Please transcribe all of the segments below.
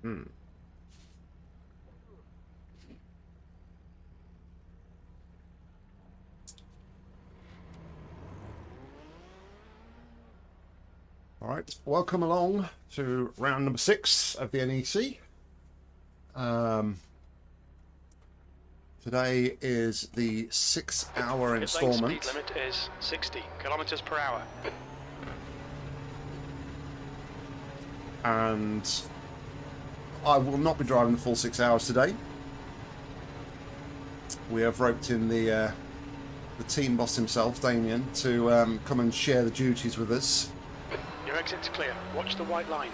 Hmm. All right, welcome along to round number 6 of the NEC. Today is the 6-hour installment. Speed limit is 60 kilometers per hour. And I will not be driving the full 6 hours today. We have roped in the team boss himself, Damian, to come and share the duties with us. Your exit's clear. Watch the white line.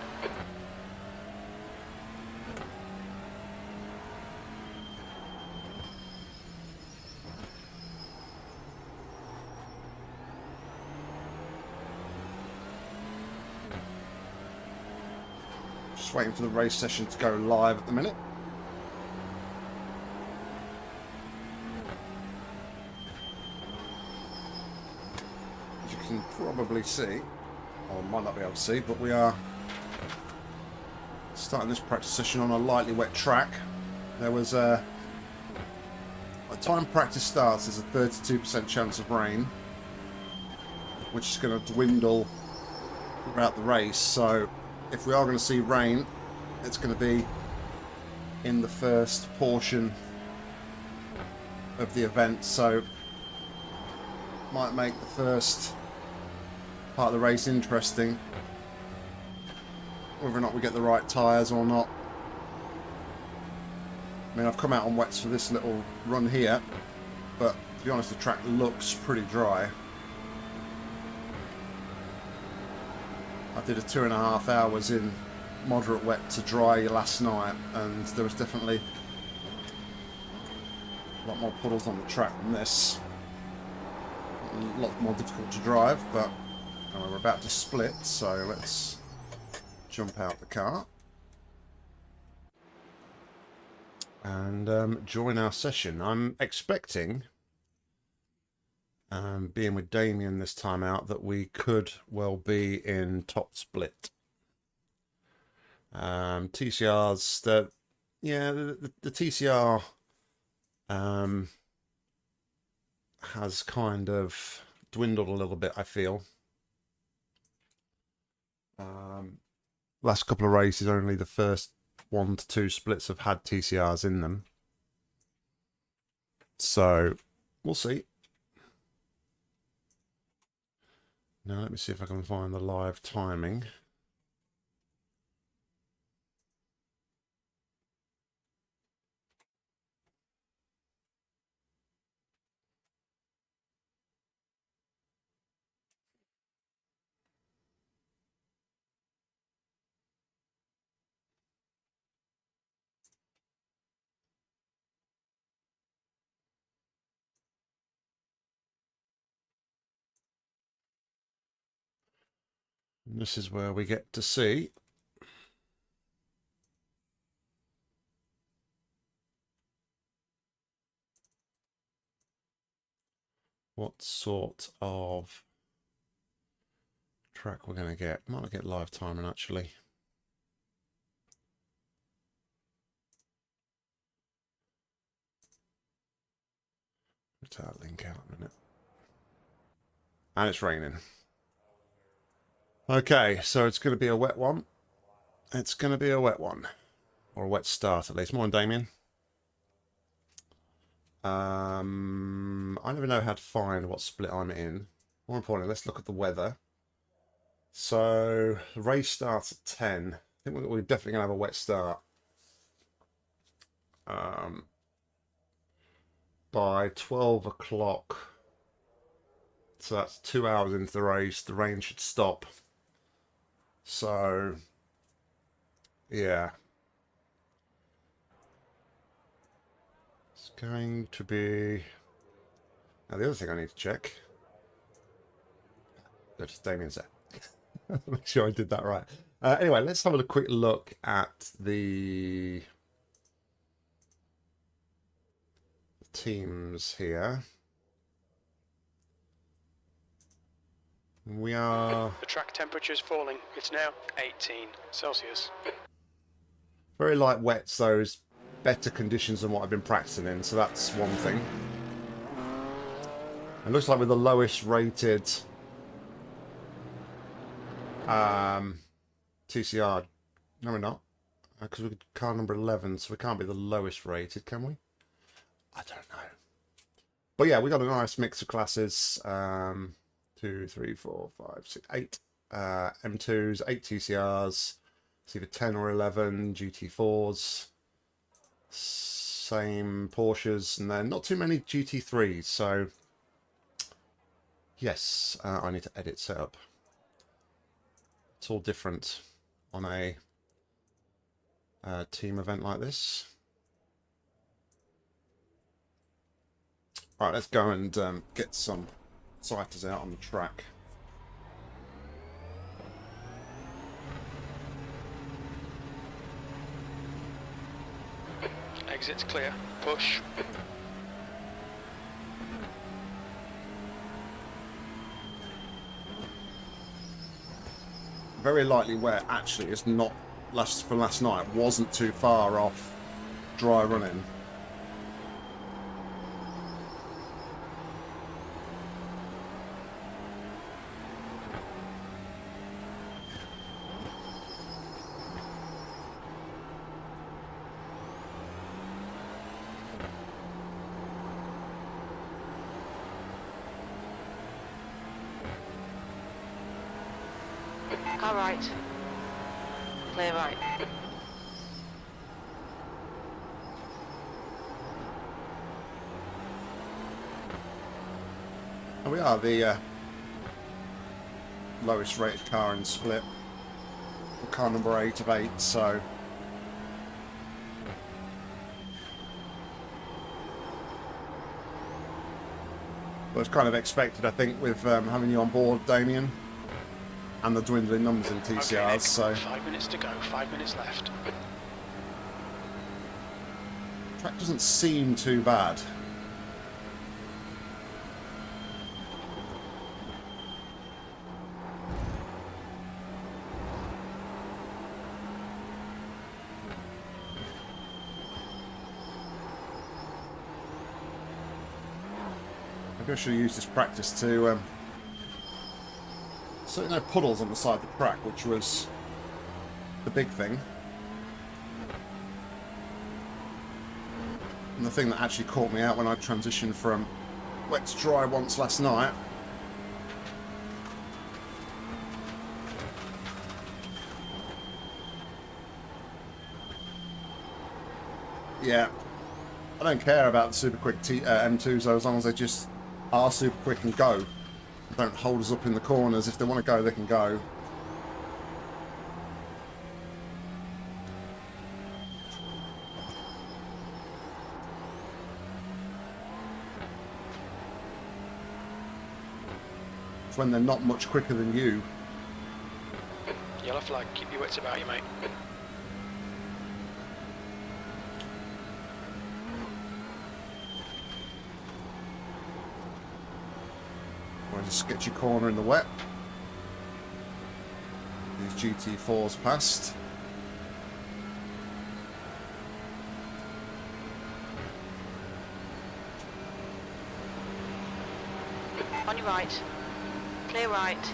Just waiting for the race session to go live at the minute. As you can probably see, or might not be able to see, but we are starting this practice session on a lightly wet track. There was by the time practice starts, there's a 32% chance of rain, which is going to dwindle throughout the race. So if we are going to see rain, it's going to be in the first portion of the event, so might make the first part of the race interesting, whether or not we get the right tyres or not. I mean, I've come out on wets for this little run here, but to be honest, the track looks pretty dry. I did a 2.5 hours in moderate wet to dry last night, and there was definitely a lot more puddles on the track than this. A lot more difficult to drive, but we're about to split, so let's jump out the car and join our session. I'm expecting, being with Damian this time out, that we could well be in top split. TCR's the TCR has kind of dwindled a little bit, I feel. Last couple of races, only the first 1 to 2 splits have had TCRs in them, so we'll see. Now let me see if I can find the live timing. And this is where we get to see what sort of track we're going to get. Might not get live timing, actually. Put that link out a minute. And it's raining. Okay, so it's going to be a wet one. It's going to be a wet one. Or a wet start, at least. Morning, Damien. I never know how to find what split I'm in. More importantly, let's look at the weather. So, the race starts at 10. I think we're definitely going to have a wet start. By 12 o'clock, so that's 2 hours into the race, the rain should stop. So, yeah. It's going to be... Now, the other thing I need to check... Good, Damian's there. Make sure I did that right. Anyway, let's have a quick look at the teams here. We are... The track temperature is falling. It's now 18 Celsius. Very light wet, so it's better conditions than what I've been practicing in, so that's one thing. It looks like we're the lowest rated TCR. No, we're not. Because we're car number 11, so we can't be the lowest rated, can we? I don't know. But yeah, we got a nice mix of classes. 2, 3, 4, 5, 6, 8 M2s, 8 TCRs. It's either 10 or 11 GT4s. Same Porsches, and then not too many GT3s. So yes, I need to edit setup. It's all different on a team event like this. All right, let's go and get some sighters out on the track. Exit's clear. Push. Very lightly wet. Actually, it's not from last night. Wasn't too far off dry running. All right. Clear right. And we are the lowest rated car in split. We're car number 8 of 8, so well, it's kind of expected, I think, with having you on board, Damian, and the dwindling numbers in TCRs. Okay, Nick, so 5 minutes to go. 5 minutes left. track doesn't seem too bad. Maybe I should use this practice to so no puddles on the side of the track, which was the big thing. And the thing that actually caught me out when I transitioned from wet to dry once last night. Yeah, I don't care about the super quick M2s though, as long as they just are super quick and go. Don't hold us up in the corners. If they want to go, they can go. It's when they're not much quicker than you. Yellow flag. Keep your wits about you, mate. A sketchy corner in the wet. These GT4s past. On your right. Clear right.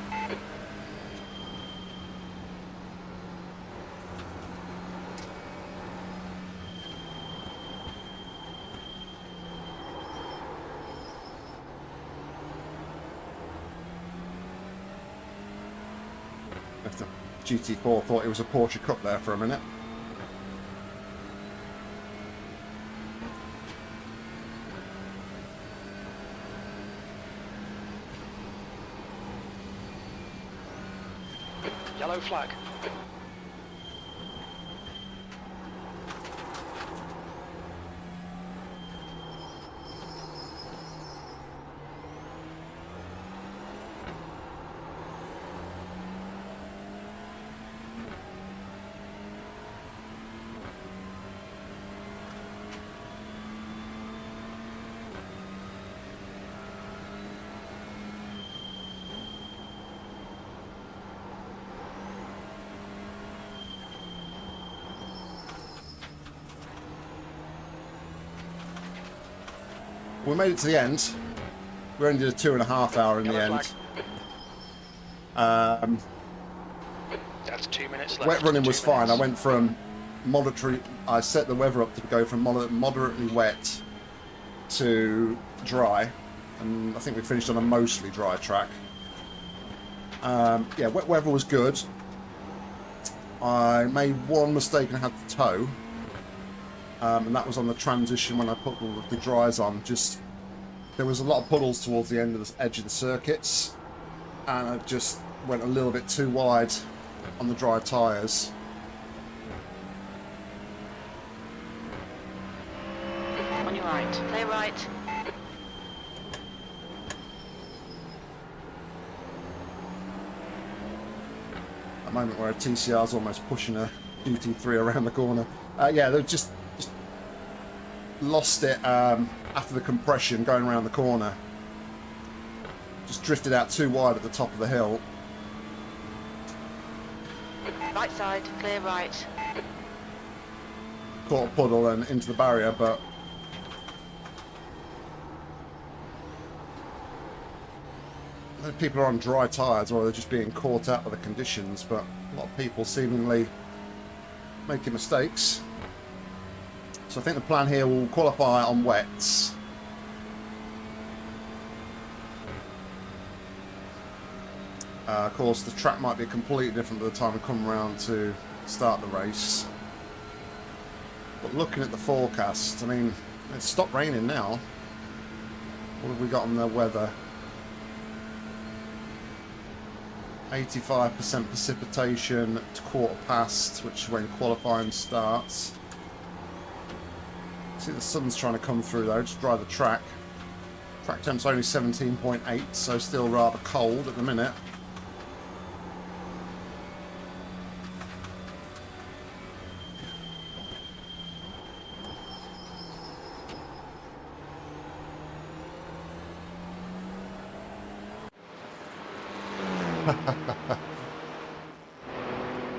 The GT4 thought it was a Porsche Cup there for a minute. Yellow flag. we made it to the end. We only did a 2.5 hour in the Yellow end. flag. That's 2 minutes left. Wet running was 2 fine. I minutes. went from moderately. I set the weather up to go from moderately wet to dry, and I think we finished on a mostly dry track. Yeah, wet weather was good. I made one mistake and had to tow, and that was on the transition when I put the dries on. Just there was a lot of puddles towards the end of the edge of the circuits, and I just went a little bit too wide on the dry tyres. On your right. Clear right. A moment where a TCR is almost pushing a GT3 around the corner. Yeah, they just lost it after the compression going around the corner. Just drifted out too wide at the top of the hill. Right side. Clear right. Caught a puddle and into the barrier, but people are on dry tyres or they're just being caught out by the conditions, but a lot of people seemingly making mistakes. So I think the plan here will qualify on wets. Of course, the track might be completely different by the time we come around to start the race. But looking at the forecast, I mean, it's stopped raining now. What have we got on the weather? 85% precipitation to 1/4 which is when qualifying starts. See the sun's trying to come through though, just dry the track. Track temp's only 17.8, so still rather cold at the minute.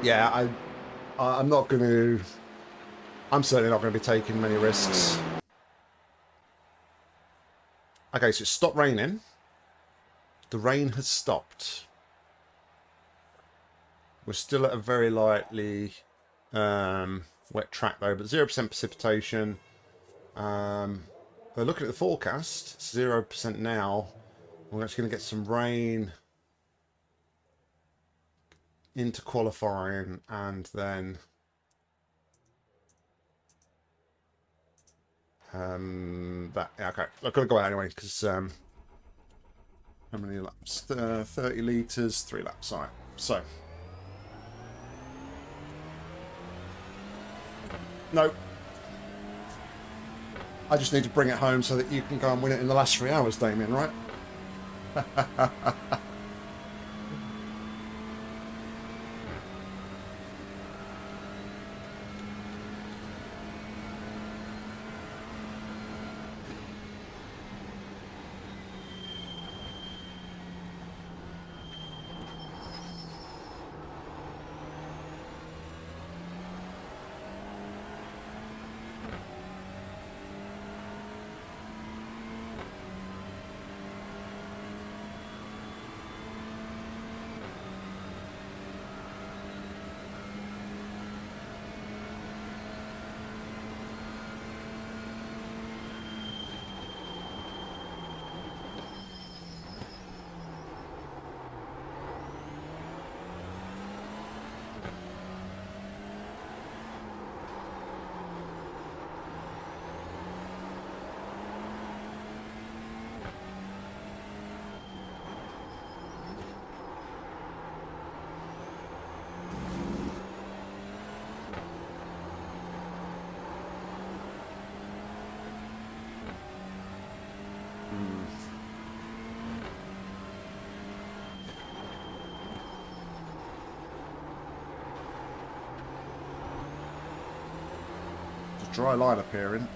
Yeah, I'm not going to... I'm certainly not going to be taking many risks. Okay, so it stopped raining. The rain has stopped. We're still at a very lightly wet track though, but 0% precipitation. But looking at the forecast, 0% now. We're actually going to get some rain into qualifying, and then that, yeah, okay, I've got to go out anyway because how many laps? 30 litres, 3 laps. All right, so no, I just need to bring it home so that you can go and win it in the last 3 hours, Damien, right? Dry line appearing.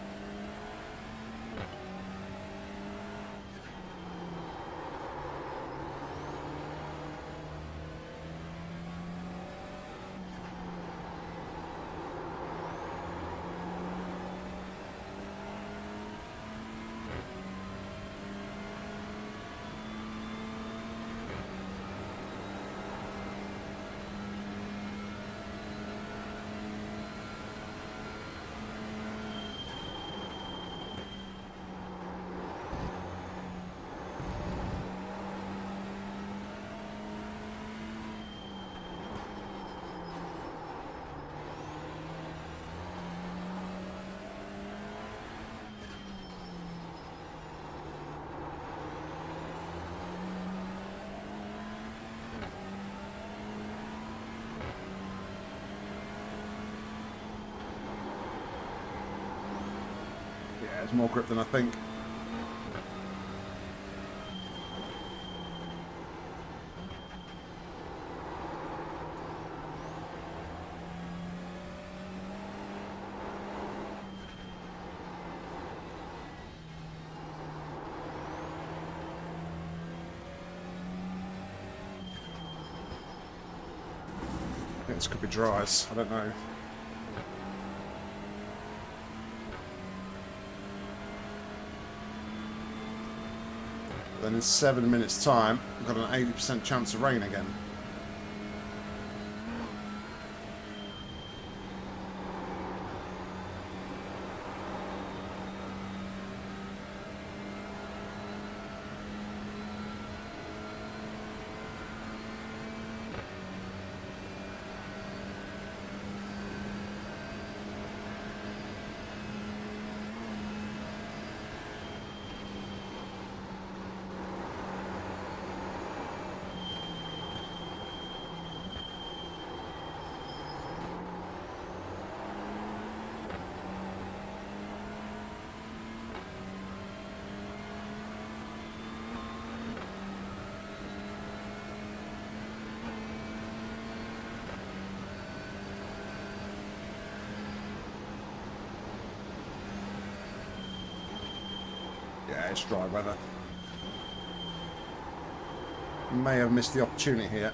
it's more grip than I think. I think this could be dries, I don't know. Then in 7 minutes time, we've got an 80% chance of rain again. Yeah, it's dry weather. May have missed the opportunity here.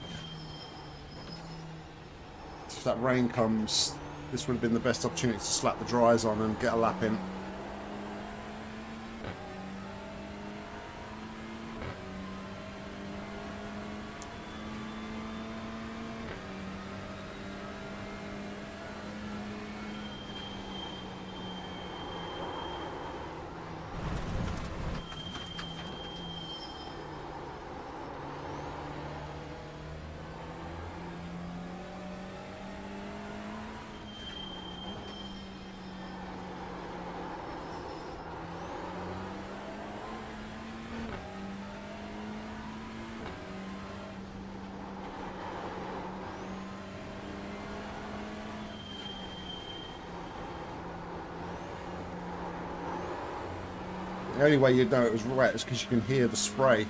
If that rain comes, this would have been the best opportunity to slap the dries on and get a lap in. The only way you'd know it was wet is because you can hear the spray.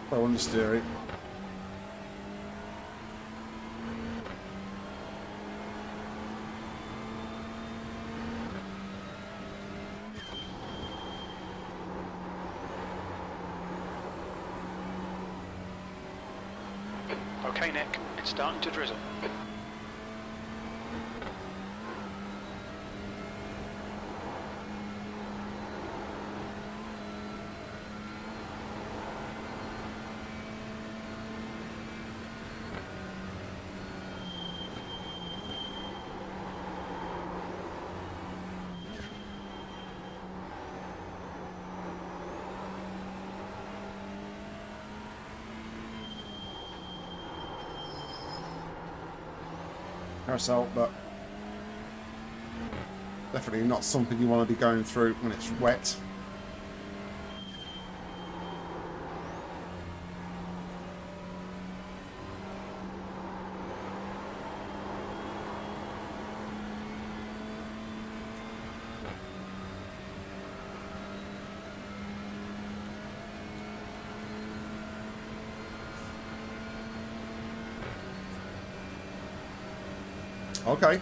Throw on the steering. Okay, Nick, it's starting to drizzle. Carousel, but definitely not something you want to be going through when it's wet. Okay.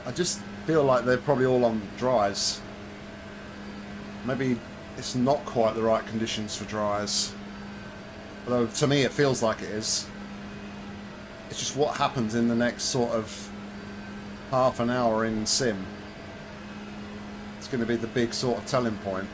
I just feel like they're probably all on dries. Maybe it's not quite the right conditions for dries. Although to me it feels like it is. It's just what happens in the next sort of half an hour in sim. It's going to be the big sort of telling point.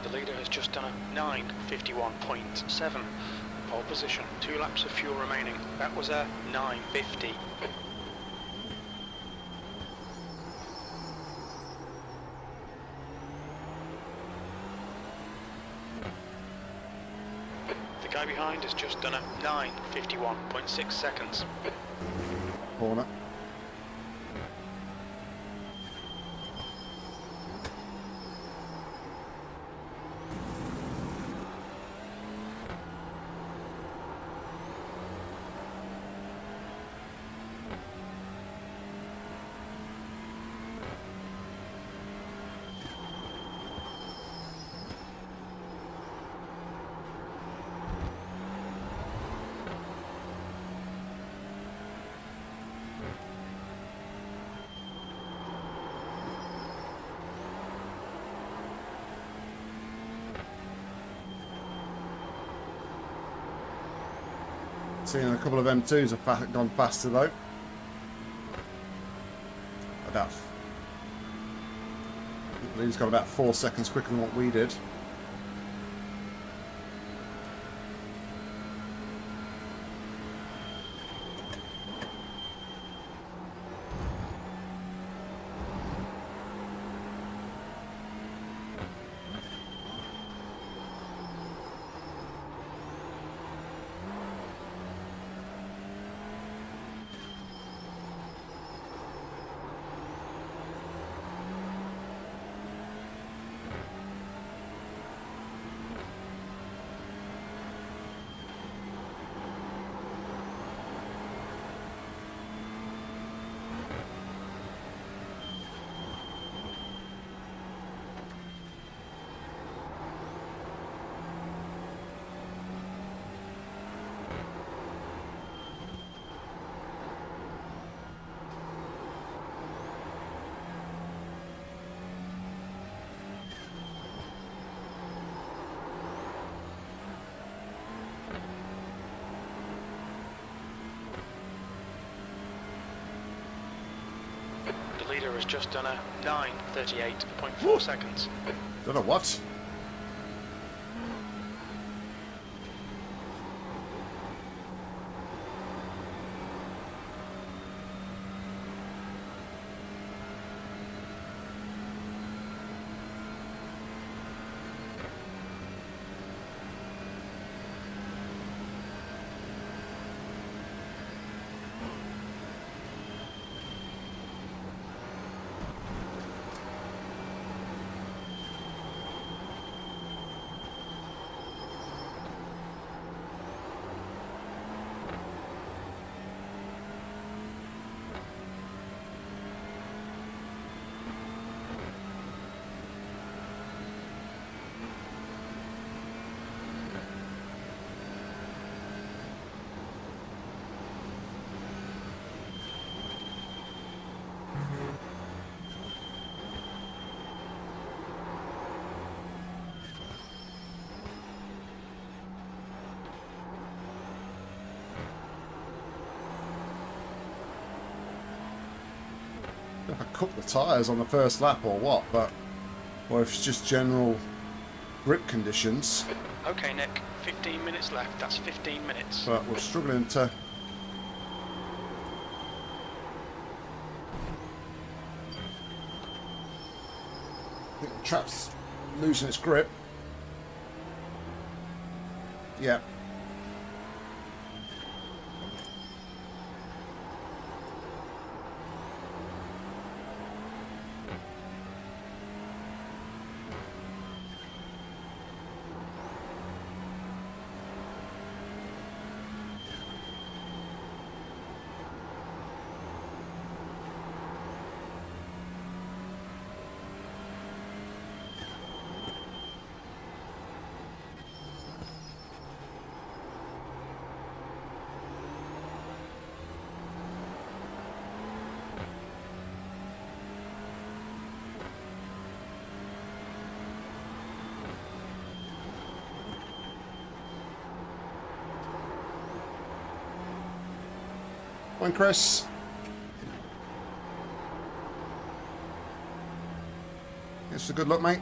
The leader has just done a 9:51.7 pole position. 2 laps of fuel remaining. That was a 9:50. The guy behind has just done a 9:51.6 seconds. Corner. Seeing a couple of M2s have gone faster though. About, I believe he's got about 4 seconds quicker than what we did. The leader has just done a 9:38.4 seconds. Don't know what. cook the tyres on the first lap or what, but or if it's just general grip conditions. Okay, Nick, 15 minutes left. That's 15 minutes. But we're struggling to. I think the trap's losing its grip. Yeah. Come on, Chris. It's a good look, mate.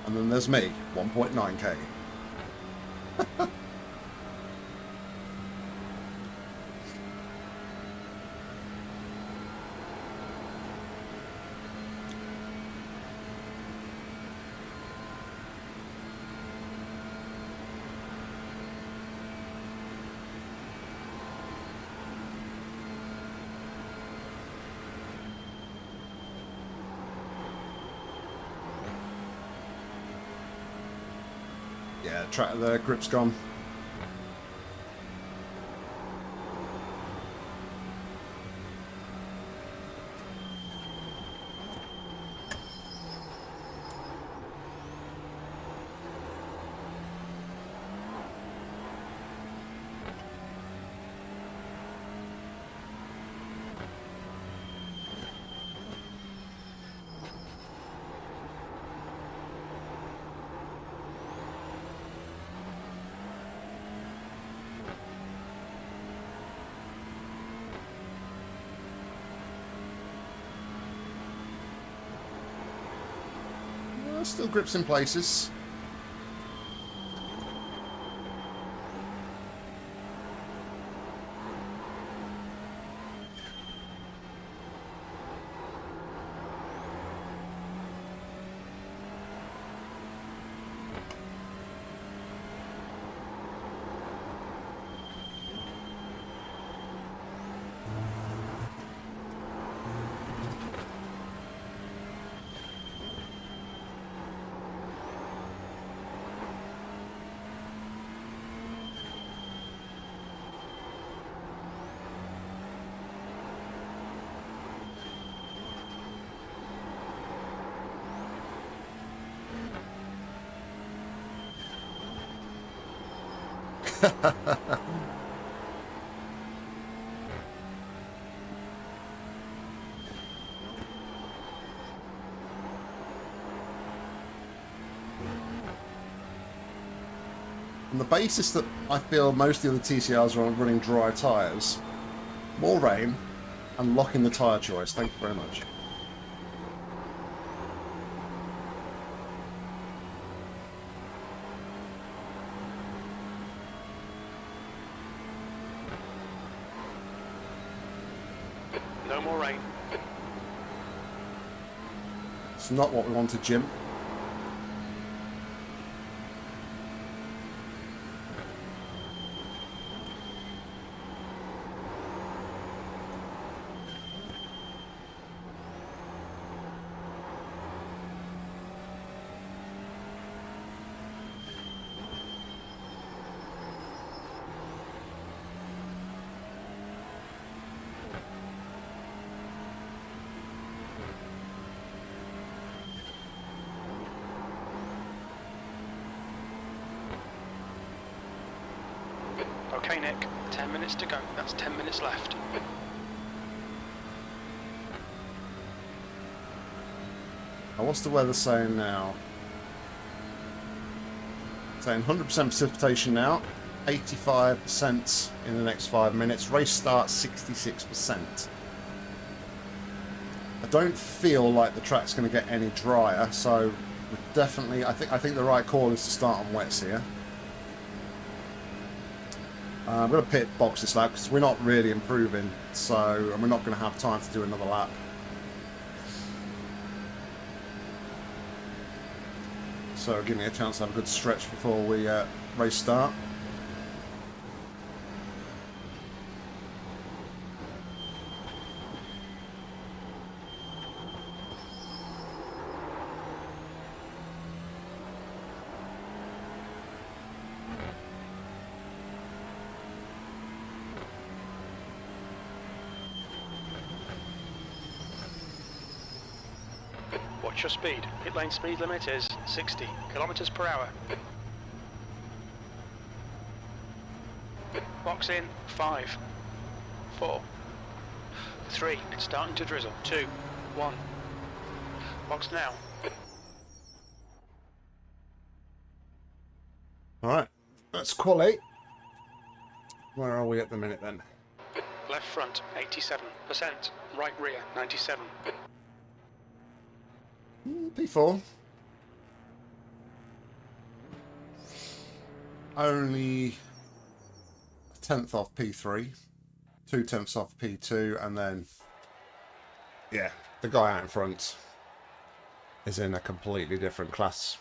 And then there's me, 1.9k. Yeah, the grip's gone. Still grips in places. On the basis that I feel most of the other TCRs are running dry tyres, more rain and locking the tyre choice. Thank you very much. No more rain. It's not what we wanted, Jim. Okay, Nick, 10 minutes to go. That's 10 minutes left. Now, what's the weather saying now? Saying 100% precipitation now, 85% in the next 5 minutes. Race start 66%. I don't feel like the track's going to get any drier, so definitely, I think the right call is to start on wets here. I'm going to pit box this lap because we're not really improving, and we're not going to have time to do another lap. So give me a chance to have a good stretch before we race start. Watch your speed. Pit lane speed limit is 60 kilometers per hour. Box in 5, 4, 3. It's starting to drizzle. 2, 1. Box now. Alright, that's quali. Where are we at the minute then? Left front 87%. Right rear 97. P4. Only a tenth off P3, 2/10 off P2, and then, yeah, the guy out in front is in a completely different class.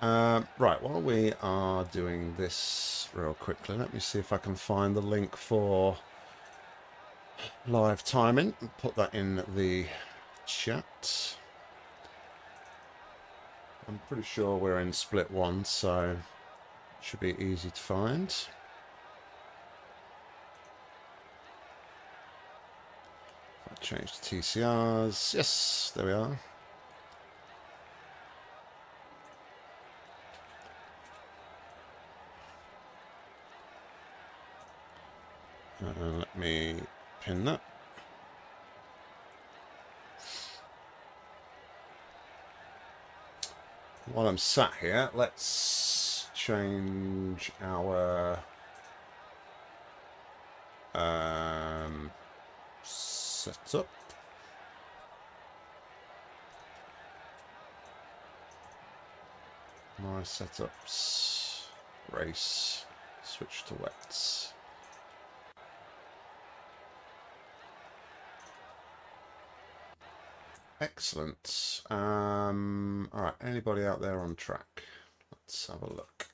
Right, while we are doing this real quickly, let me see if I can find the link for live timing and put that in the chat. I'm pretty sure we're in split 1, so it should be easy to find. If I change to TCRs, yes, there we are. Let me pin that. While I'm sat here, let's change our setup. My setups, race, switch to wets. Excellent. Alright, anybody out there on track? Let's have a look.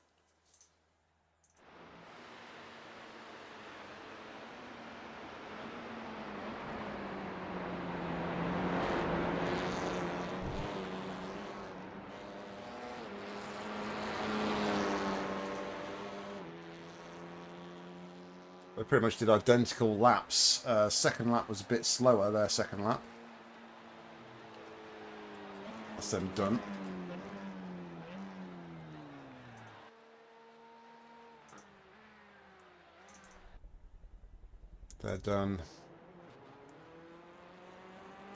They pretty much did identical laps. Second lap was a bit slower, their second lap. That's them done. They're done.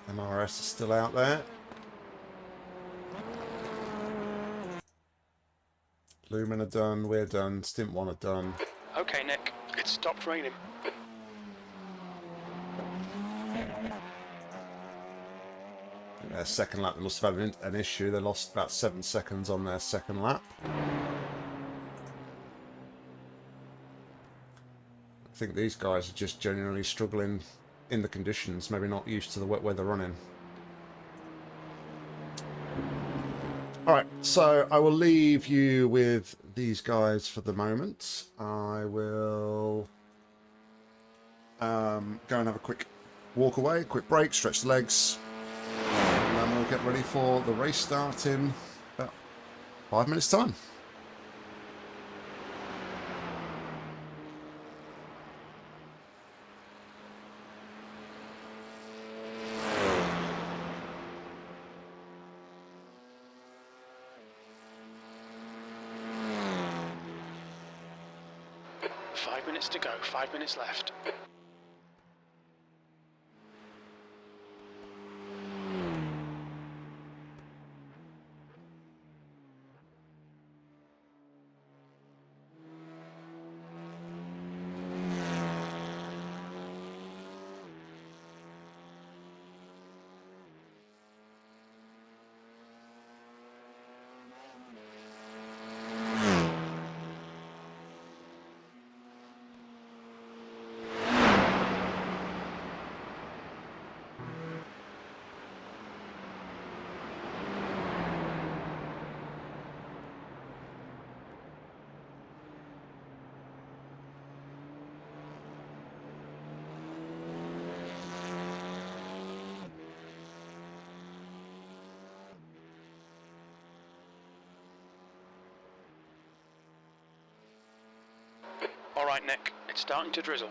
MRS is still out there. Lumen are done, we're done, Stint 1 are done. Okay, Nick, it stopped raining. Their second lap, they must have had an issue. They lost about 7 seconds on their second lap. I think these guys are just genuinely struggling in the conditions, maybe not used to the wet weather running. Alright, so I will leave you with these guys for the moment. I will go and have a quick walk away, quick break, stretch the legs. And then we'll get ready for the race start in about 5 minutes' time. 5 minutes to go, 5 minutes left. Alright Nick, it's starting to drizzle.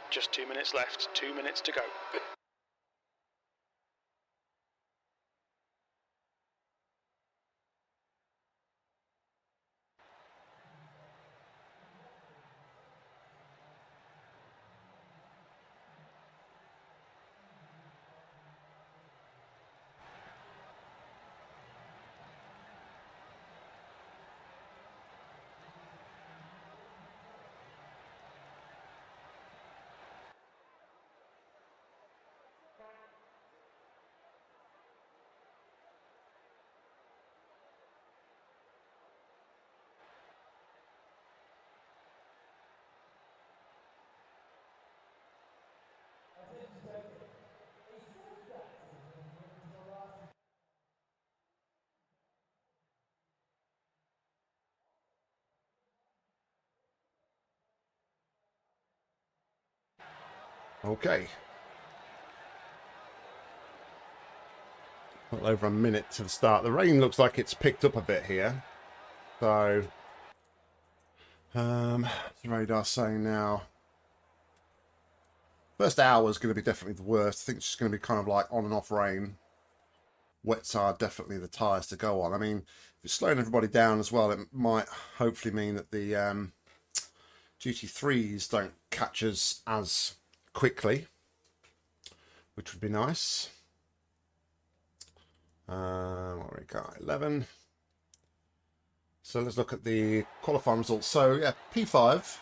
Just 2 minutes left, 2 minutes to go. Okay. Well over a minute to the start. The rain looks like it's picked up a bit here. So, what's the radar saying now? First hour is going to be definitely the worst. I think it's just going to be kind of like on and off rain. Wets are definitely the tyres to go on. I mean, if it's slowing everybody down as well, it might hopefully mean that the GT3s don't catch us as quickly, which would be nice. What we got? 11. So let's look at the qualifying results. So yeah, P5.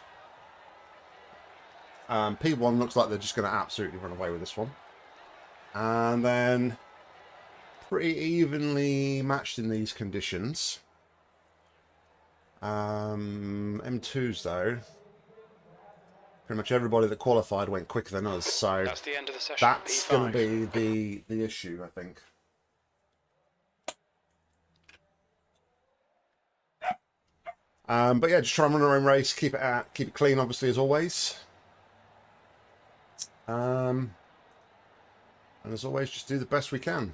P1 looks like they're just going to absolutely run away with this one. And then pretty evenly matched in these conditions. M2s though. pretty much everybody that qualified went quicker than us, so That's the end of the session. that's going to be the issue, I think. But yeah, just try and run our own race, keep it clean, obviously, as always. And as always, just do the best we can.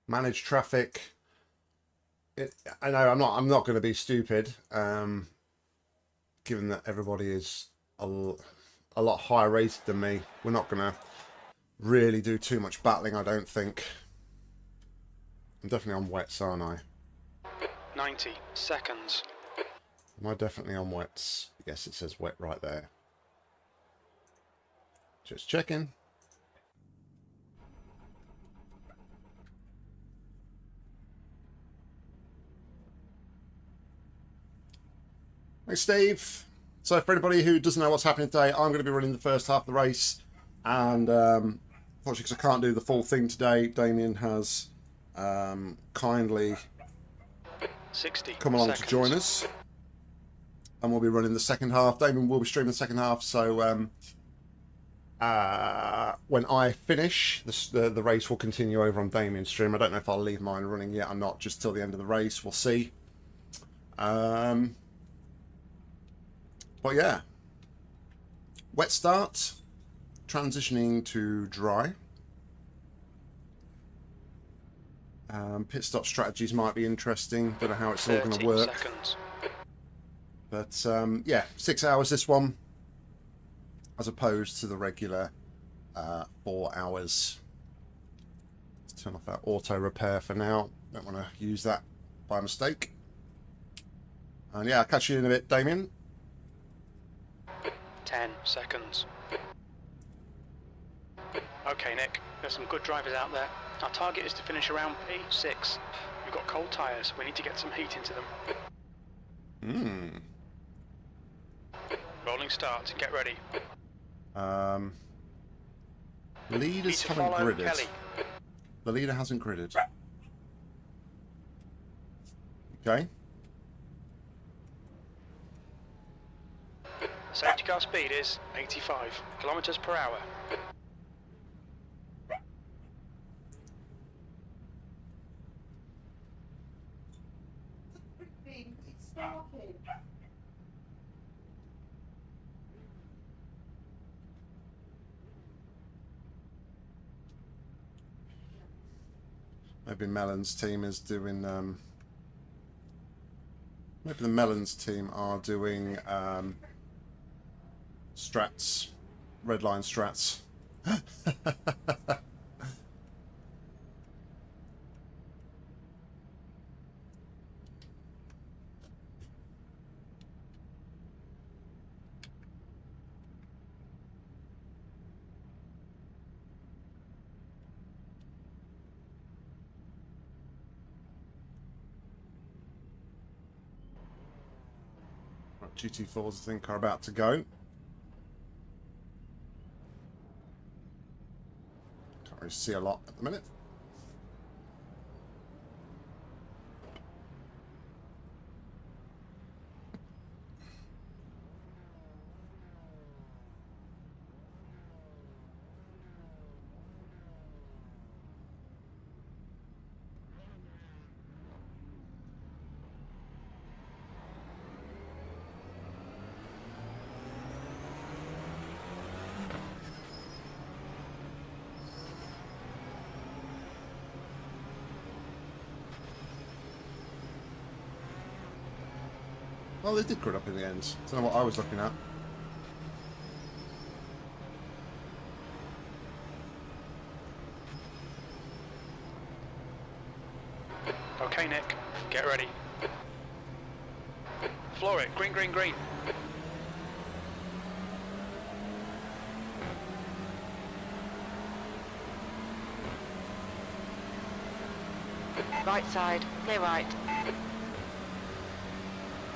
Manage traffic. I know I'm not going to be stupid, given that everybody is a lot higher rated than me. We're not going to really do too much battling, I don't think. I'm definitely on wets, aren't I? 90 seconds. Am I definitely on wets? Yes, it says wet right there. Just checking. Thanks, Steve. So for anybody who doesn't know what's happening today, I'm going to be running the first half of the race. And unfortunately, because I can't do the full thing today, Damien has kindly 60 come along seconds. to join us. And we'll be running the second half. Damien will be streaming the second half. So when I finish, the race will continue over on Damien's stream. I don't know if I'll leave mine running yet or not, just till the end of the race. We'll see. But yeah, wet start, transitioning to dry. Pit stop strategies might be interesting. Don't know how it's all going to work. Seconds. But yeah, 6 hours this one, as opposed to the regular 4 hours. Let's turn off that auto repair for now. Don't want to use that by mistake. And yeah, I'll catch you in a bit, Damien. 10 seconds. Okay, Nick, there's some good drivers out there. Our target is to finish around P6. We've got cold tyres. We need to get some heat into them. Rolling start. Get ready. Leaders haven't gridded. Kelly. The leader hasn't gridded. Okay. Safety car speed is 85 kilometers per hour. Maybe Melon's team is doing. Maybe the Melon's team are doing strats, red line strats. GT4s, I think, are about to go. Can't really see a lot at the minute. Well, they did grid up in the end. I don't know what I was looking at. Okay, Nick, get ready. Floor it, green, green, green. Right side, clear right.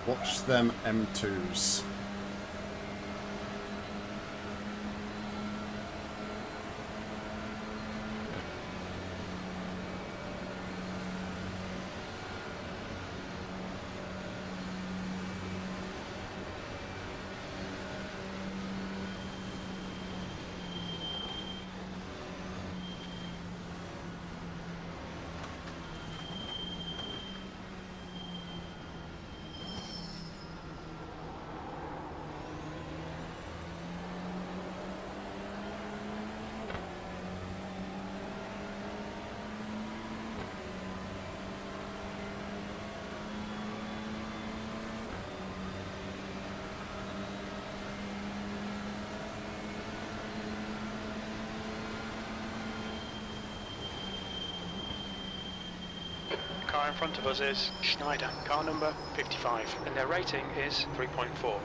Watch them M2s. car in front of us is Schneider, car number 55, and their rating is 3.4.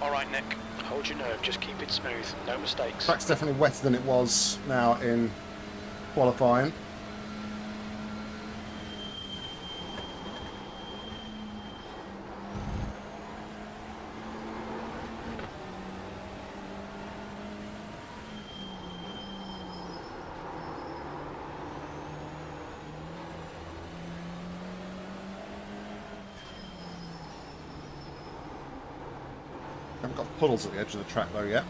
Alright Nick, hold your nerve, just keep it smooth, no mistakes. Track's definitely wetter than it was now in qualifying. Haven't got puddles at the edge of the track though yet.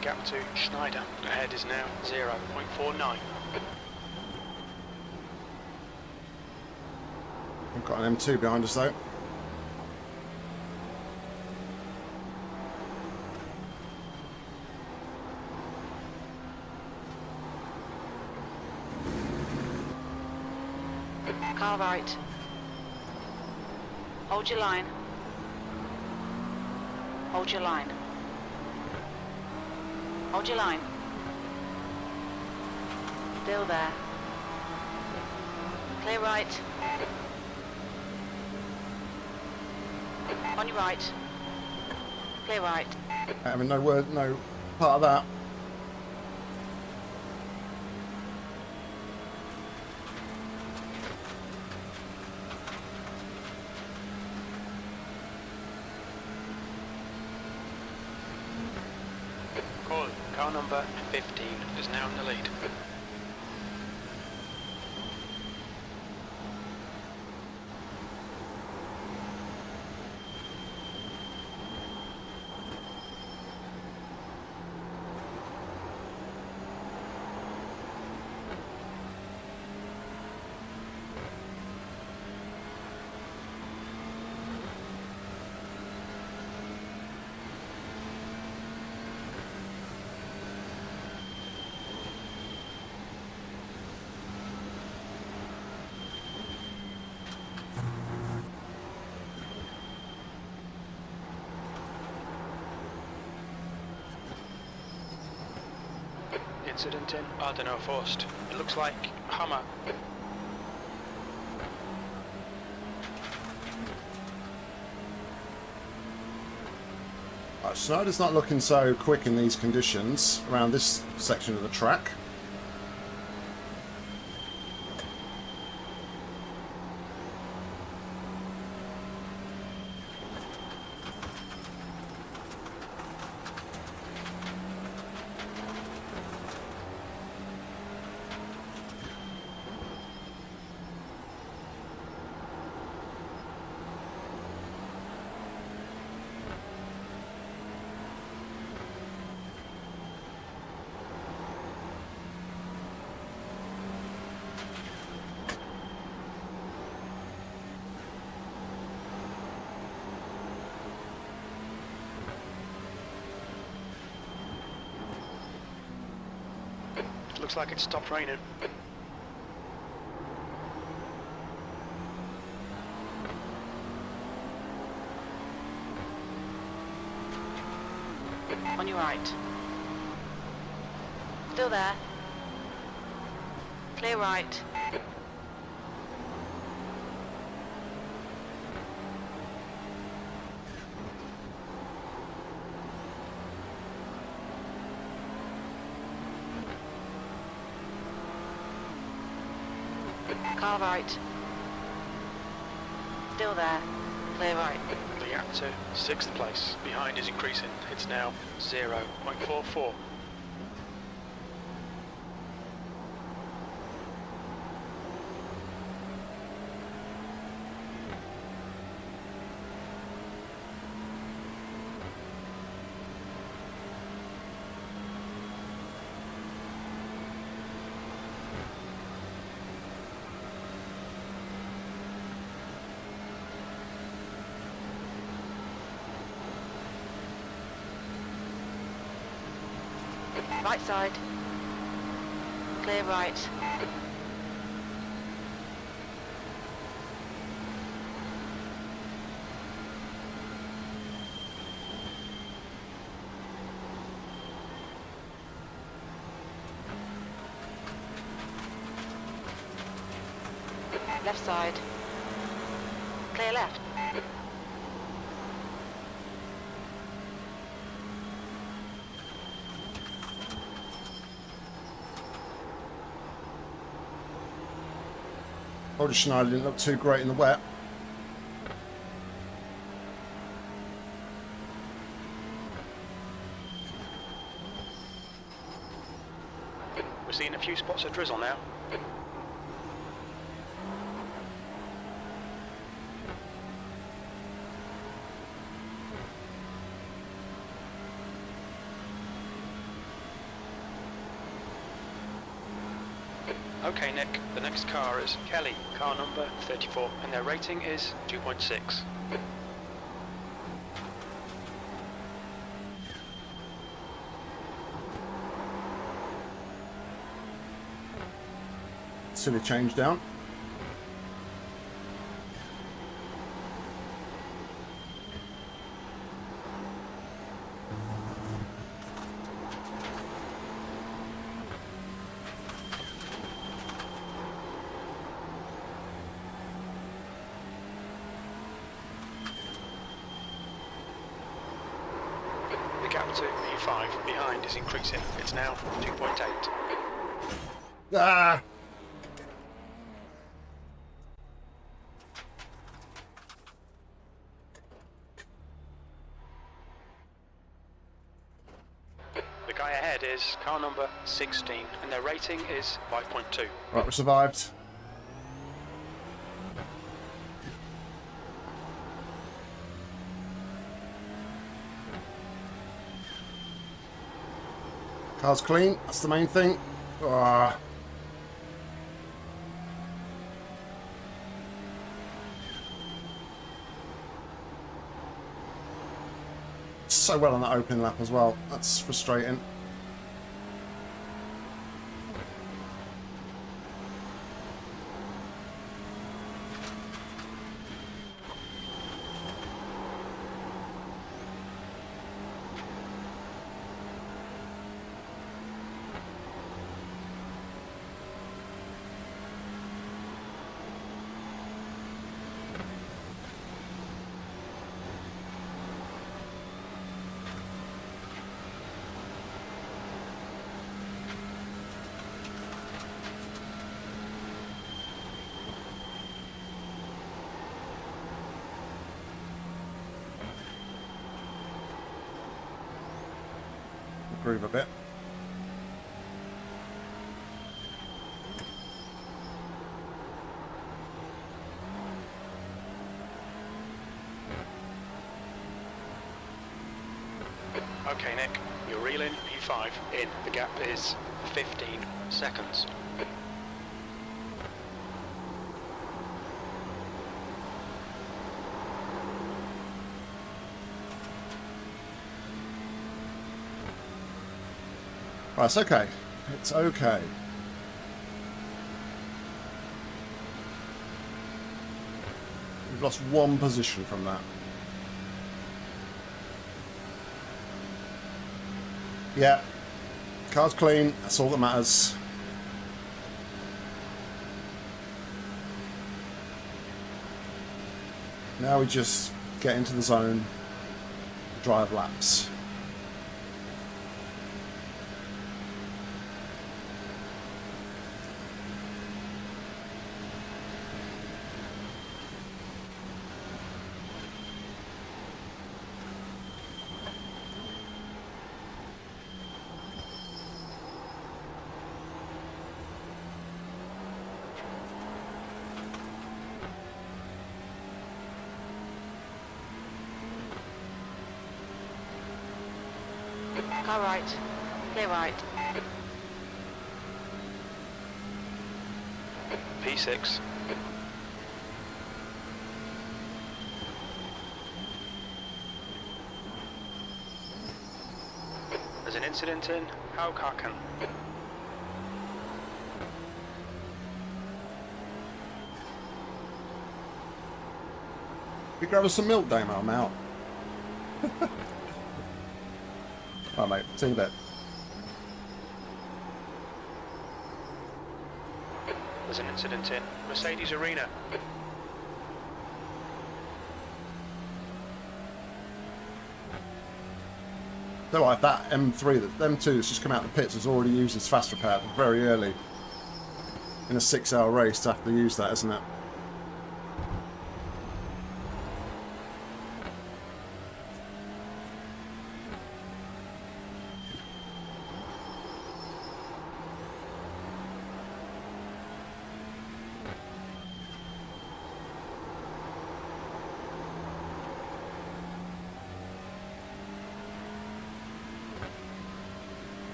Gap to Schneider, ahead is now 0.49. We've got an M2 behind us though. Car right. Hold your line. Hold your line. Hold your line. Still there. Clear right. On your right. Clear right. I mean, no word, no part of that. Call, car number 15 is now in the lead. Incident in Ardeno Forst. It looks like Hammer. Schneider's not looking so quick in these conditions around this section of the track. Looks like it stopped raining. On your right. Still there. Clear right. Car right. Still there. Clear right. The gap to 6th place behind is increasing. It's now 0.44. Right side. Clear right. Left side. Clear left. Roger Schneider didn't look too great in the wet. We're seeing a few spots of drizzle now. Okay, Nick, the next car is Kelly, car number 34, and their rating is 2.6. Silly change down. The gap to P5 behind is increasing. It's now 2.8. Ah! The guy ahead is car number 16, and their rating is 5.2. Right, we survived. Car's clean, that's the main thing. Ah. So well on that opening lap as well. That's frustrating. Groove a bit. Okay, Nick, you're reeling P5 in. The gap is 15 seconds. Right, it's okay. It's okay. We've lost one position from that. Yeah. Car's clean. That's all that matters. Now we just get into the zone, drive laps. car right, clear right. P6. There's an incident in Haukaken. You grab us some milk, Damo, I'm out. Alright, mate, see you in a bit. There's an incident in Mercedes Arena. So like that M3, that M2 that's just come out of the pits has already used its fast repair very early in a 6-hour race to have to use that, isn't it?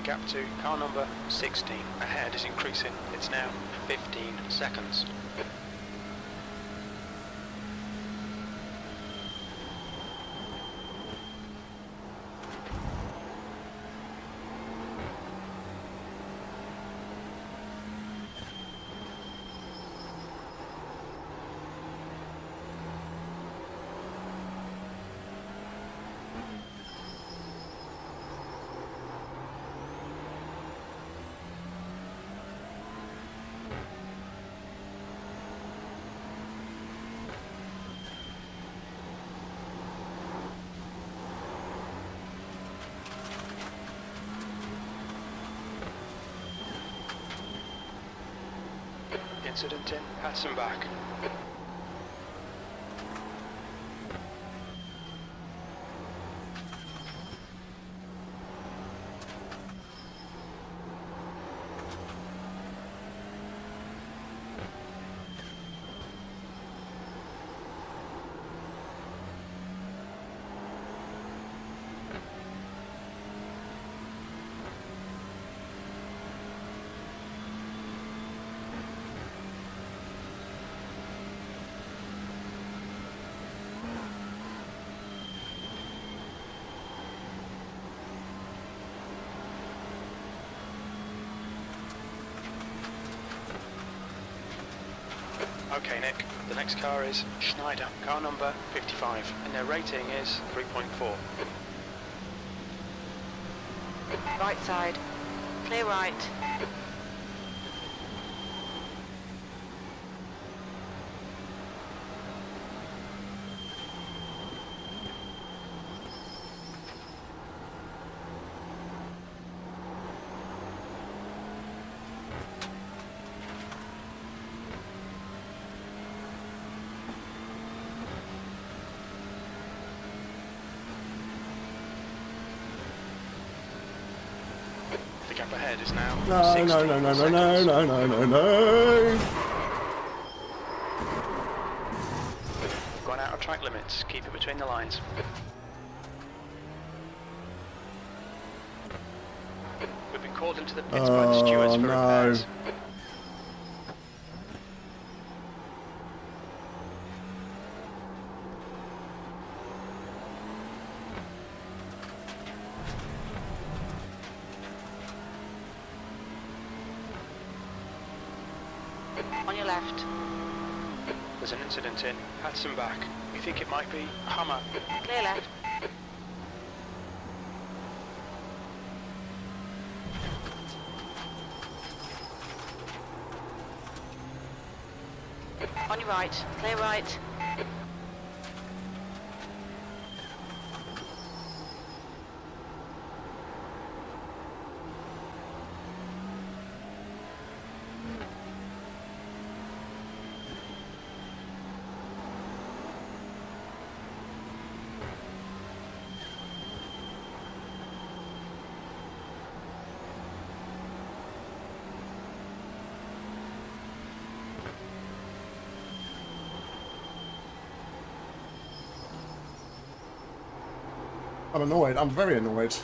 Gap to car number 16. Ahead is increasing. It's now 15 seconds. Incident in Hatzenbach. Okay, Nick, the next car is Schneider, car number 55, and their rating is 3.4. Right side, clear right. The gap ahead is now No, 16 no, no, no, no, seconds. no, no, no, no, no. Gone out of track limits, keep it between the lines. We've been called into the pits by the stewards for no. repairs. On your left, There's an incident in Hatzenbach. We think it might be a Hummer. clear left. On your right, clear right. I'm annoyed. I'm very annoyed.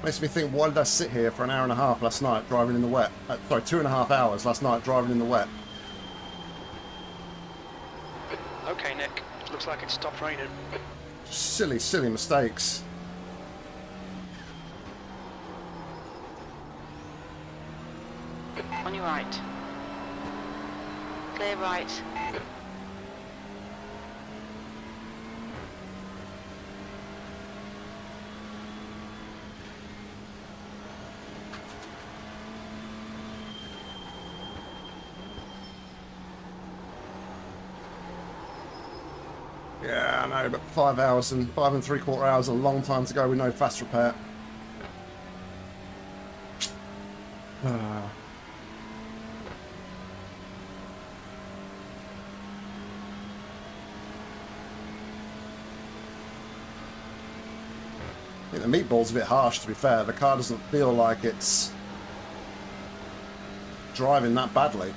Makes me think, why did I sit here for an hour and a half last night driving in the wet? Sorry, 2.5 hours last night driving in the wet. Okay, Nick. Looks like it stopped raining. Silly, silly mistakes. On your right. Clear right. Yeah, I know, but 5 hours and 5 3/4 hours is a long time to go with no fast repair. I think the meatball's a bit harsh, to be fair. The car doesn't feel like it's driving that badly.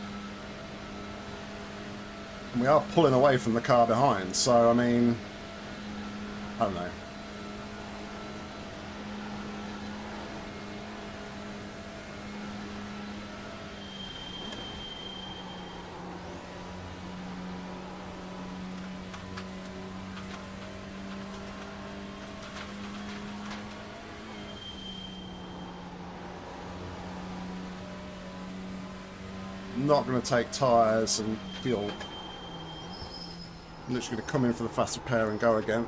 And we are pulling away from the car behind, so, I mean, I don't know. Not going to take tyres and fuel. I'm literally going to come in for the fast repair and go again.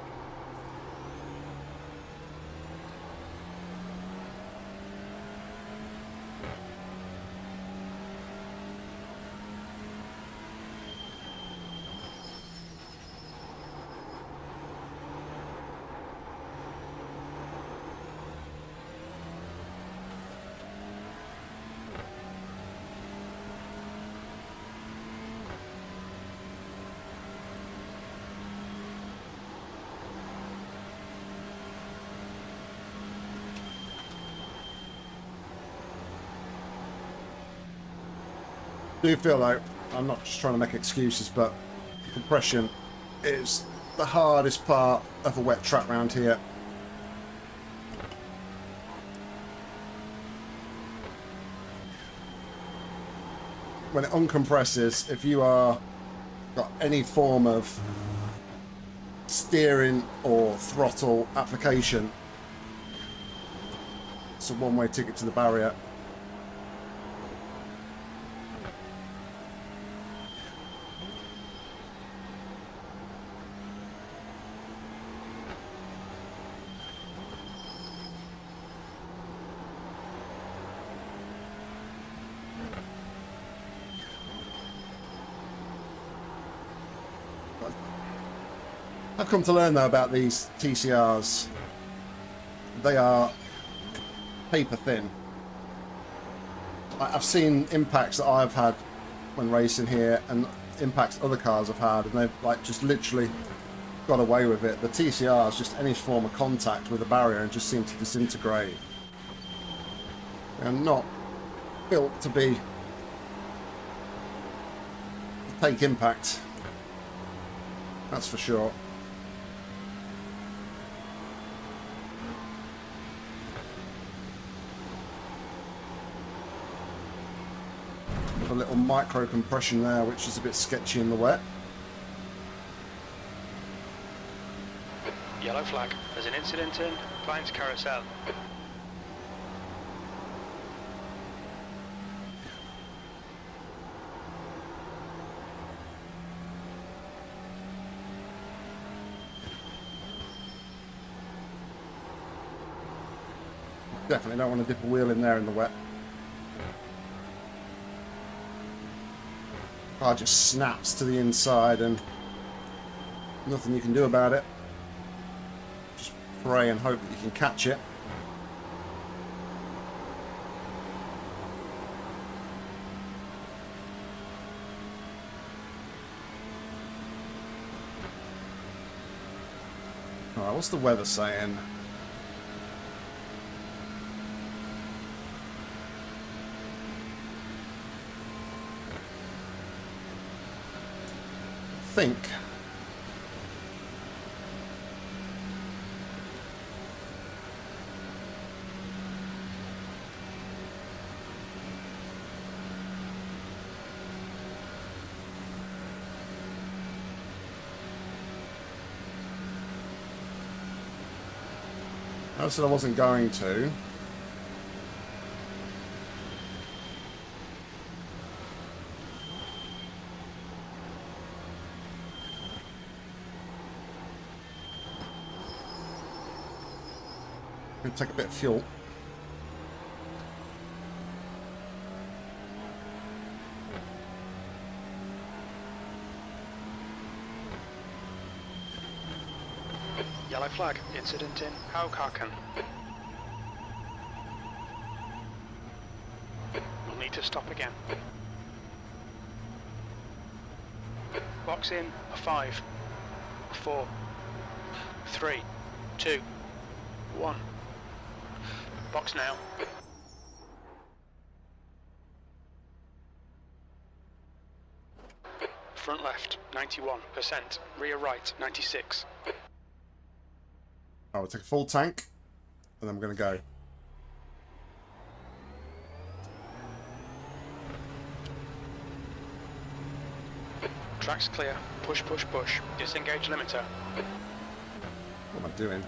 I do feel like, I'm not just trying to make excuses, but compression is the hardest part of a wet track round here. When it uncompresses, if you are got any form of steering or throttle application, it's a one-way ticket to the barrier. I've come to learn though about these TCRs. They are paper thin. I've seen impacts that I've had when racing here and impacts other cars have had, and they've like just literally got away with it. The TCR is just any form of contact with the barrier and just seem to disintegrate. They're not built to be take impact. That's for sure. A little micro compression there, which is a bit sketchy in the wet. Yellow flag. There's an incident in client's carousel. Definitely don't want to dip a wheel in there in the wet. Car just snaps to the inside and nothing you can do about it. Just pray and hope that you can catch it. Alright, what's the weather saying? think. I said I wasn't going to. Gonna take a bit of fuel. Yellow flag. Incident in Haukaken. We'll need to stop again. Box in a 5, 4, 3, 2, 1. Box now. Front left, 91%. Rear right, 96. I will take a full tank, and then I'm going to go. Track's clear. Push, push, push. Disengage limiter. What am I doing?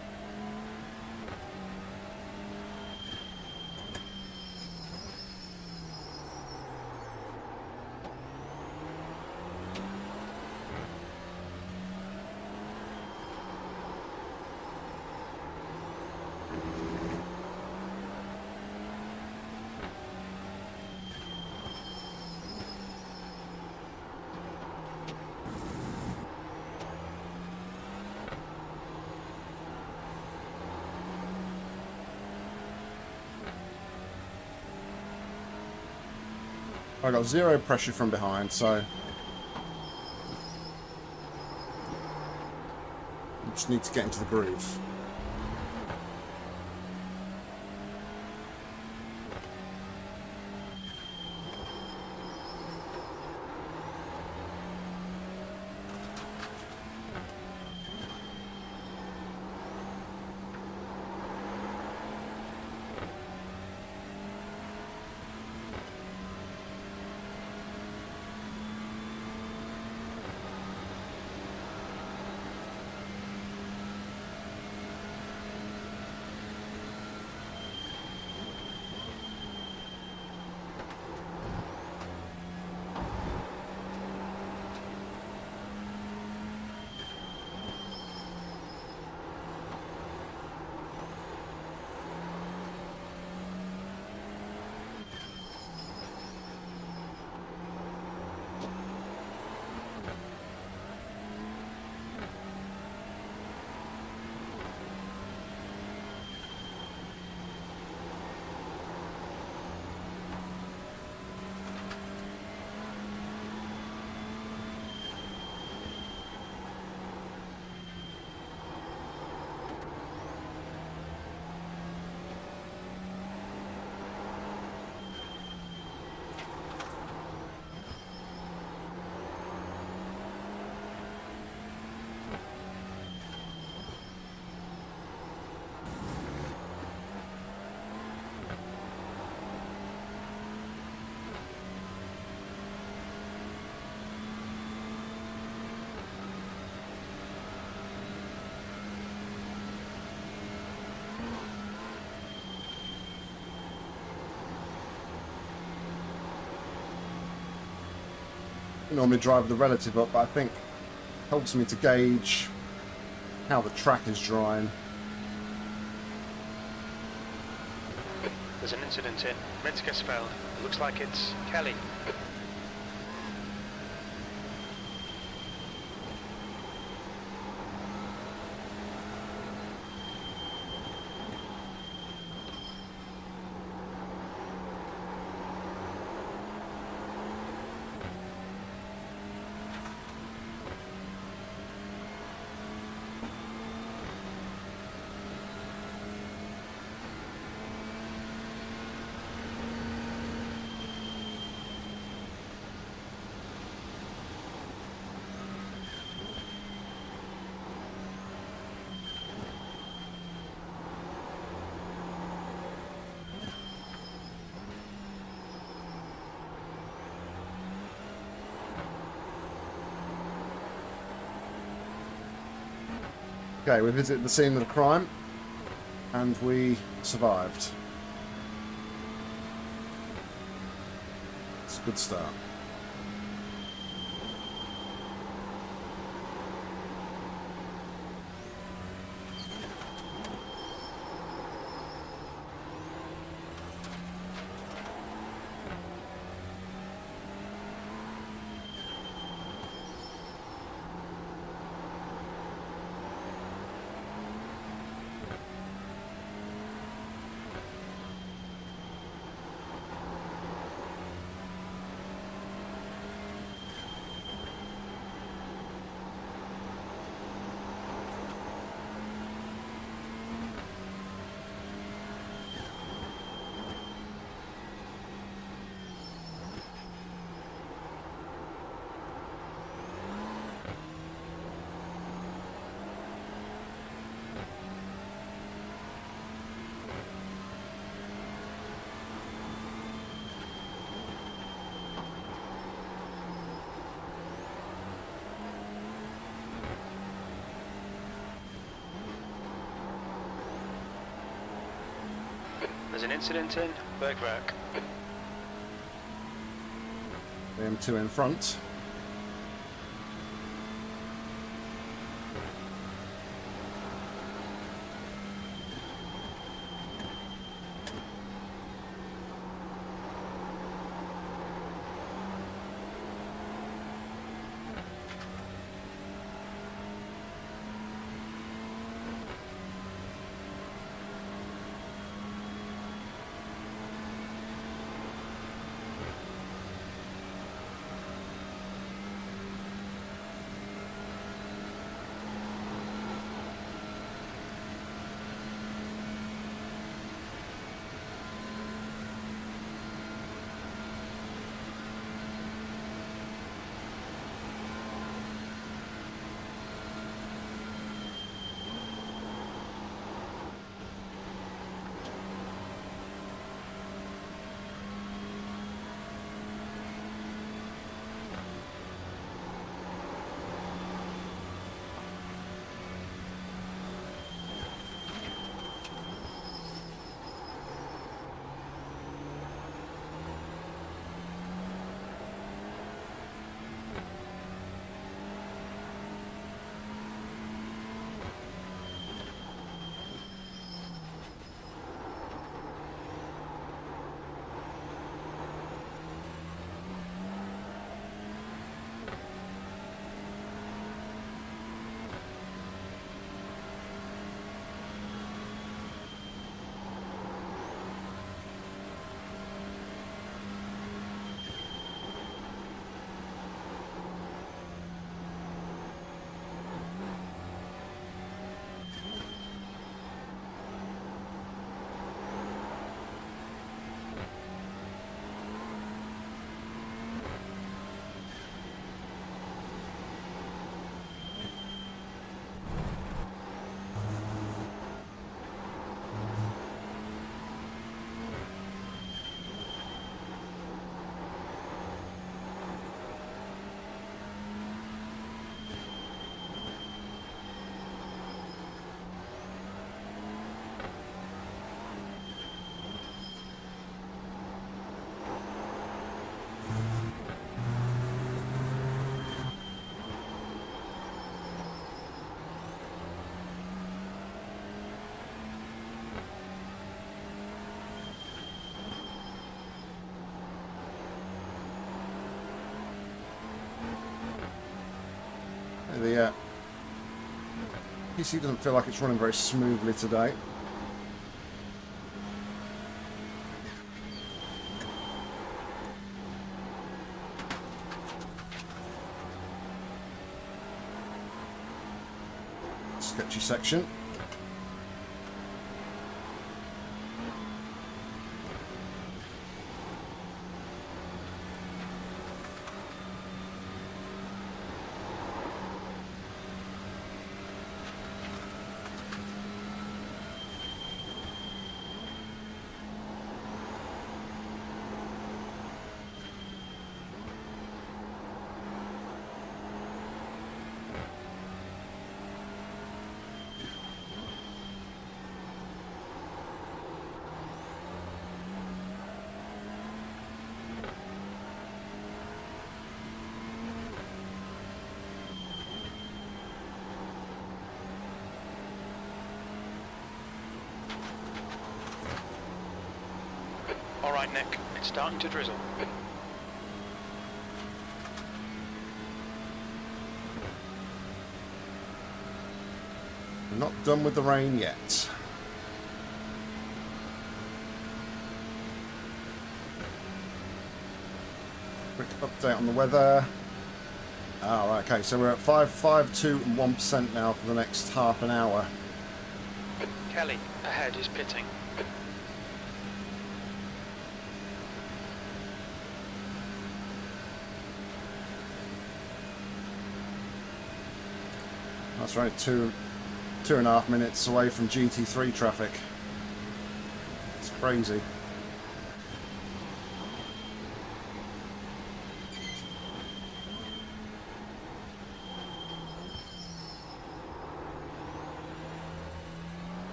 I got zero pressure from behind, so I just need to get into the groove. I normally drive the relative up, but I think it helps me to gauge how the track is drying. There's an incident in Metzgersfeld. It looks like it's Kelly. Okay, we visited the scene of the crime, and we survived. It's a good start. There's an incident in Bergwerk. The M2 in front. The PC doesn't feel like it's running very smoothly today. Sketchy section. All right, Nick, it's starting to drizzle. We're not done with the rain yet. Quick update on the weather. Oh, right, okay, so we're at 5, 2 and 1% now for the next half an hour. Kelly, ahead is pitting. That's right, 2.5 minutes away from GT3 traffic. It's crazy.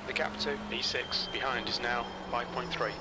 The gap to E6 behind is now 5.3.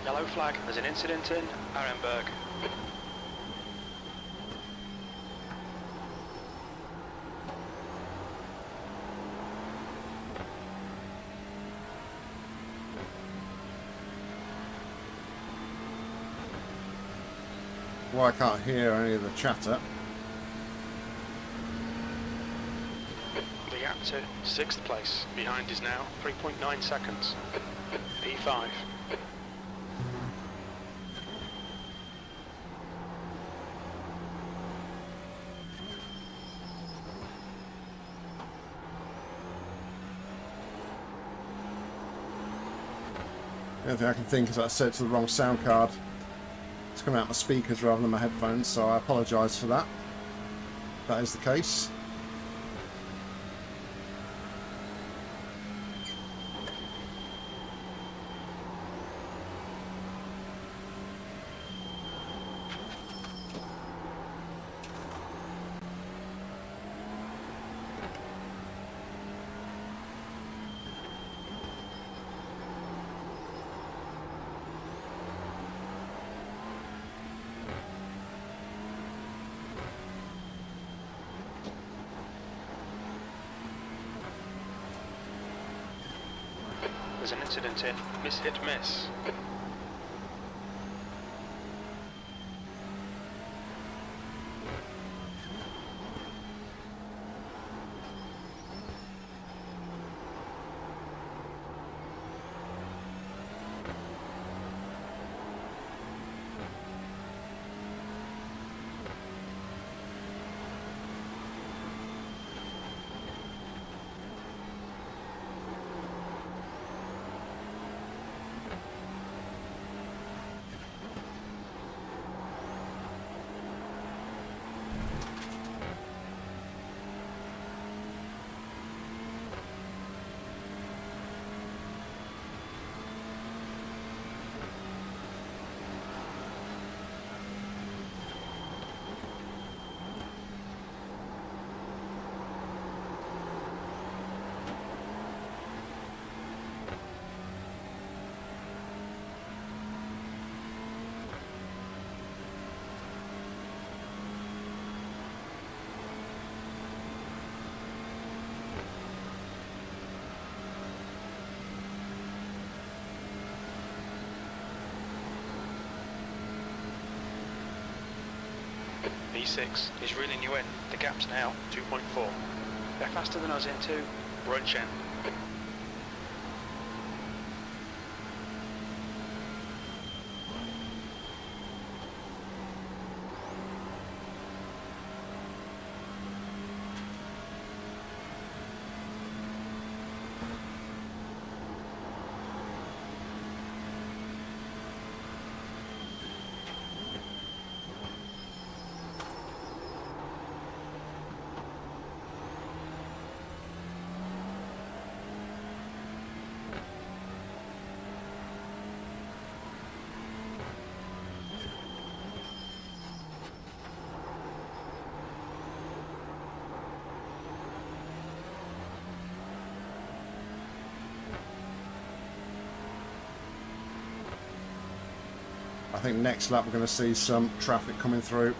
Yellow flag, there's an incident in Arenberg. Well, I can't hear any of the chatter. The gap to 6th place behind is now 3.9 seconds. P5. The only thing I can think is I set it to the wrong sound card. It's coming out my speakers rather than my headphones, so I apologise for that. That is the case. There's an incident in miss hit miss. B6 is reeling you in. The gap's now 2.4. They're faster than us into Brunchen. I think next lap we're going to see some traffic coming through.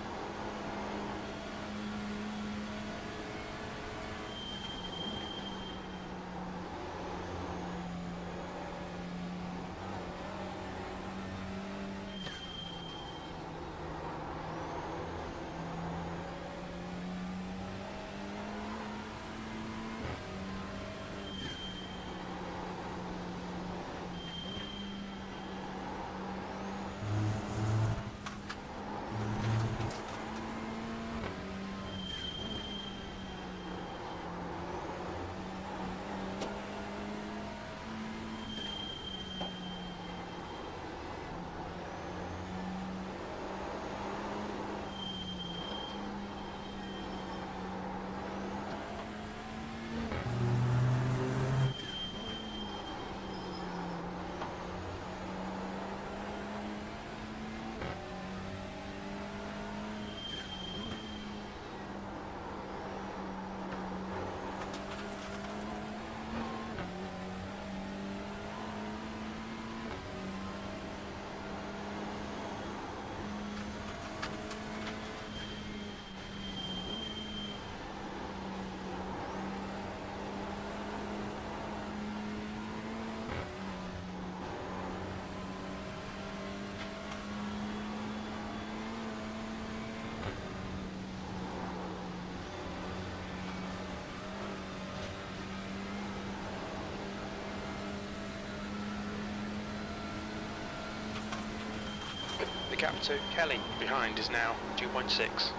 The gap to Kelly behind is now 2.6.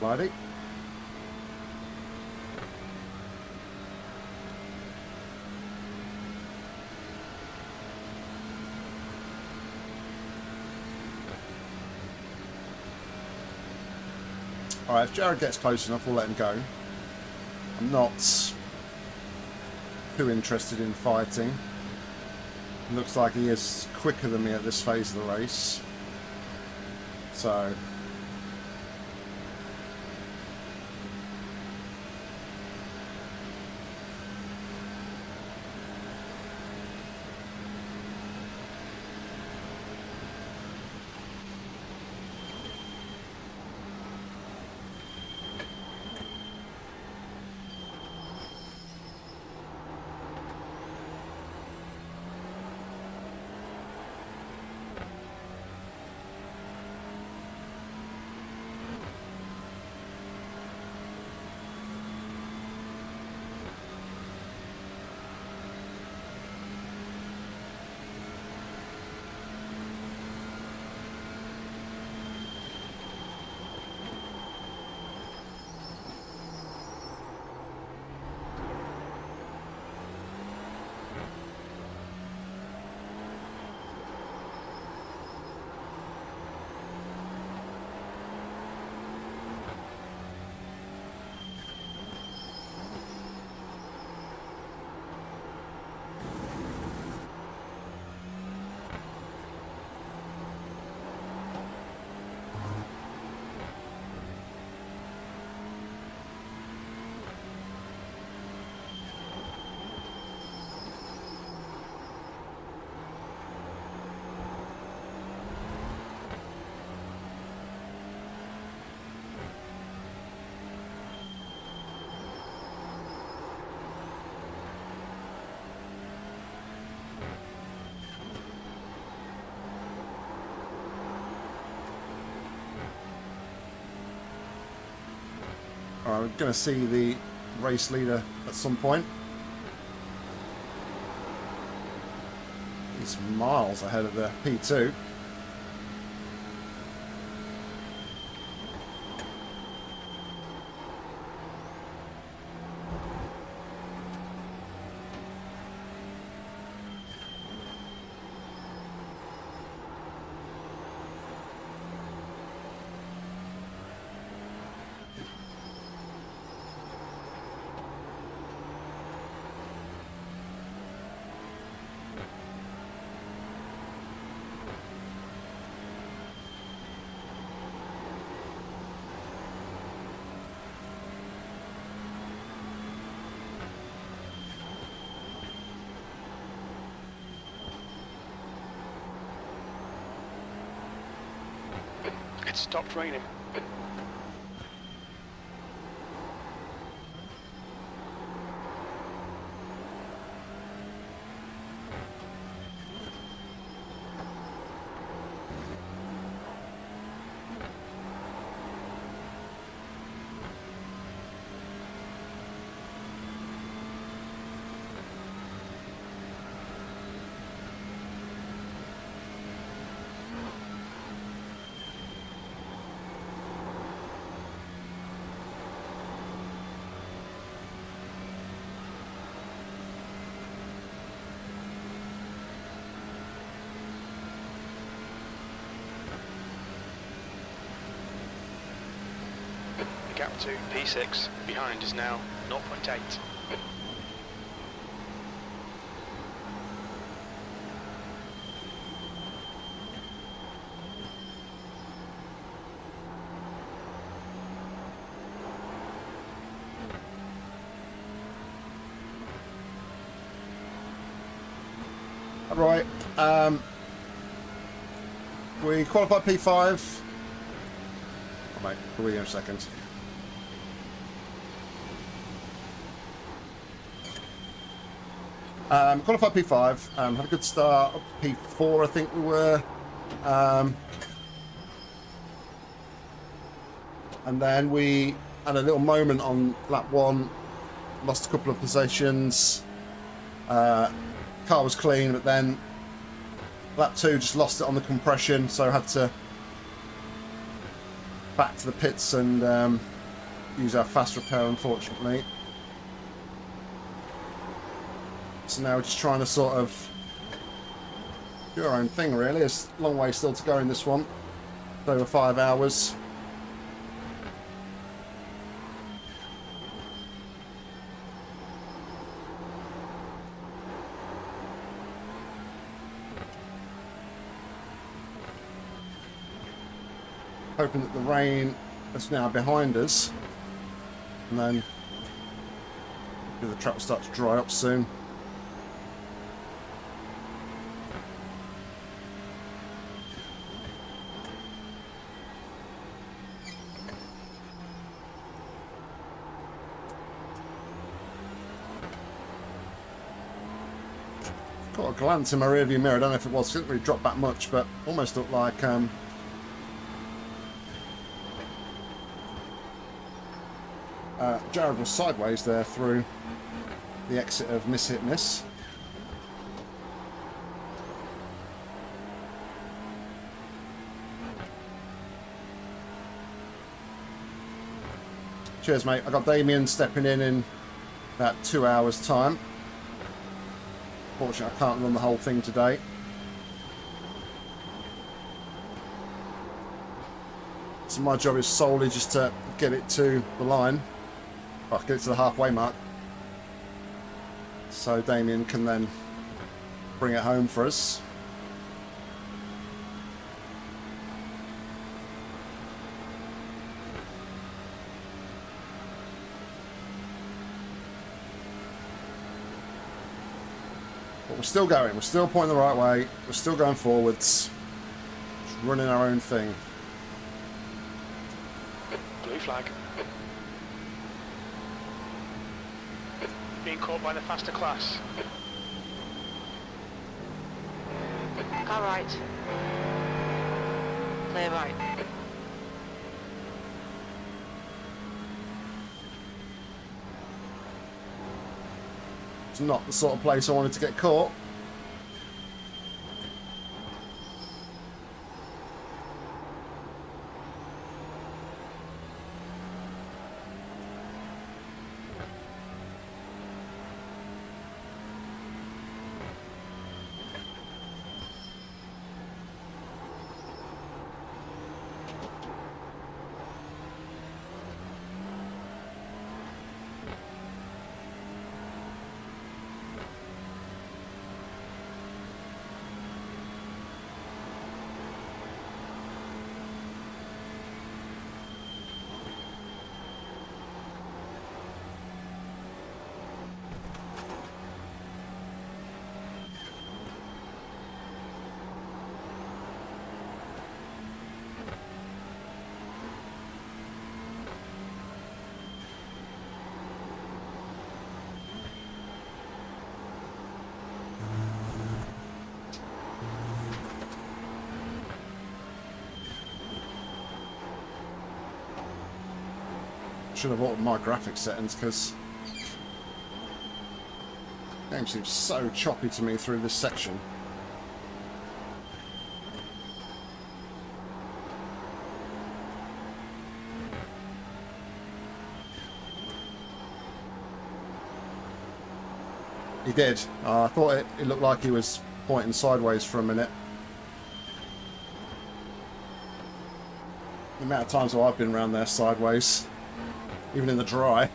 Blighty. Alright, if Jared gets close enough, we'll let him go. I'm not too interested in fighting. Looks like he is quicker than me at this phase of the race. So... we're going to see the race leader at some point. He's miles ahead of the P2. It stopped raining. The gap to P6 behind is now 0.8. Right, we qualified P5. Oh, mate, we'll be here in a second. Qualified P5, had a good start, up to P4 I think we were. And then we had a little moment on lap 1, lost a couple of positions. Car was clean, but then lap 2 just lost it on the compression, so I had to back to the pits and use our fast repair, unfortunately. So now we're just trying to sort of do our own thing, really. There's a long way still to go in this one. It's over 5 hours. Hoping that the rain is now behind us, and then the track will start to dry up soon. Got a glance in my rearview mirror. I don't know if it was, it didn't really drop back much, but almost looked like Jared was sideways there through the exit of Miss Hit Miss. Cheers, mate. I got Damian stepping in about 2 hours' time. Fortunately, I can't run the whole thing today. So my job is solely just to get it to the line. Well, get it to the halfway mark. So Damian can then bring it home for us. But we're still going. We're still pointing the right way. We're still going forwards. Just running our own thing. Blue flag. Being caught by the faster class. Car right. Clear right. It's not the sort of place I wanted to get caught. Should have altered my graphics settings because the game seems so choppy to me through this section. He did. I thought it looked like he was pointing sideways for a minute. The amount of times that I've been around there sideways. Even in the dry.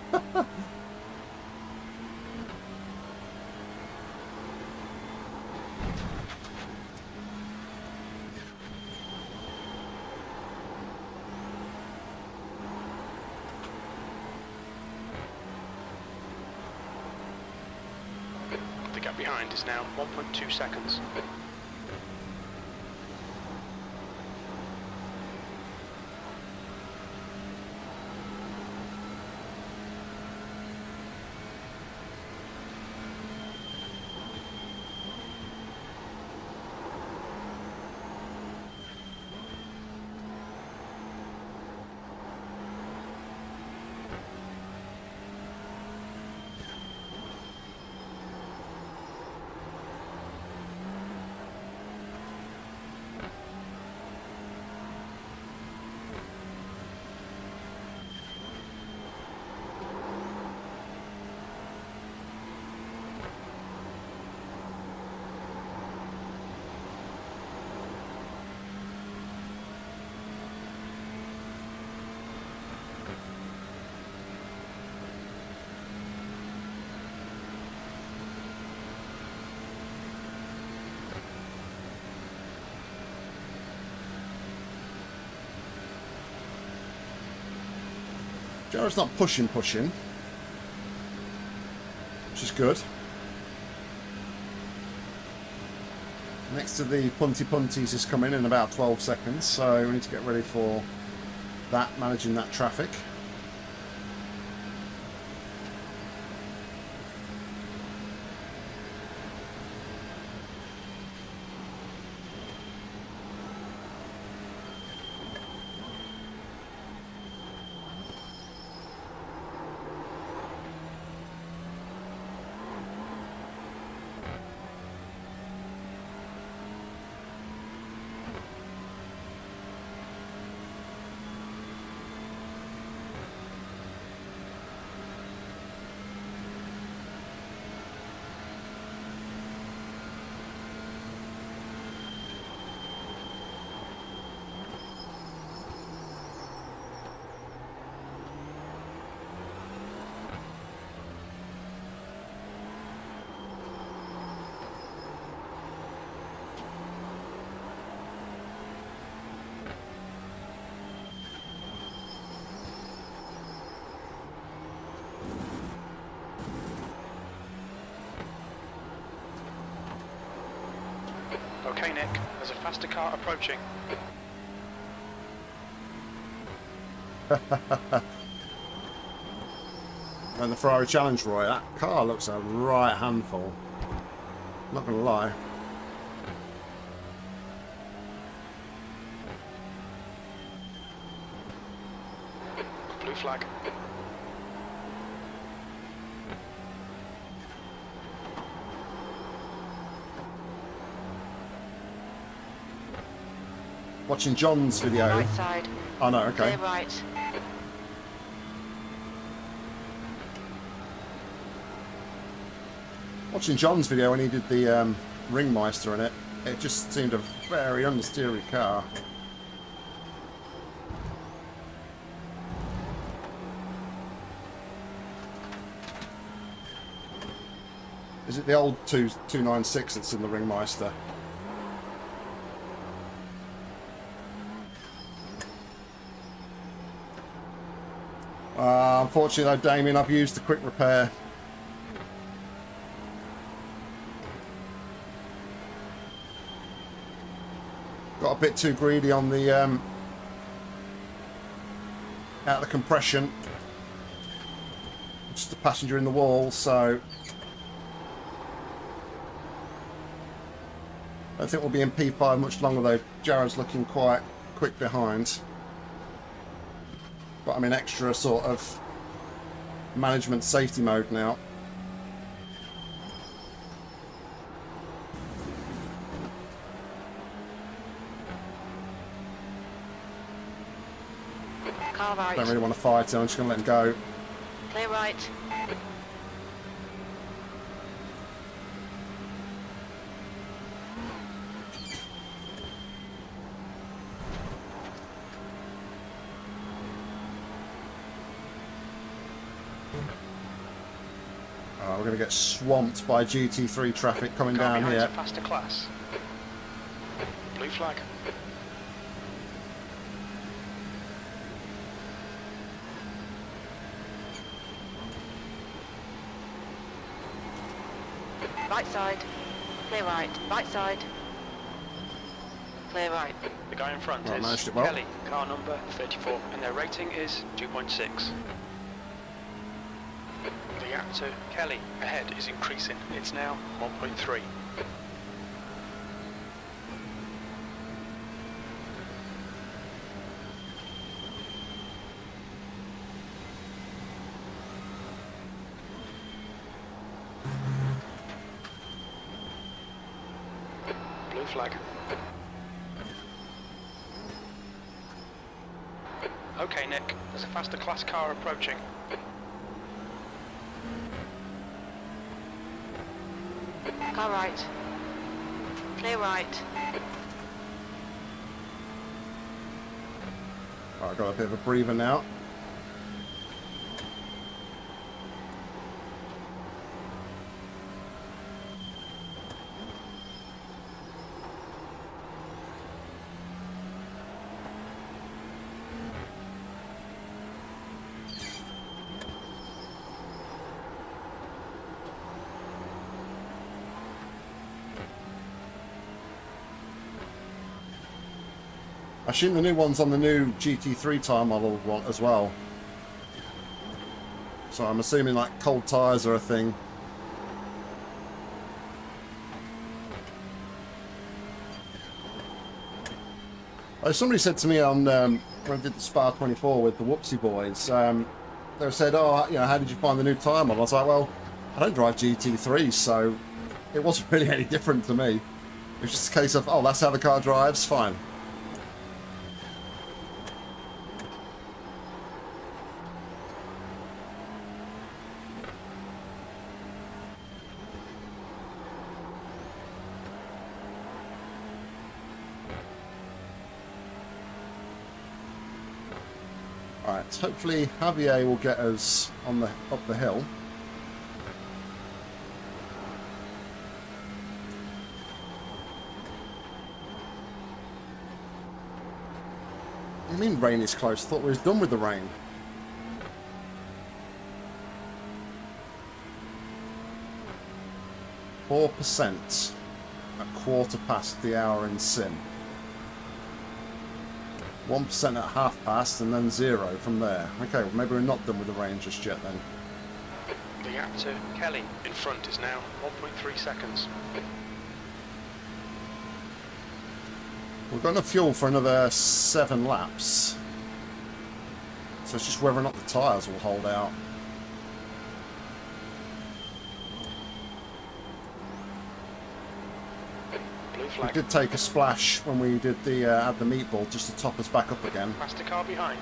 The gap behind is now 1.2 seconds. Jared's not pushing, which is good. Next to the punties is coming in about 12 seconds, so we need to get ready for that, managing that traffic. Okay, Nick, there's a faster car approaching. And the Ferrari Challenge, Roy, that car looks a right handful. Not gonna lie. Blue flag. Watching John's video. Right side. Oh no, okay. Clear right. Watching John's video when he did the Ringmeister in it, it just seemed a very understeery car. Is it the old 296 that's in the Ringmeister? Unfortunately though, Damien, I've used the quick repair. Got a bit too greedy on the out of the compression. Just a passenger in the wall, so I don't think we'll be in P5 much longer though. Jared's looking quite quick behind. But I'm in extra sort of management safety mode now. Car right. Don't really want to fight him, I'm just going to let him go. Clear right. We're going to get swamped by GT3 traffic coming Car down behind's here. a faster class. Blue flag. Right side. Clear right. Right side. Clear right. The guy in front Right, is managed it well. Kelly, car number 34, and their rating is 2.6. The gap to Kelly ahead is increasing. It's now 1.3. Blue flag. Okay, Nick, there's a faster class car approaching. Car right. Clear right. Right, I've got a bit of a breather now. I assume the new one's on the new GT3 tyre model one as well. So I'm assuming like cold tyres are a thing. Somebody said to me on when I did the Spa 24 with the Whoopsie boys, they said, "Oh, you know, how did you find the new tyre model?" I was like, "Well, I don't drive GT3, so it wasn't really any different to me. It was just a case of, oh, that's how the car drives, fine." Alright, hopefully Javier will get us on the up the hill. What do you mean rain is close? I thought we was done with the rain. %, a quarter past the hour in sim. 1% at half past and then 0 from there. Okay, well maybe we're not done with the rain just yet then. The gap to Kelly in front is now 1.3 seconds. We've got enough fuel for another 7 laps. So it's just whether or not the tyres will hold out. We did take a splash when we did the add the meatball just to top us back up again. Past the car behind.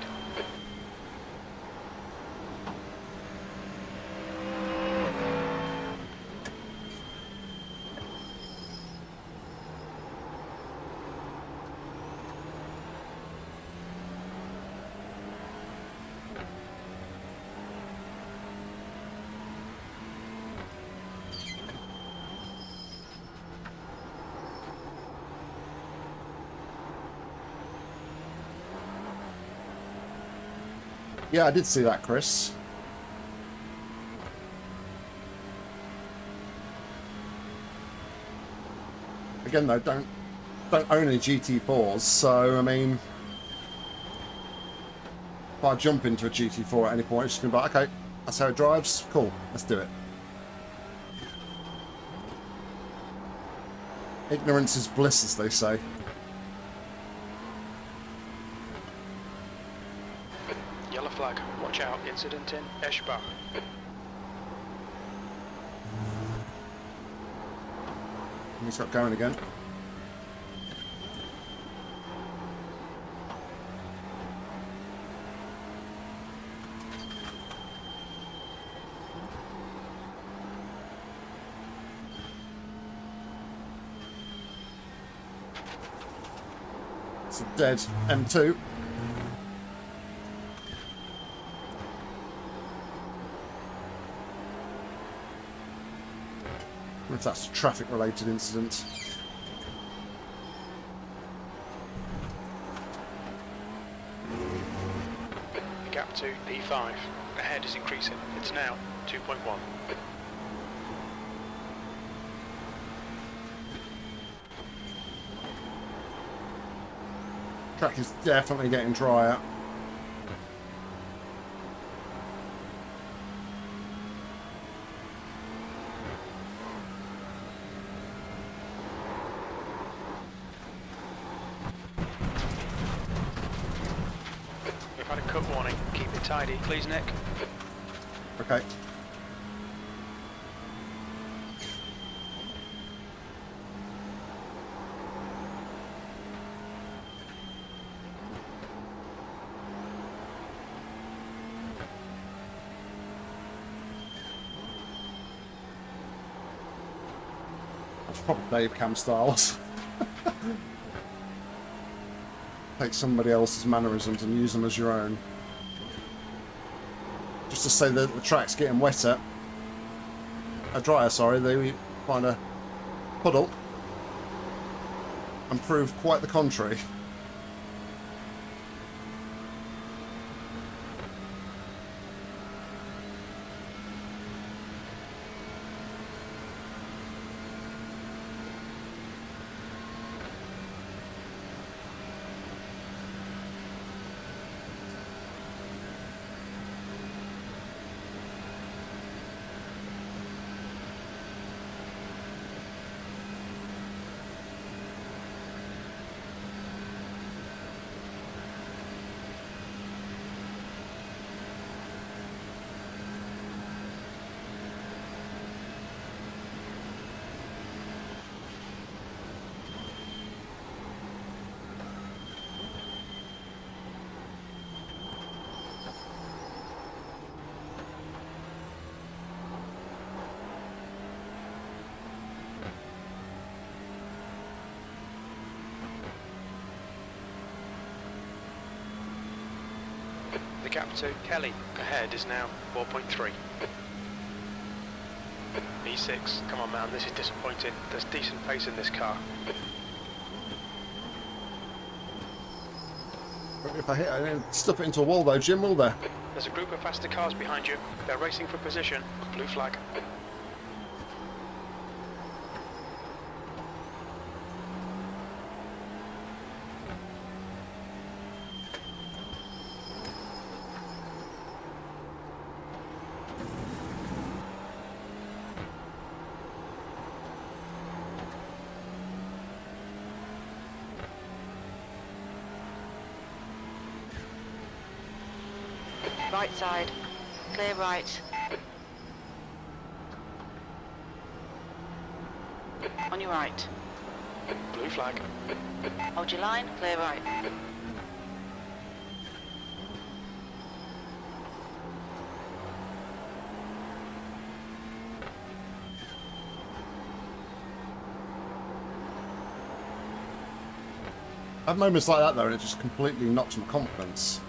Yeah, I did see that, Chris. Again, though, don't own any GT4s, so I mean, if I jump into a GT4 at any point, it's just gonna be like, okay, that's how it drives. Cool, let's do it. Ignorance is bliss, as they say. Yellow flag. Watch out. Incident in Eschbach. He's got going again. It's a dead M2. If that's a traffic-related incident. The gap to P5. Ahead is increasing. It's now 2.1. Track is definitely getting drier. Had a cut warning. Keep it tidy, please, Nick. Okay. That's probably Dave Cam Styles. Take somebody else's mannerisms and use them as your own. Just to say that the track's getting wetter. Drier, sorry. They find a puddle and prove quite the contrary. The gap to Kelly ahead is now 4.3. E6, come on man, this is disappointing. There's decent pace in this car. If I hit it and stuff it into a wall though, Jim, will there? There's a group of faster cars behind you. They're racing for position. Blue flag. Right side. Clear right. On your right. Blue flag. Hold your line. Clear right. I have moments like that though, and it just completely knocks my confidence.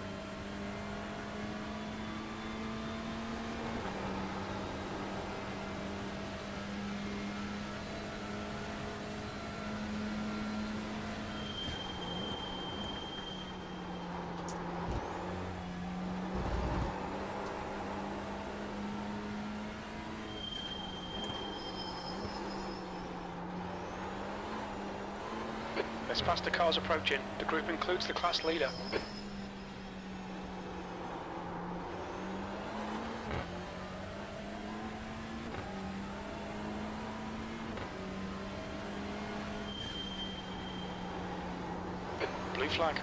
There's faster cars approaching. The group includes the class leader. Blue flag.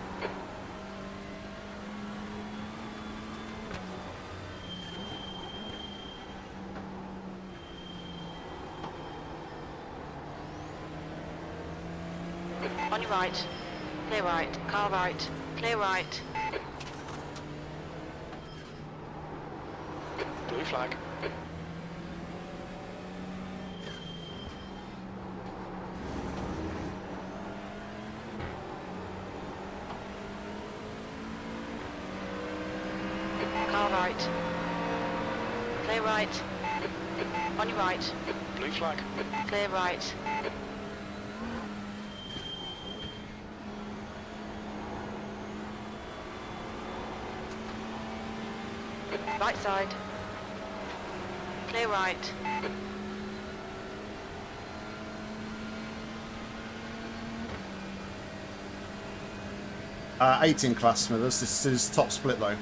On your right. Clear right. Car right. Clear right. Blue flag. Car right. Clear right. On your right. Blue flag. Clear right. Right side. Clear right. 18 class Smithers. This is top split though.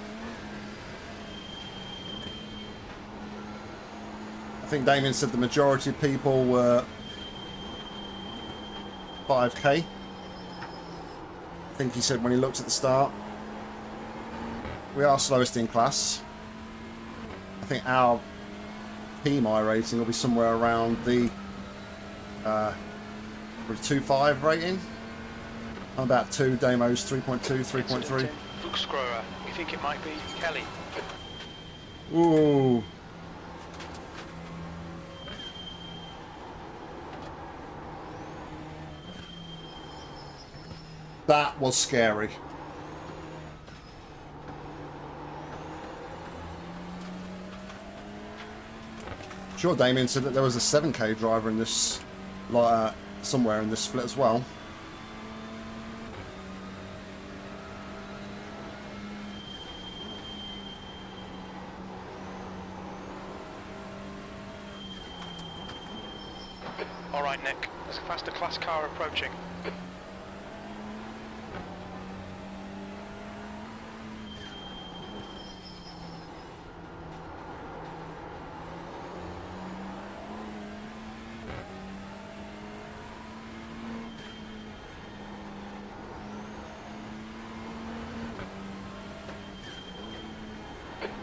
I think Damian said the majority of people were 5k. I think he said when he looked at the start. We are slowest in class. I think our Team iRacing will be somewhere around the 2.5 rating. I'm about 2, Damo's 3.2, 3.3. Fuchsgrower. We think it might be Kelly. Ooh. That was scary. Sure, Damian said that there was a 7k driver in this, like somewhere in this split as well. All right, Nick. There's a faster class car approaching.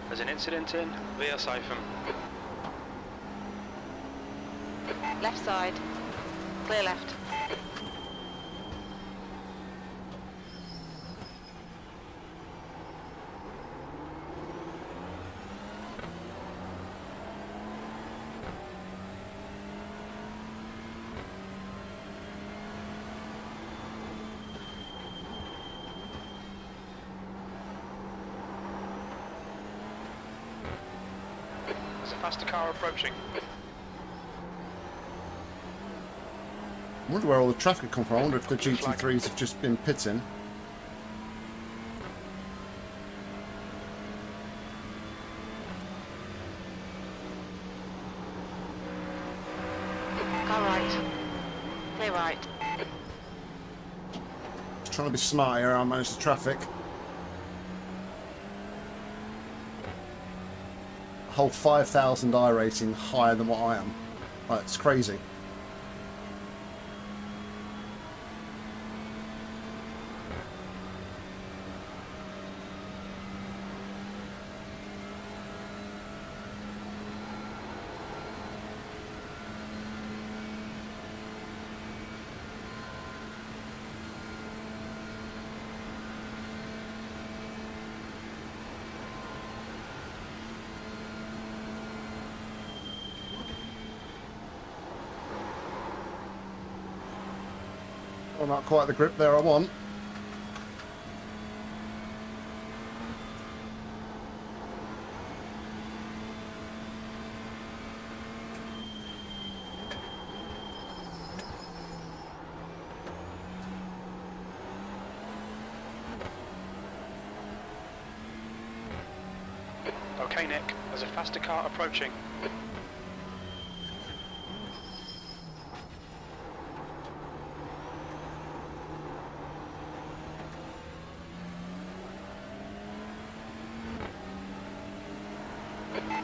There's an incident in via siphon. Left side. Clear left. faster car approaching. I wonder where all the traffic come from. I wonder if the GT3s have just been pitting. Car right. Clear right. Just trying to be smart here. I manage the traffic. A whole 5,000 iRacing higher than what I am. Like, it's crazy. Well, not quite the grip there I want. Okay, Nick, there's a faster car approaching.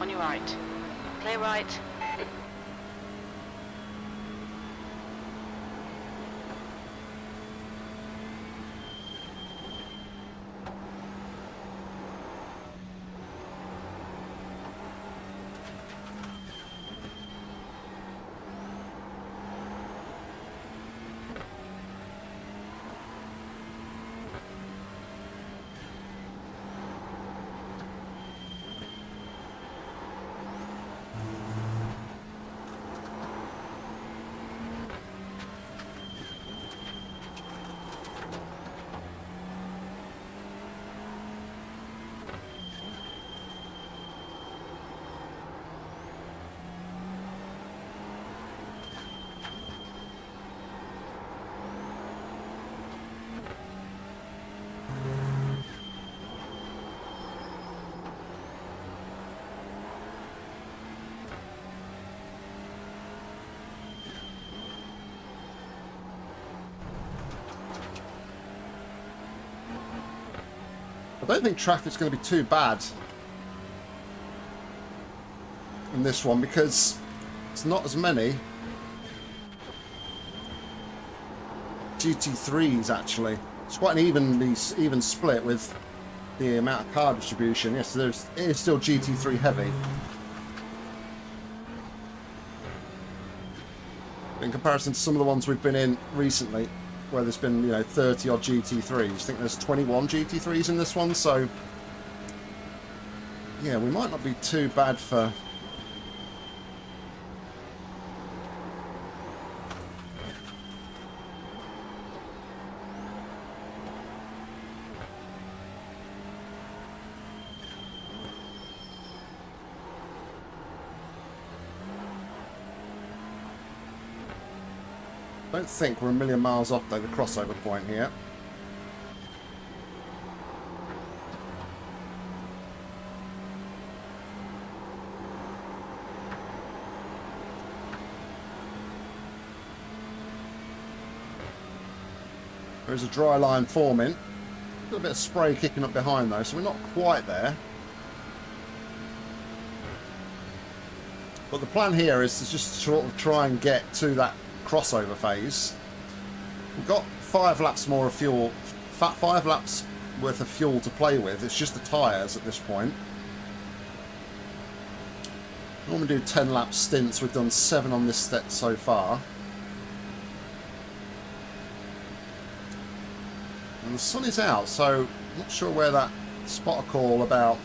On your right. Clear right. I don't think traffic's going to be too bad in this one because it's not as many GT3s actually. It's quite an even split with the amount of car distribution. Yes, it is still GT3 heavy. In comparison to some of the ones we've been in recently, where there's been, you know, 30 odd GT3s. I think there's 21 GT3s in this one, so yeah, we might not be too bad for I don't think we're a million miles off though the crossover point here. There's a dry line forming. A little bit of spray kicking up behind though, so we're not quite there. But the plan here is to just sort of try and get to that crossover phase. We've got 5 laps more of fuel, 5 laps worth of fuel to play with. It's just the tyres at this point. Normally do 10 lap stints. We've done 7 on this set so far. And the sun is out, so I'm not sure where that spotter call about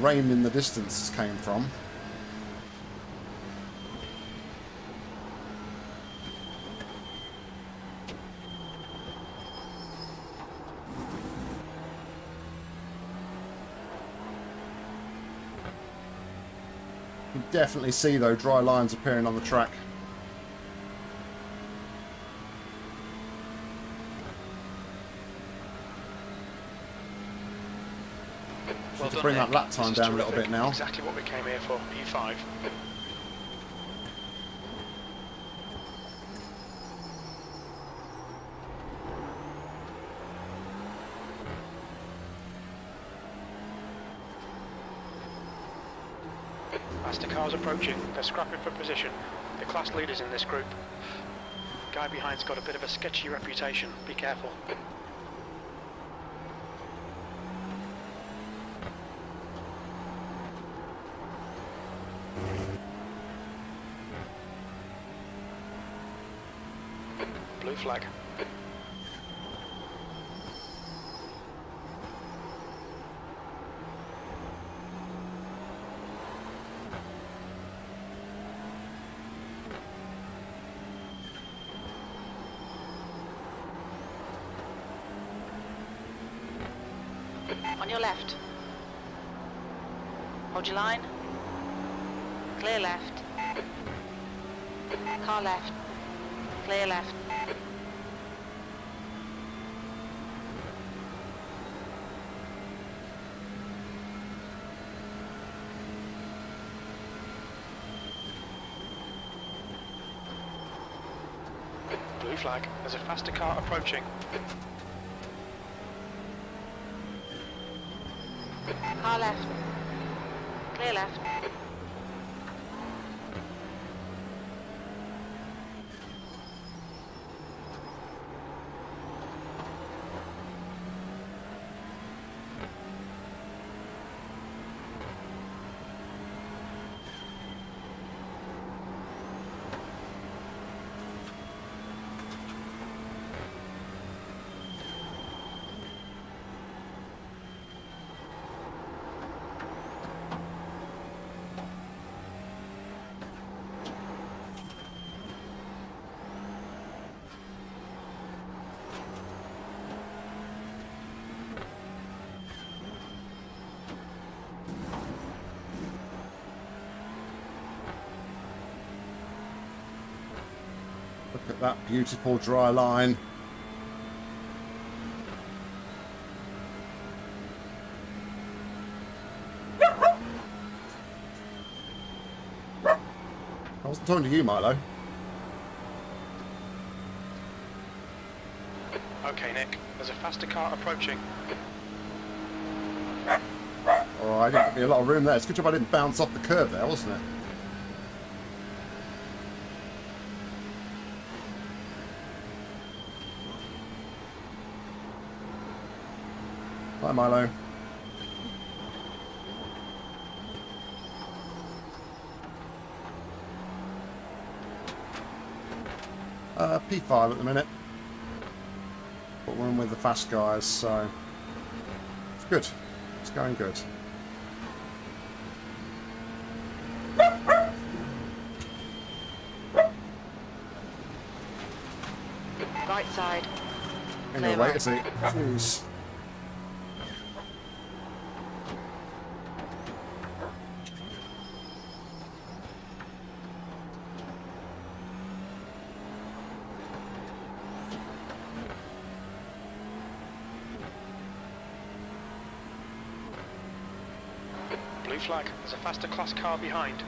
rain in the distance came from. definitely see, though, dry lines appearing on the track. Well To done, bring that Nick. lap time This is down a little terrific. bit now. Exactly what we came here for. P5. Faster cars approaching. They're scrapping for position. The class leaders in this group. Guy behind's got a bit of a sketchy reputation. Be careful. Blue flag. On your left. Hold your line. Clear left. Car left. Clear left. Blue flag. There's a faster car approaching. Car left. Clear left. Look at that beautiful dry line. I wasn't talking to you, Milo. Okay, Nick. There's a faster car approaching. Oh, I didn't give me a lot of room there. It's a good job I didn't bounce off the curve there, wasn't it? Hi, Milo. P5 at the minute. But we're in with the fast guys, so it's good. It's going good. Right side. Anyway, Clear wait a see. Jeez. Blue flag. There's a faster class car behind.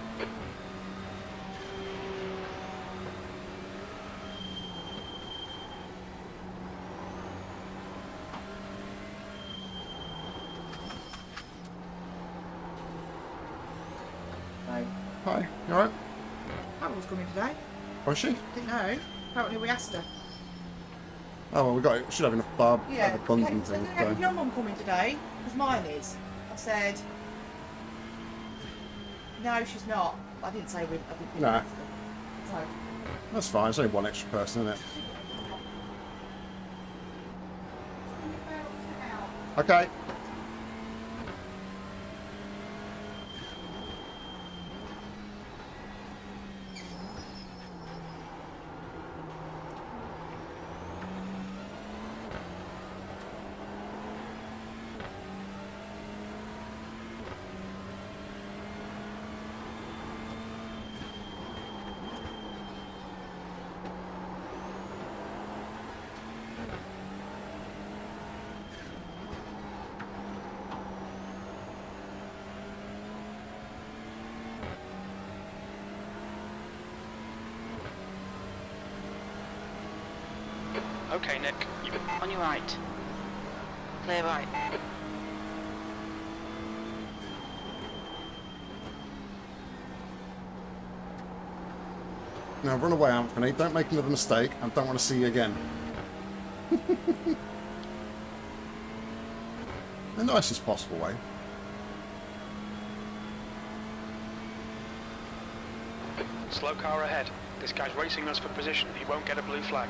So, Hi, you alright? Carol's coming today. Was she? Didn't know. Apparently we asked her. Oh, well, we should have enough Yeah. abundance Said, things. "Yeah, is your mum coming today? Because mine is." I said, "No, she's not." I didn't say we. I didn't. Nah. So, That's fine. It's only one extra person, isn't it? Okay. Okay, Nick. On your right. Clear right. Now run away, Anthony. Don't make another mistake. I don't want to see you again. The nicest possible way. Slow car ahead. This guy's racing us for position. He won't get a blue flag.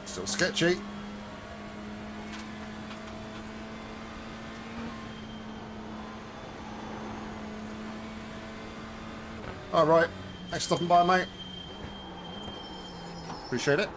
Still sketchy. Alright, thanks for stopping by, mate. Appreciate it.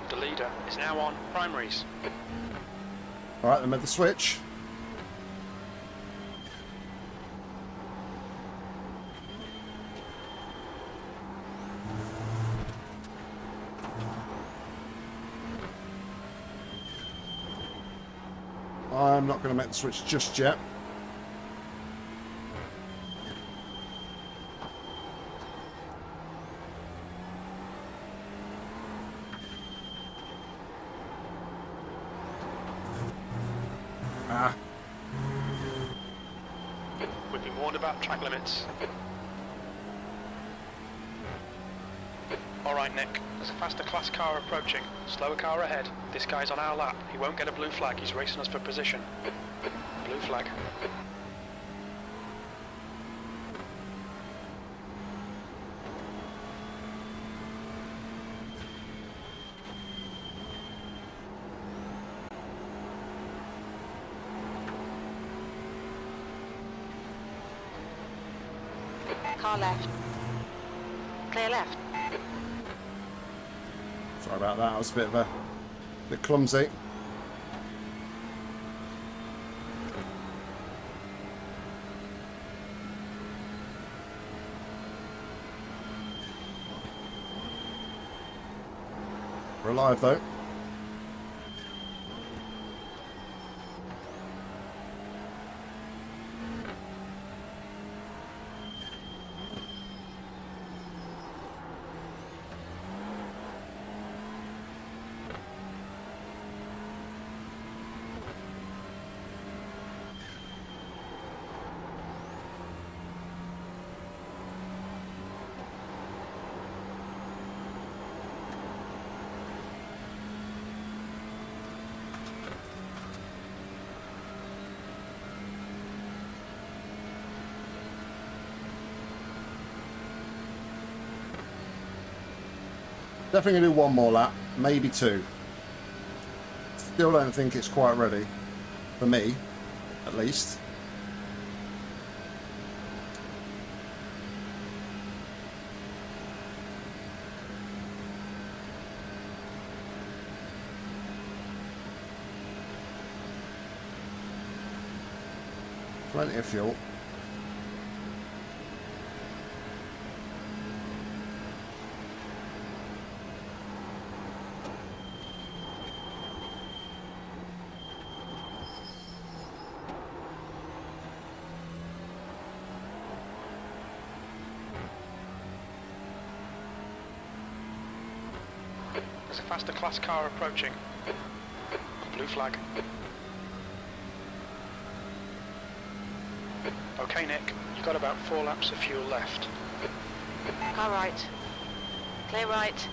The leader is now on primaries. Alright, they made the switch. I'm not going to make the switch just yet. We've been warned about track limits. Alright, Nick. There's a faster class car approaching. Slower car ahead. This guy's on our lap. He won't get a blue flag. He's racing us for position. Blue flag. Car left. Clear left. Sorry about that. I was a bit clumsy. We're alive though. Definitely gonna do one more lap, maybe two. Still don't think it's quite ready. For me, at least. Plenty of fuel. There's a faster class car approaching. Blue flag. Okay, Nick. You've got about 4 laps of fuel left. Car right. Clear right.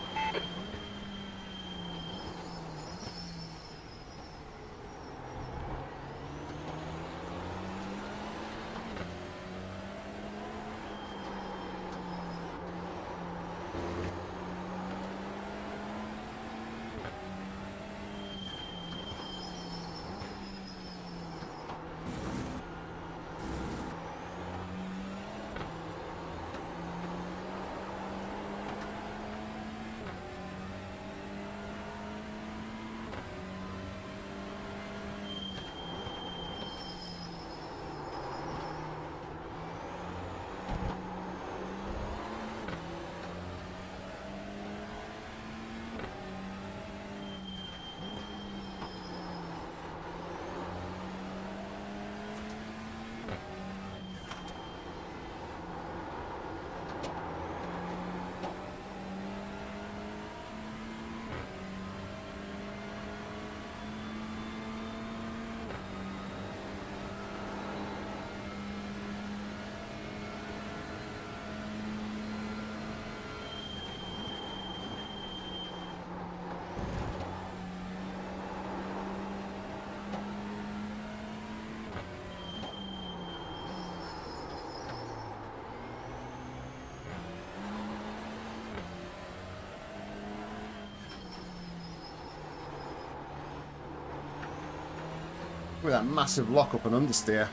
With that massive lock-up and understeer.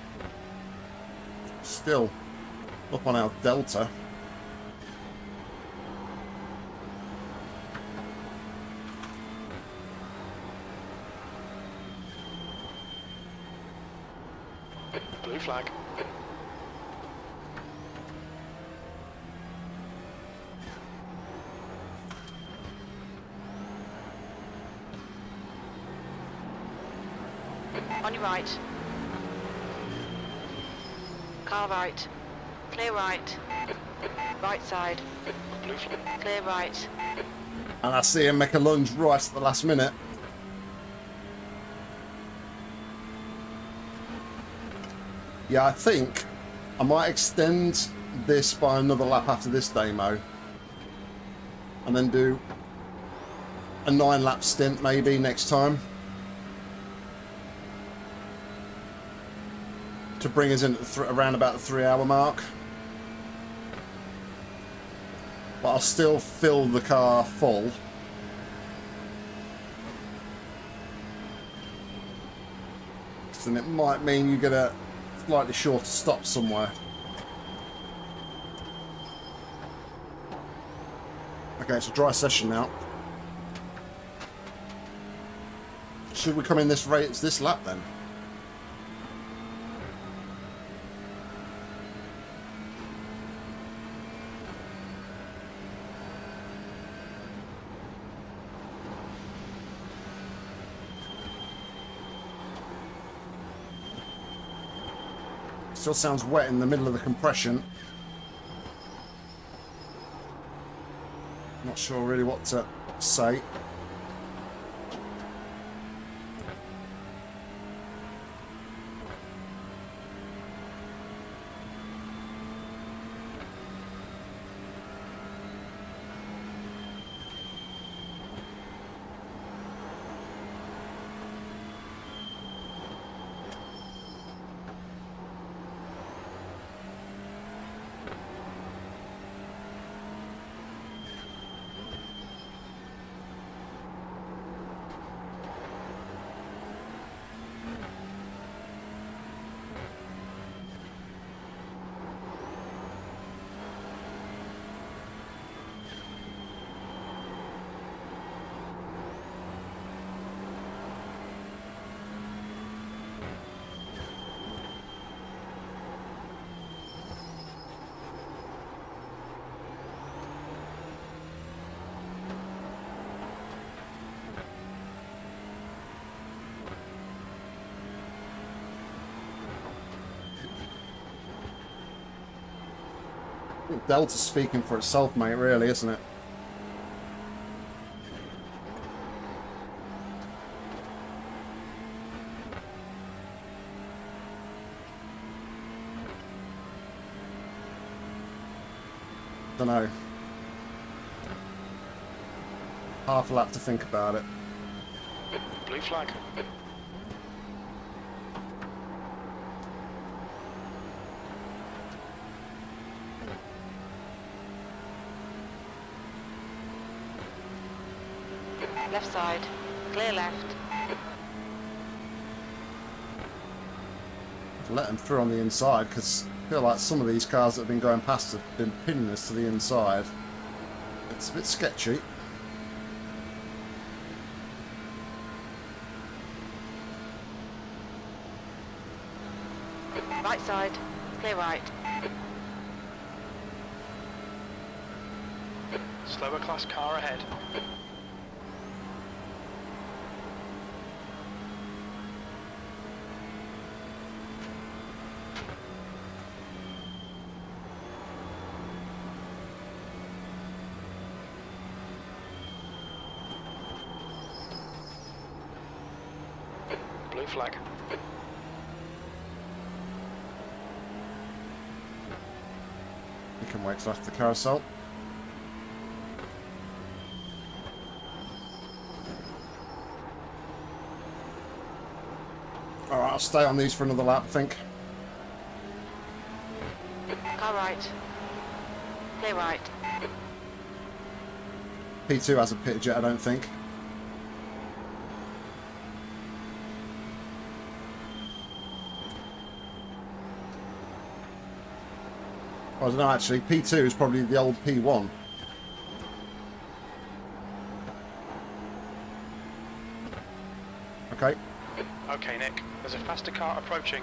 Still up on our delta. Blue flag. On your right. Car right. Clear right. Right side. Blue flag. Clear right. And I see him make a lunge right at the last minute. Yeah, I think I might extend this by another lap after this demo. And then do a 9-lap stint maybe next time. To bring us in at around about the 3-hour mark. But I'll still fill the car full. And it might mean you get a slightly shorter stop somewhere. Okay, it's a dry session now. Should we come in this race this lap then? Still sounds wet in the middle of the compression. Not sure really what to say. Delta's speaking for itself, mate, really, isn't it? Don't know. Half a lap to think about it. Blue flag. Left side. Clear left. Let them through on the inside, because I feel like some of these cars that have been going past have been pinning us to the inside. It's a bit sketchy. Right side. Clear right. Slower class car ahead. Blue flag. You can wait till after the carousel. Alright, I'll stay on these for another lap, I think. Car right. Clear right. P2 hasn't pitted yet, I don't think. I don't know, actually. P2 is probably the old P1. Okay. Okay, Nick. There's a faster car approaching.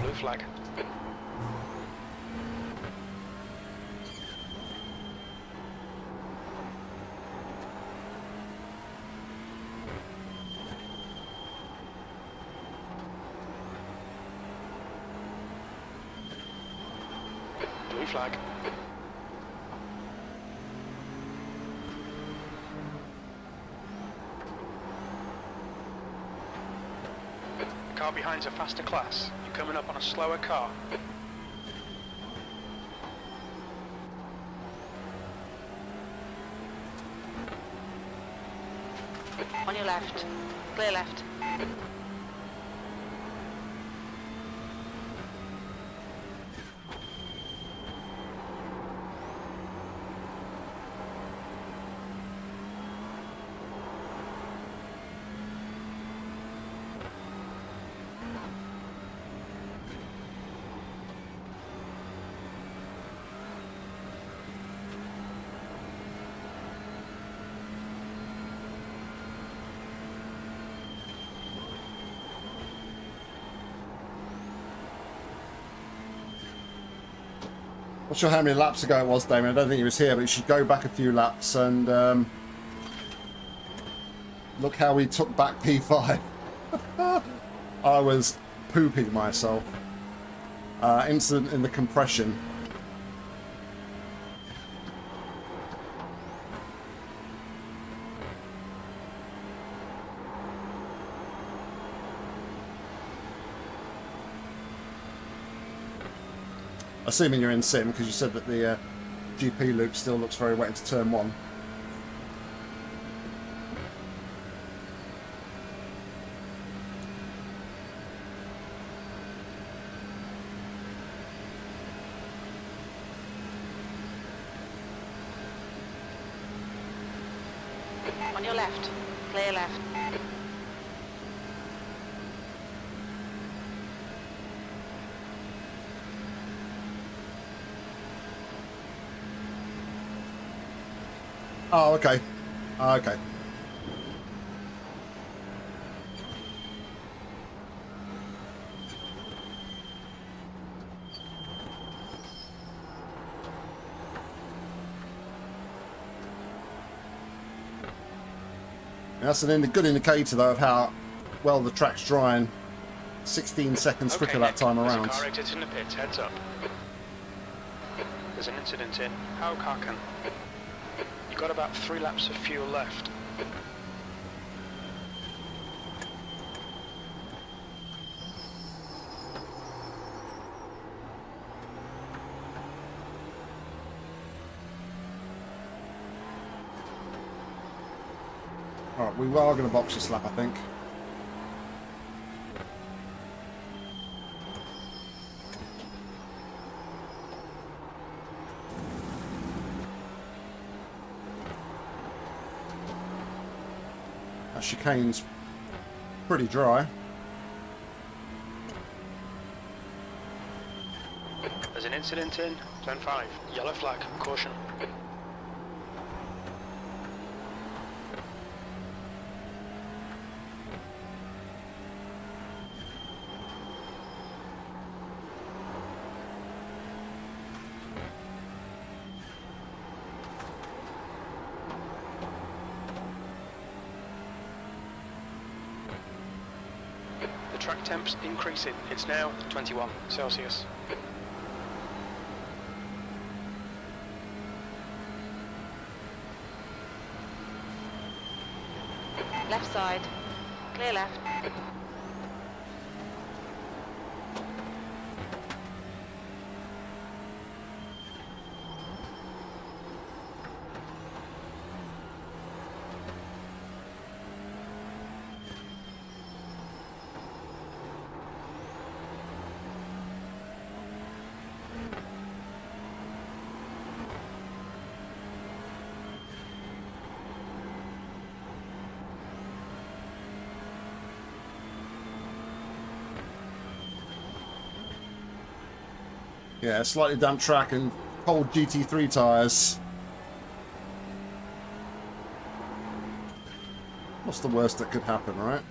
Blue flag. Blue flag. The car behind's a faster class. You're coming up on a slower car. On your left. Clear left. Not sure how many laps ago it was, Damian. I don't think he was here, but you should go back a few laps and look how we took back P5. I was pooping myself. Incident in the compression. Assuming you're in sim, because you said that the GP loop still looks very wet into turn 1. On your left. Clear left. Oh, okay. Okay. That's a good indicator, though, of how well the track's drying. 16 seconds quicker Okay, that Nick, time there's around. a car exit in the pit, heads up. There's an incident in Haukaken. You've got about 3 laps of fuel left. We are going to box this lap, I think. That chicane's pretty dry. There's an incident in Zone 5. Yellow flag. Caution. The track temp's increasing. It's now 21 Celsius. Left side. Clear left. Yeah, slightly damp track and cold GT3 tyres. What's the worst that could happen, right?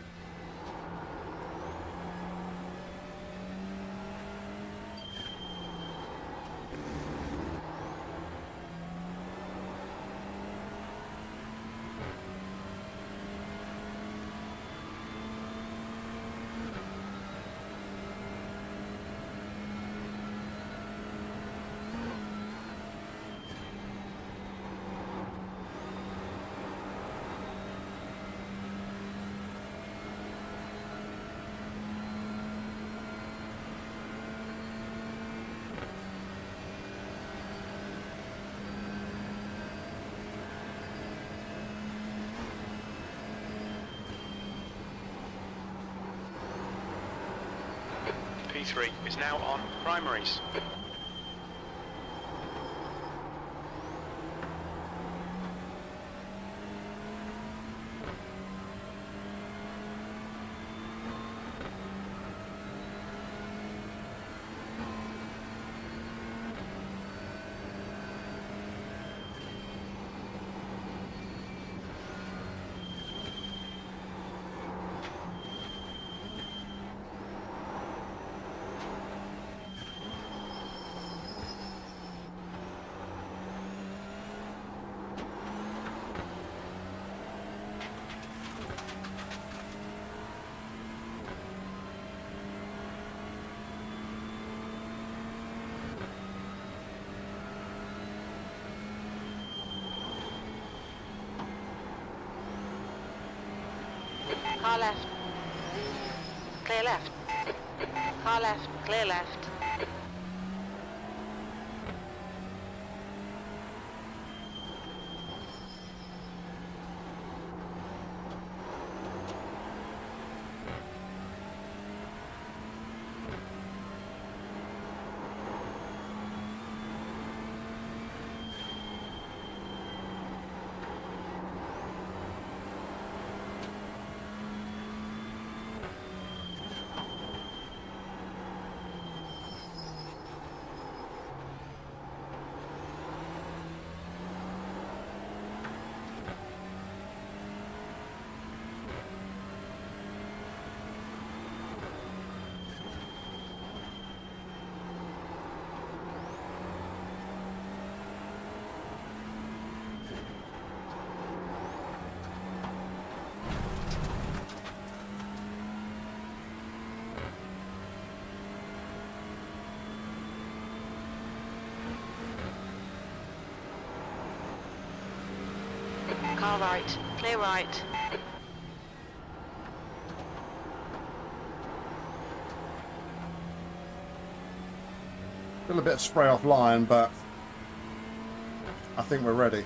P3 is now on primaries. Car left. Clear left. Car left. Clear left. Car right. Clear right. Still a bit of spray offline, but I think we're ready.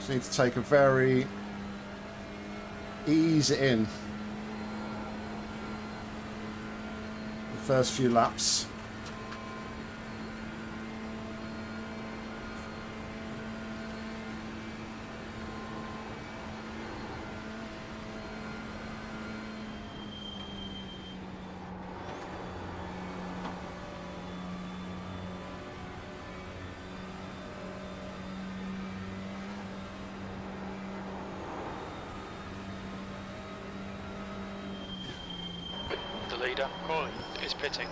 Just need to take a very ease it in. The first few laps. The leader, Corley, is pitting.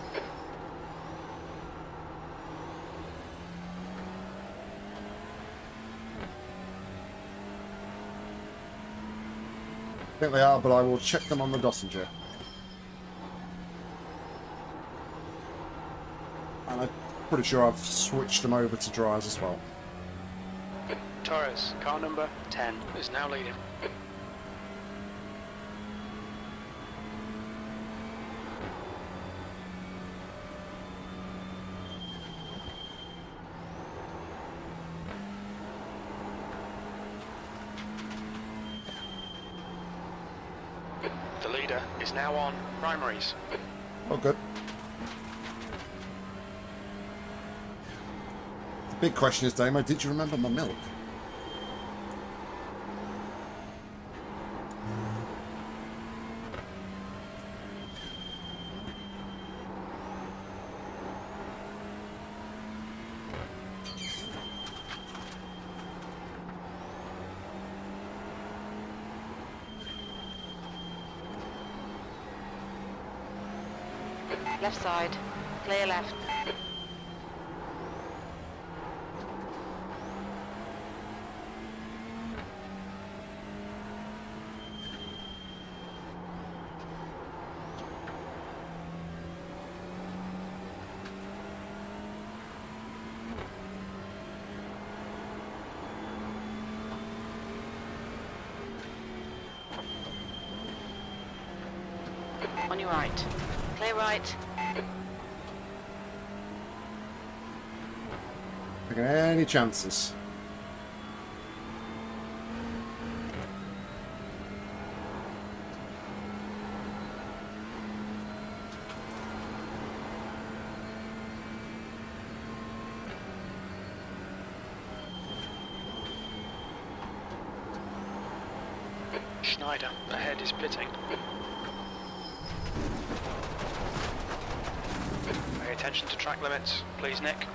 I think they are, but I will check them on the Dossinger. And I'm pretty sure I've switched them over to dryers as well. Torres, car number 10, is now leading. The leader is now on primaries. Oh, good. The big question is, Damo, did you remember my milk? Left side. Clear left. On your right. Clear right. Taking any chances. Schneider, ahead is pitting. Pay attention to track limits, please, Nick.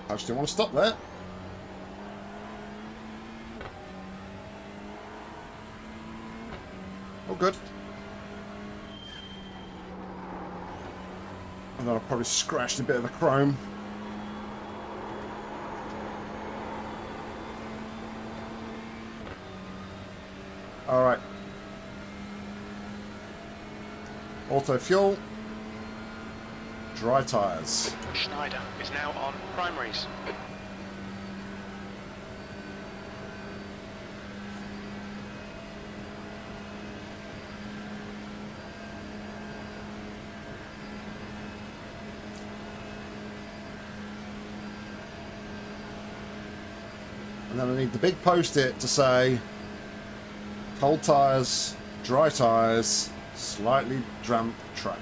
I just didn't want to stop there. Oh, good. And then I probably scratched a bit of the chrome. All right. Auto fuel. Dry tyres. Schneider is now on primaries. And then I need the big post-it to say cold tyres, dry tyres, slightly damp track.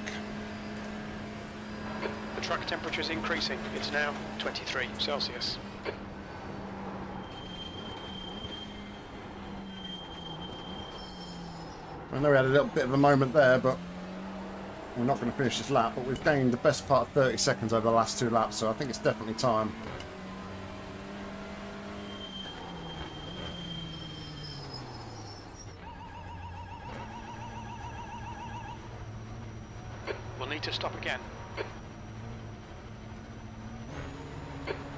The track temperature is increasing. It's now 23 Celsius. I know we had a little bit of a moment there, but we're not going to finish this lap. But we've gained the best part of 30 seconds over the last two laps, so I think it's definitely time. We'll need to stop again.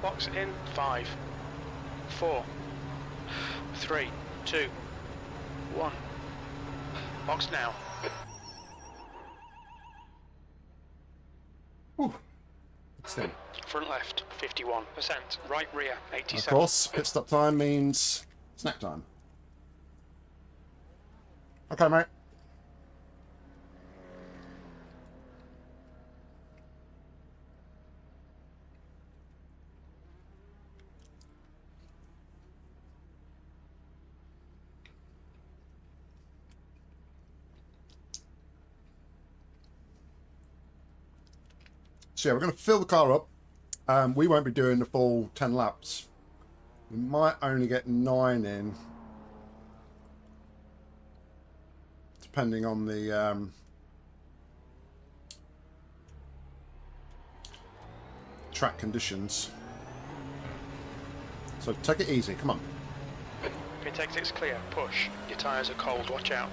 Box in 5, 4, 3, 2, 1. Box now. Whew. It's in. Front left 51%, right rear Of 87. course, pit stop time means snack time. Okay, mate. So yeah, we're going to fill the car up. We won't be doing the full 10 laps. We might only get 9 in, depending on the track conditions. So take it easy, come on. If it takes it's clear, push. Your tyres are cold, watch out.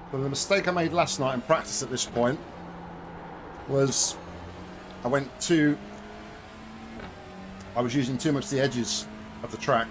But the mistake I made last night in practice at this point was I was using too much the edges of the track.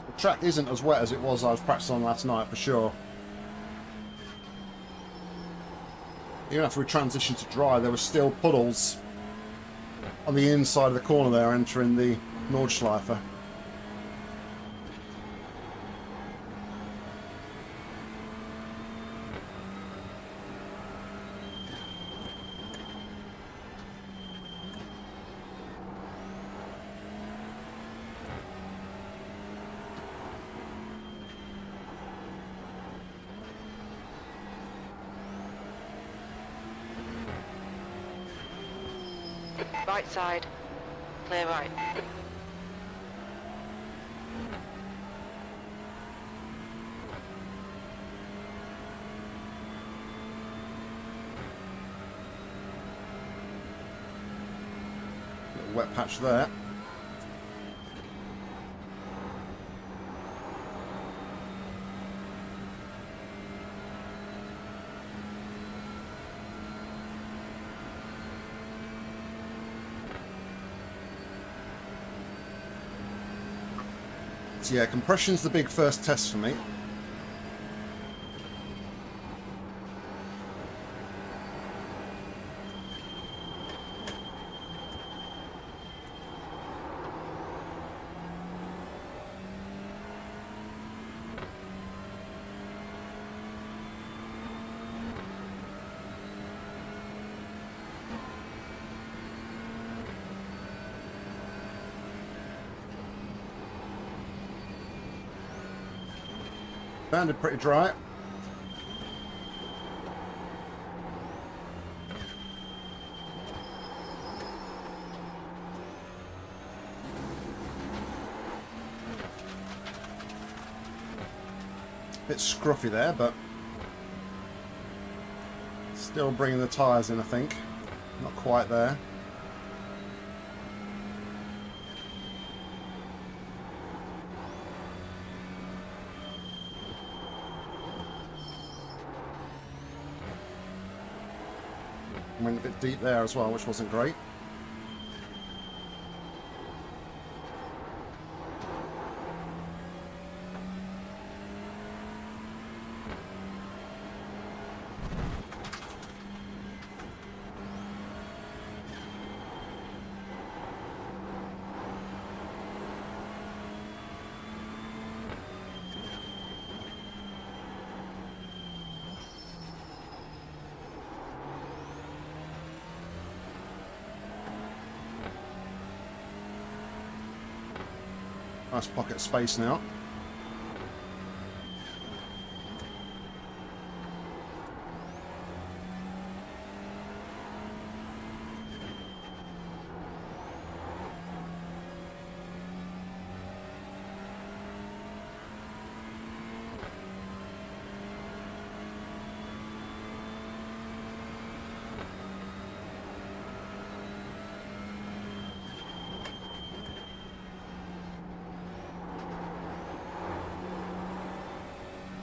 The track isn't as wet as it was I was practicing on last night, for sure. Even after we transitioned to dry, there were still puddles on the inside of the corner there entering the Nordschleife. Right side. Clear right. Little wet patch there. So yeah, compression's the big first test for me. Sounded pretty dry. Bit scruffy there, but still bringing the tyres in, I think. Not quite there. Went a bit deep there as well, which wasn't great. Nice pocket space now.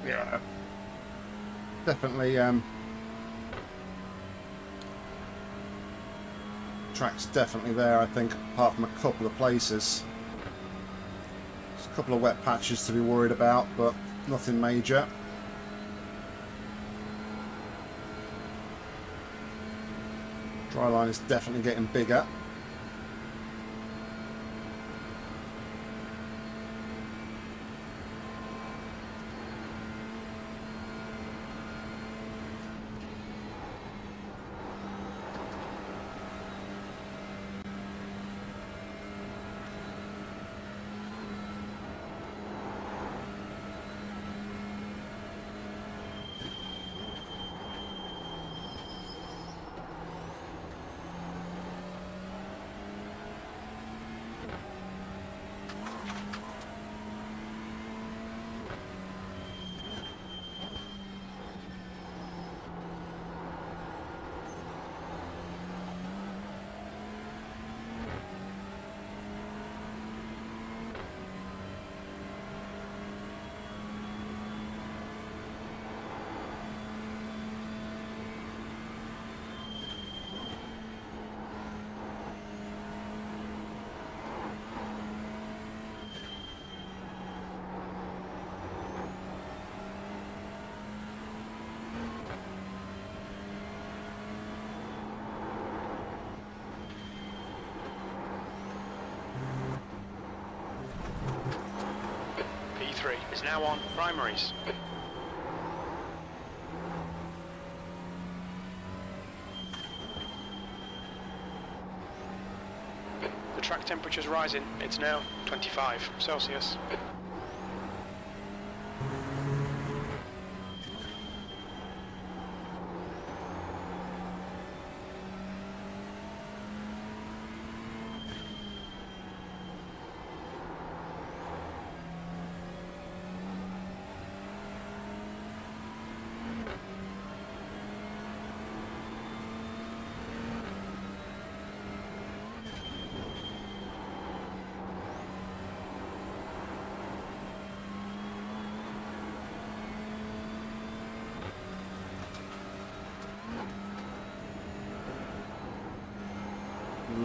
Yeah. Definitely, track's definitely there, I think, apart from a couple of places. There's a couple of wet patches to be worried about, but nothing major. Dry line is definitely getting bigger. P3 is now on primaries. The track temperature's rising. It's now 25 Celsius.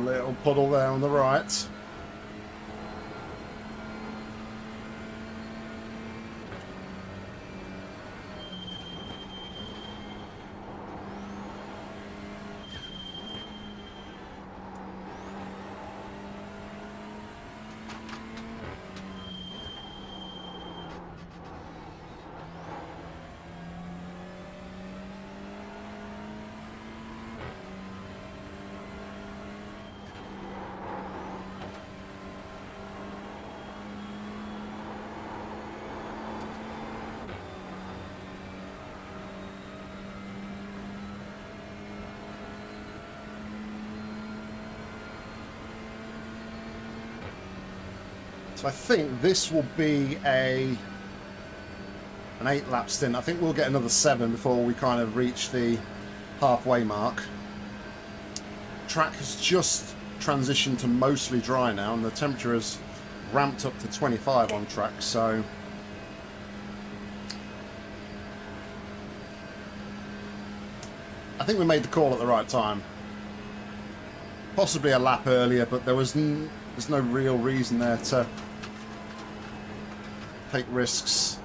Little puddle there on the right. So I think this will be an 8-lap stint. I think we'll get another 7 before we kind of reach the halfway mark. Track has just transitioned to mostly dry now, and the temperature has ramped up to 25 on track, so I think we made the call at the right time. Possibly a lap earlier, but there's no real reason there to take risks.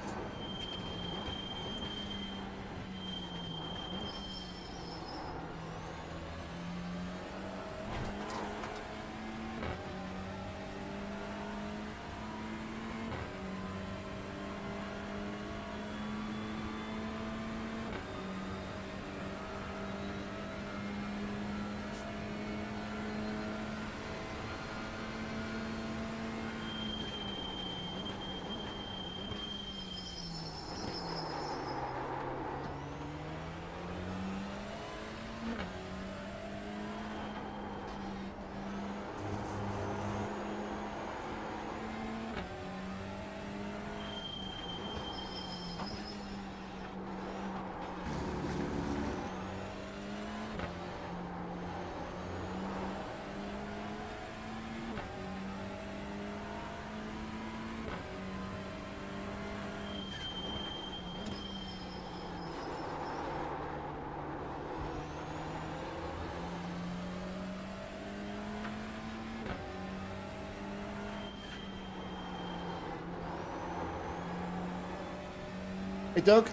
Hey Doug.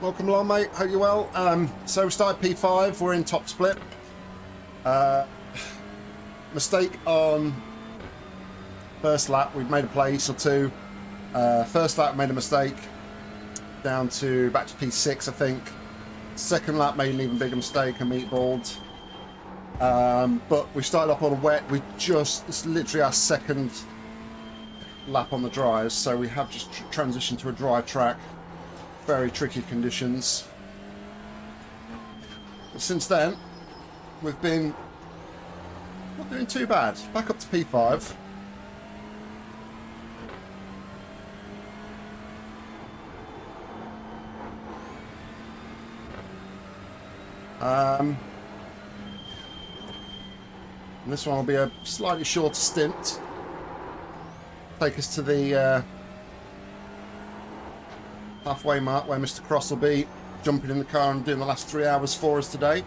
Welcome along, mate. Hope you're well. So we started P5. We're in top split. Mistake on first lap. We've made a place or two. First lap made a mistake. Down to back to P6, I think. Second lap made an even bigger mistake and meatballed. But we started off on a wet. It's literally our second lap on the dries, so we have just transitioned to a dry track. Very tricky conditions. But since then, we've been not doing too bad. Back up to P5. And this one will be a slightly shorter stint. Take us to the halfway mark where Mr. Cross will be jumping in the car and doing the last 3 hours for us today.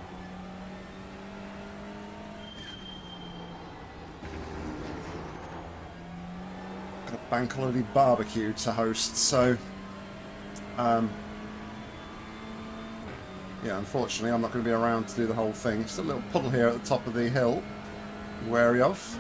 Got a bank holiday barbecue to host, so yeah, unfortunately I'm not going to be around to do the whole thing. Just a little puddle here at the top of the hill, be wary of.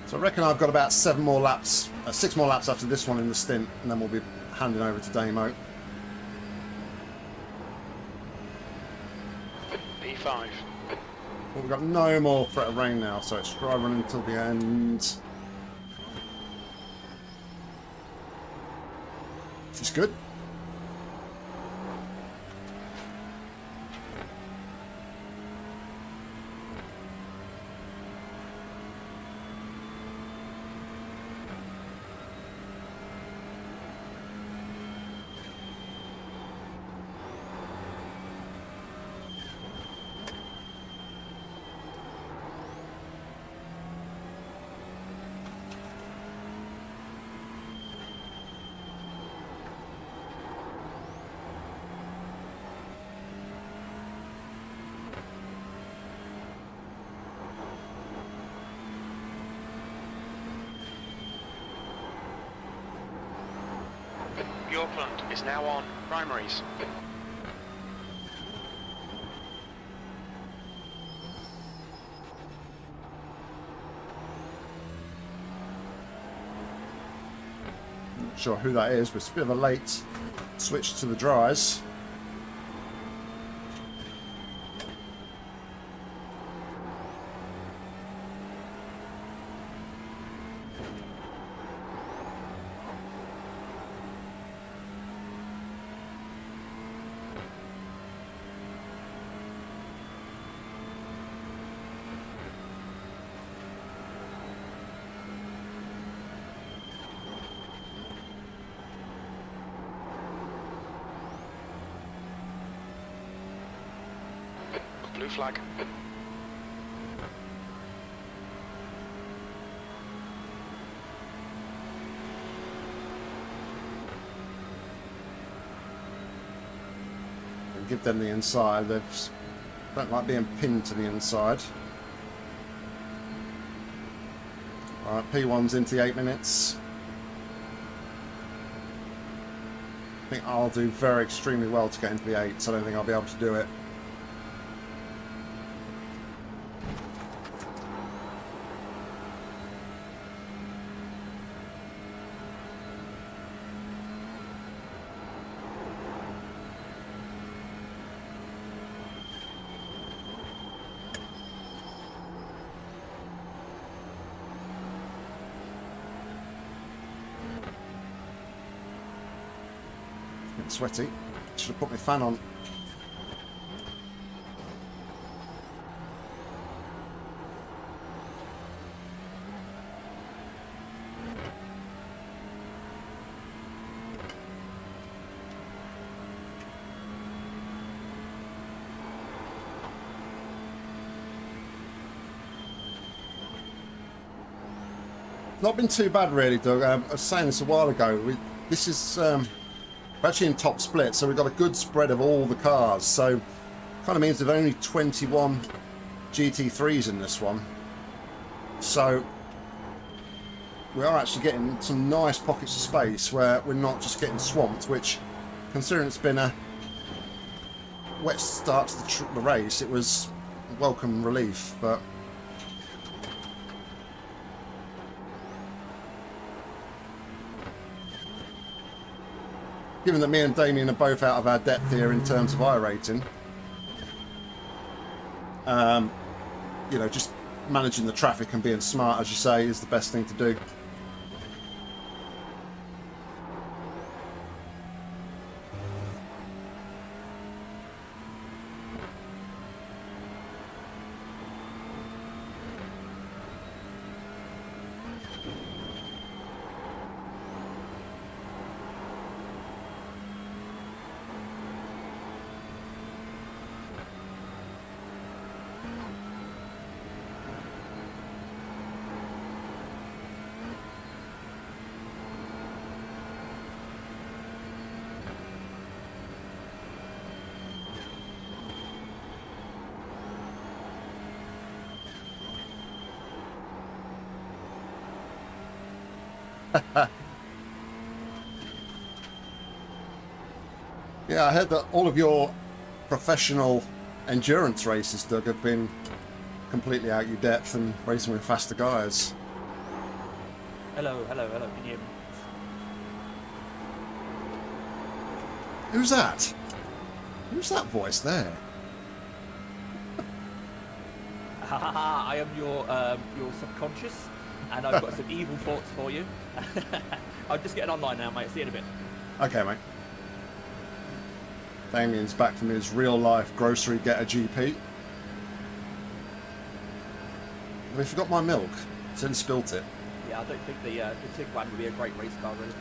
So I reckon I've got about 6 more laps after this one in the stint, and then we'll be handing over to Damo. P5. Well, we've got no more threat of rain now, so it's dry running until the end. Which is good. Yorkland is now on primaries. Not sure who that is, but it's a bit of a late switch to the dries. Blue flag. And give them the inside. They don't like being pinned to the inside. Alright, P1's into the 8 minutes. I think I'll do very extremely well to get into the 8s. I don't think I'll be able to do it. Sweaty. Should have put my fan on. Not been too bad really, Doug. I was saying this a while ago. This is we're actually in top split, so we've got a good spread of all the cars. So kind of means there's only 21 GT3s in this one. So we are actually getting some nice pockets of space where we're not just getting swamped, which, considering it's been a wet start to the race, it was a welcome relief. But given that me and Damian are both out of our depth here in terms of iRacing, you know, just managing the traffic and being smart, as you say, is the best thing to do. Yeah, I heard that all of your professional endurance races, Doug, have been completely out your depth and racing with faster guys. Hello, hello, hello. Can you hear me? Who's that? Who's that voice there? I am your subconscious, and I've got some evil thoughts for you. I'm just getting online now, mate. See you in a bit. Okay, mate. Damian's back from his real-life grocery getter GP. We forgot my milk. Sin spilt it. Yeah, I don't think the Tiguan would be a great race car, really.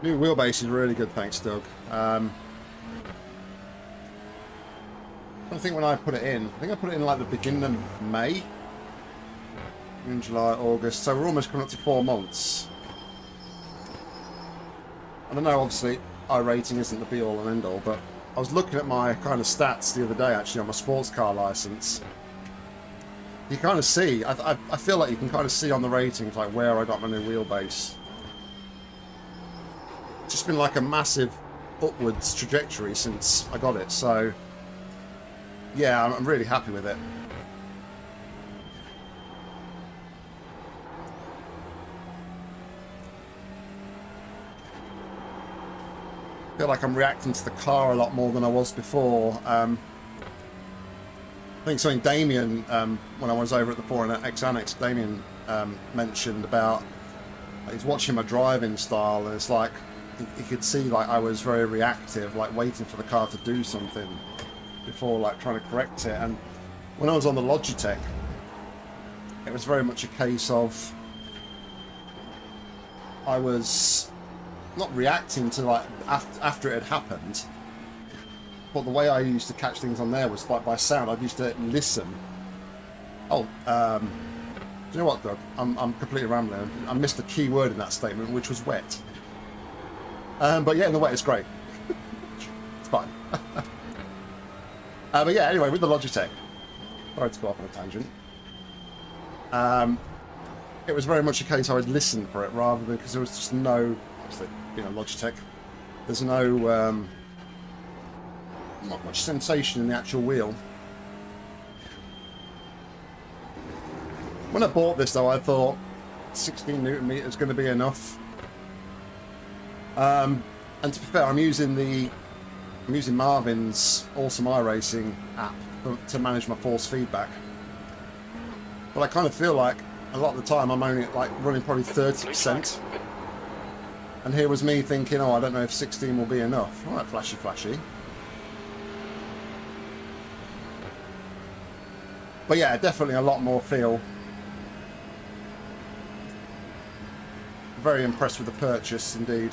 New wheelbase is really good, thanks, Doug. I think when I put it in, I think I put it in like the beginning of May. June, July, August, so we're almost coming up to 4 months. And I know obviously iRating isn't the be all and end all, but I was looking at my kind of stats the other day actually on my sports car license. You kind of see, I feel like you can kind of see on the ratings like where I got my new wheelbase. It's just been like a massive upwards trajectory since I got it, so yeah, I'm really happy with it. I feel like I'm reacting to the car a lot more than I was before. I think something Damian, when I was over at the 4X Annex, Damian mentioned about, he's watching my driving style, and it's like he could see like I was very reactive, like waiting for the car to do something before like trying to correct it. And when I was on the Logitech, it was very much a case of I was not reacting to like after it had happened, but the way I used to catch things on there was like by sound. I used to listen. Oh, do you know what, Doug? I'm completely rambling. I missed a key word in that statement, which was wet. But yeah, in the wet it's great. It's fine. But yeah, anyway, with the Logitech, sorry to go off on a tangent. It was very much a case I would listen for it rather than, because there was just no, obviously, being a Logitech, there's no, not much sensation in the actual wheel. When I bought this though, I thought 16 Newton meters is going to be enough. And to be fair, I'm using Marvin's awesome iRacing app to manage my force feedback. But I kind of feel like a lot of the time I'm only like running probably 30%. And here was me thinking, oh, I don't know if 16 will be enough. All right, flashy, flashy. But yeah, definitely a lot more feel. Very impressed with the purchase, indeed.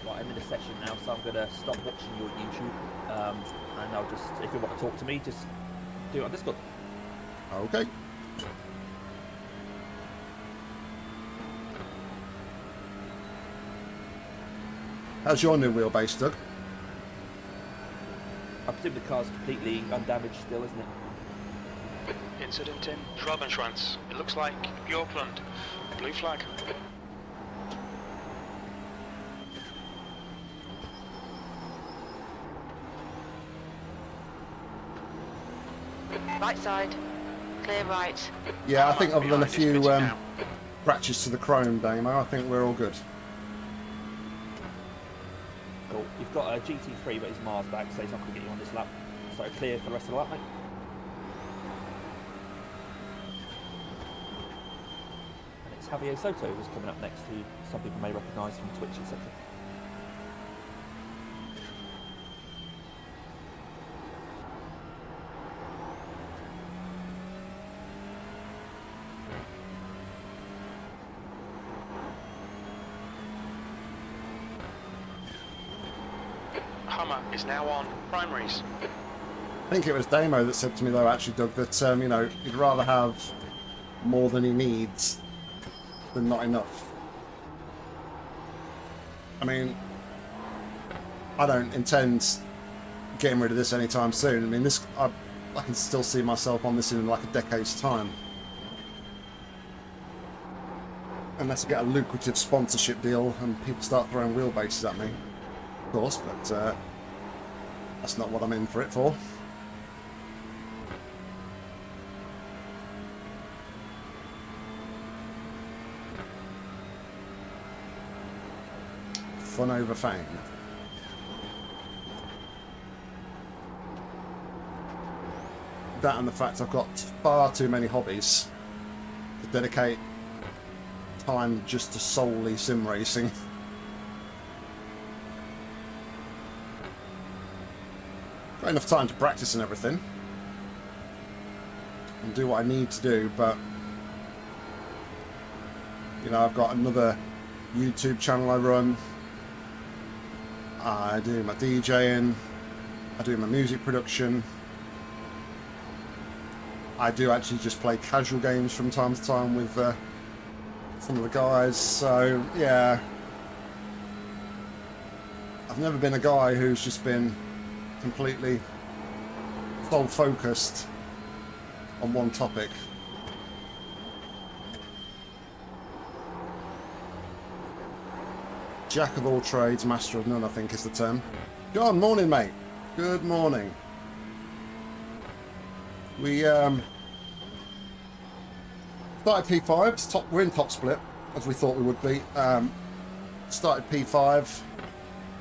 Right, I'm in a session now, so I'm going to stop watching your YouTube. And I'll just, if you want to talk to me, just do it on Discord. Okay. How's your new wheelbase, Doug? I presume the car's completely undamaged still, isn't it? Incident in Schwabenschwanz. It looks like Bjorklund. Blue flag. Right side. Clear right. Yeah, I think other than a Behind few is fitting now. scratches to the chrome, Damo, I think we're all good. Cool. You've got a GT3, but he's Mars back, so he's not going to get you on this lap. So clear for the rest of the lap, mate. And it's Javier Soto who's coming up next, who some people may recognise from Twitch, etc. Hummer is now on primaries. I think it was Damo that said to me, though, actually, Doug, that, you know, he'd rather have more than he needs than not enough. I mean, I don't intend getting rid of this anytime soon. I mean, this, I can still see myself on this in like a decade's time. Unless I get a lucrative sponsorship deal and people start throwing wheelbases at me. Of course, but that's not what I'm in for it for. Fun over fame. That and the fact I've got far too many hobbies to dedicate time just to solely sim racing. Got enough time to practice and everything and do what I need to do, but you know, I've got another YouTube channel I run. I do my DJing, I do my music production, I do actually just play casual games from time to time with some of the guys, so yeah, I've never been a guy who's just been completely sole focused on one topic. Jack of all trades, master of none, I think is the term. John, morning, mate. Good morning. We started P5. We're in top split, as we thought we would be. Started P5.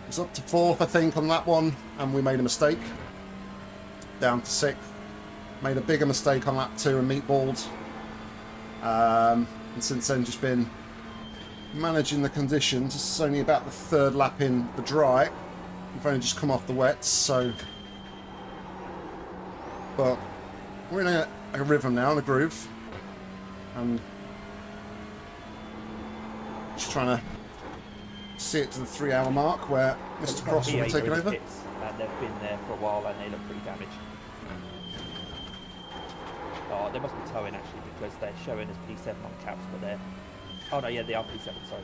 Was up to 4th, I think, on that one, and we made a mistake. Down to 6th. Made a bigger mistake on lap 2 and meatballed. And since then, just been managing the conditions. This is only about the 3rd lap in the dry. We've only just come off the wets, so. But we're in a rhythm now, in a groove, and just trying to see it to the 3-hour mark where Mr. Cross will be taking over. Pits, and they've been there for a while, and they look pretty damaged. Oh, they must be towing actually, because they're showing as P7 on caps, but they're. Oh no, yeah, they are P7. Sorry.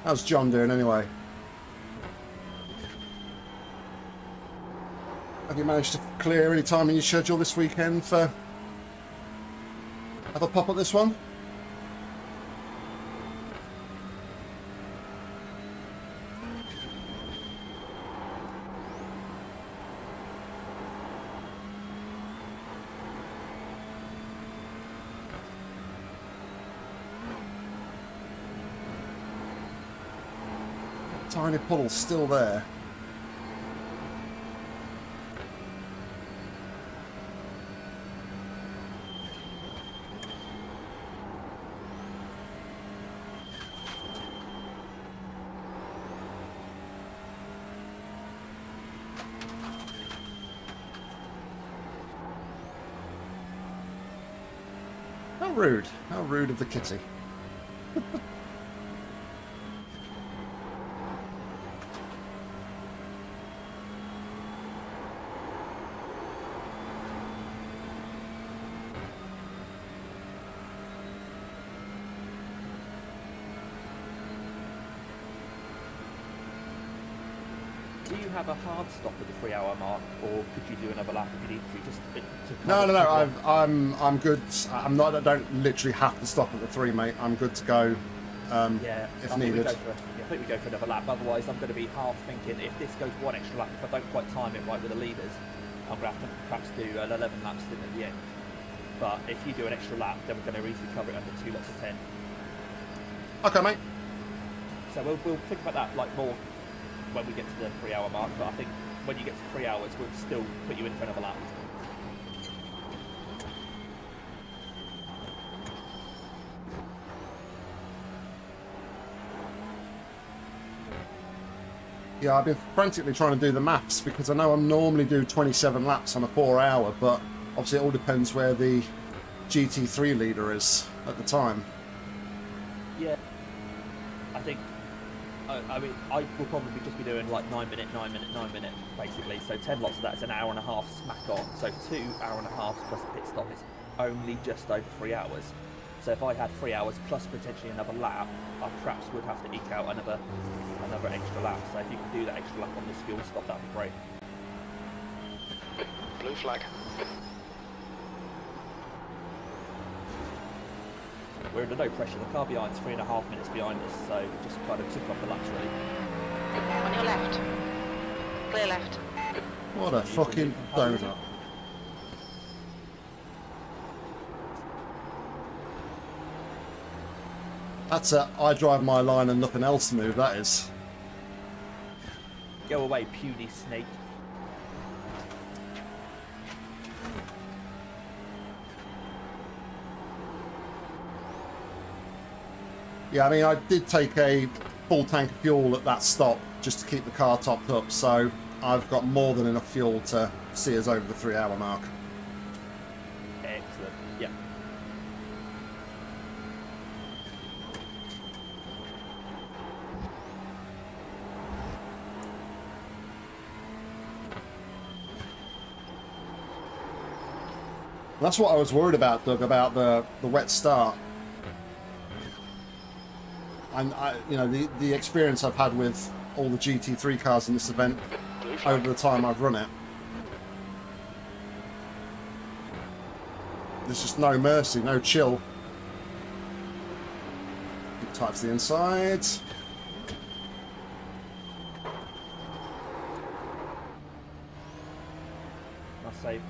How's John doing anyway? Have you managed to clear any time in your schedule this weekend for have a pop at this one? Tiny puddle's still there. How rude. How rude of the kitty. Do you have a hard stop at the 3 hour mark, or could you do another lap if you need to? Just to No. I'm good. I'm not. I don't literally have to stop at the 3, mate. I'm good to go. Yeah, if needed. I think we go for another lap. Otherwise, I'm going to be half thinking if this goes one extra lap, if I don't quite time it right with the leaders, I'm going to have to perhaps do an 11 lap stint at the end. But if you do an extra lap, then we're going to easily cover it under 2 lots of 10. Okay, mate. So we'll think about that like more when we get to the 3 hour mark. But I think when you get to 3 hours, we'll still put you in for another lap. Yeah, I've been frantically trying to do the maths because I know I normally do 27 laps on a 4 hour, but obviously it all depends where the GT3 leader is at the time. Yeah, I think, I mean, I will probably just be doing like 9 minute, 9 minute, 9 minute, basically. So 10 lots of that is an hour and a half smack on. So 2 hour and a half plus a pit stop is only just over 3 hours. So if I had 3 hours plus potentially another lap, I perhaps would have to eke out another extra lap. So if you can do that extra lap on this fuel stop, that'd be great. Blue flag. We're under no pressure. The car behind's 3.5 minutes behind us, so we just kind of took off the laps really. On your left. Clear left. What a fucking donut. That's a I drive my line and nothing else move, that is. Go away, puny snake. Yeah, I mean, I did take a full tank of fuel at that stop just to keep the car topped up, so I've got more than enough fuel to see us over the 3 hour mark. Excellent. Yeah. That's what I was worried about, Doug, about the wet start. And you know, the experience I've had with all the GT3 cars in this event over the time I've run it. There's just no mercy, no chill. Keep tight to the inside. Nice save.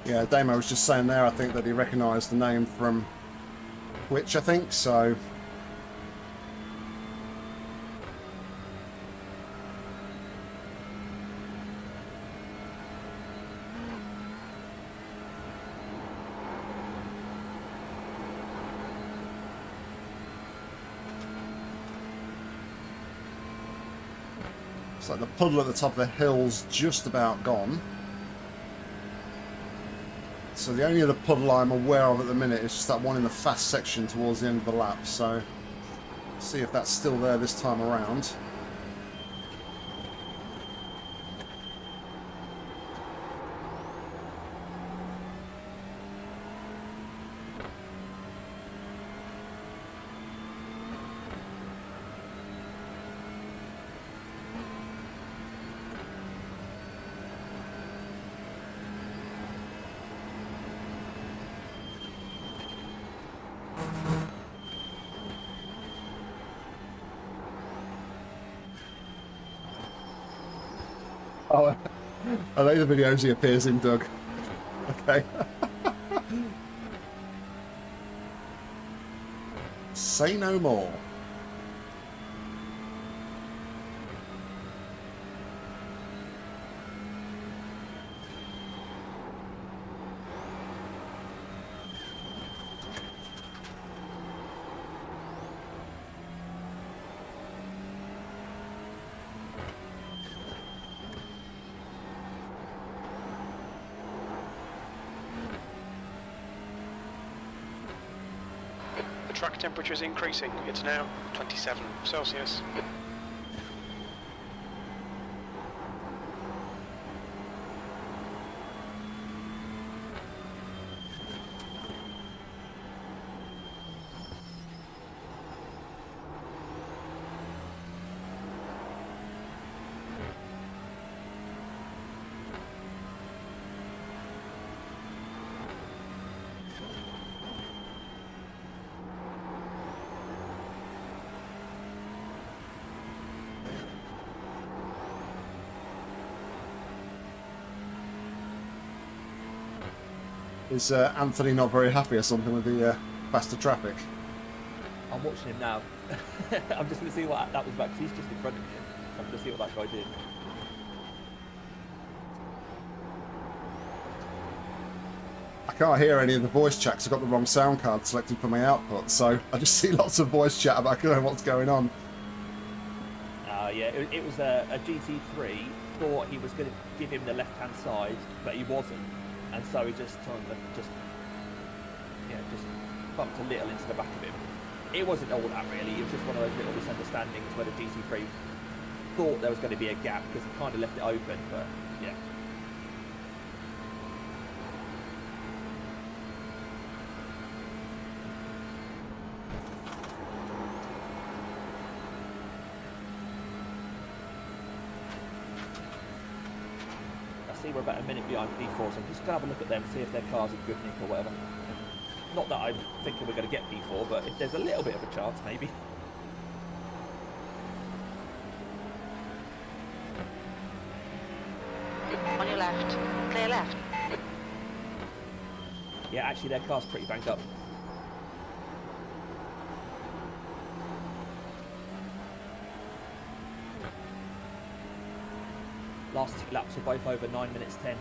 Yeah, Damo was just saying there, I think, that he recognised the name from Twitch, I think, so... It's like the puddle at the top of the hill's just about gone. So the only other puddle I'm aware of at the minute is just that one in the fast section towards the end of the lap, so see if that's still there this time around. Oh, are they the videos he appears in, Doug? Okay. Say no more. The track temperature is increasing. It's now 27 Celsius. Is Anthony not very happy or something with the faster traffic? I'm watching him now. I'm just going to see what that was about, because he's just in front of me. So I'm going to see what that guy did. I can't hear any of the voice chat 'cause I've got the wrong sound card selected for my output, so I just see lots of voice chat about I don't know what's going on. Yeah, it was a GT3. Thought he was going to give him the left-hand side, but he wasn't, and so he just just bumped a little into the back of him. It wasn't all that really. It was just one of those little misunderstandings where the GT3 thought there was going to be a gap because he kind of left it open, but yeah. See, we're about a minute behind P4, so I'm just going to have a look at them, see if their car's in good nick or whatever. Not that I'm thinking we're going to get P4, but if there's a little bit of a chance, maybe. On your left. Clear left. Yeah, actually their car's pretty banged up. Last two laps were both over 9 minutes 10.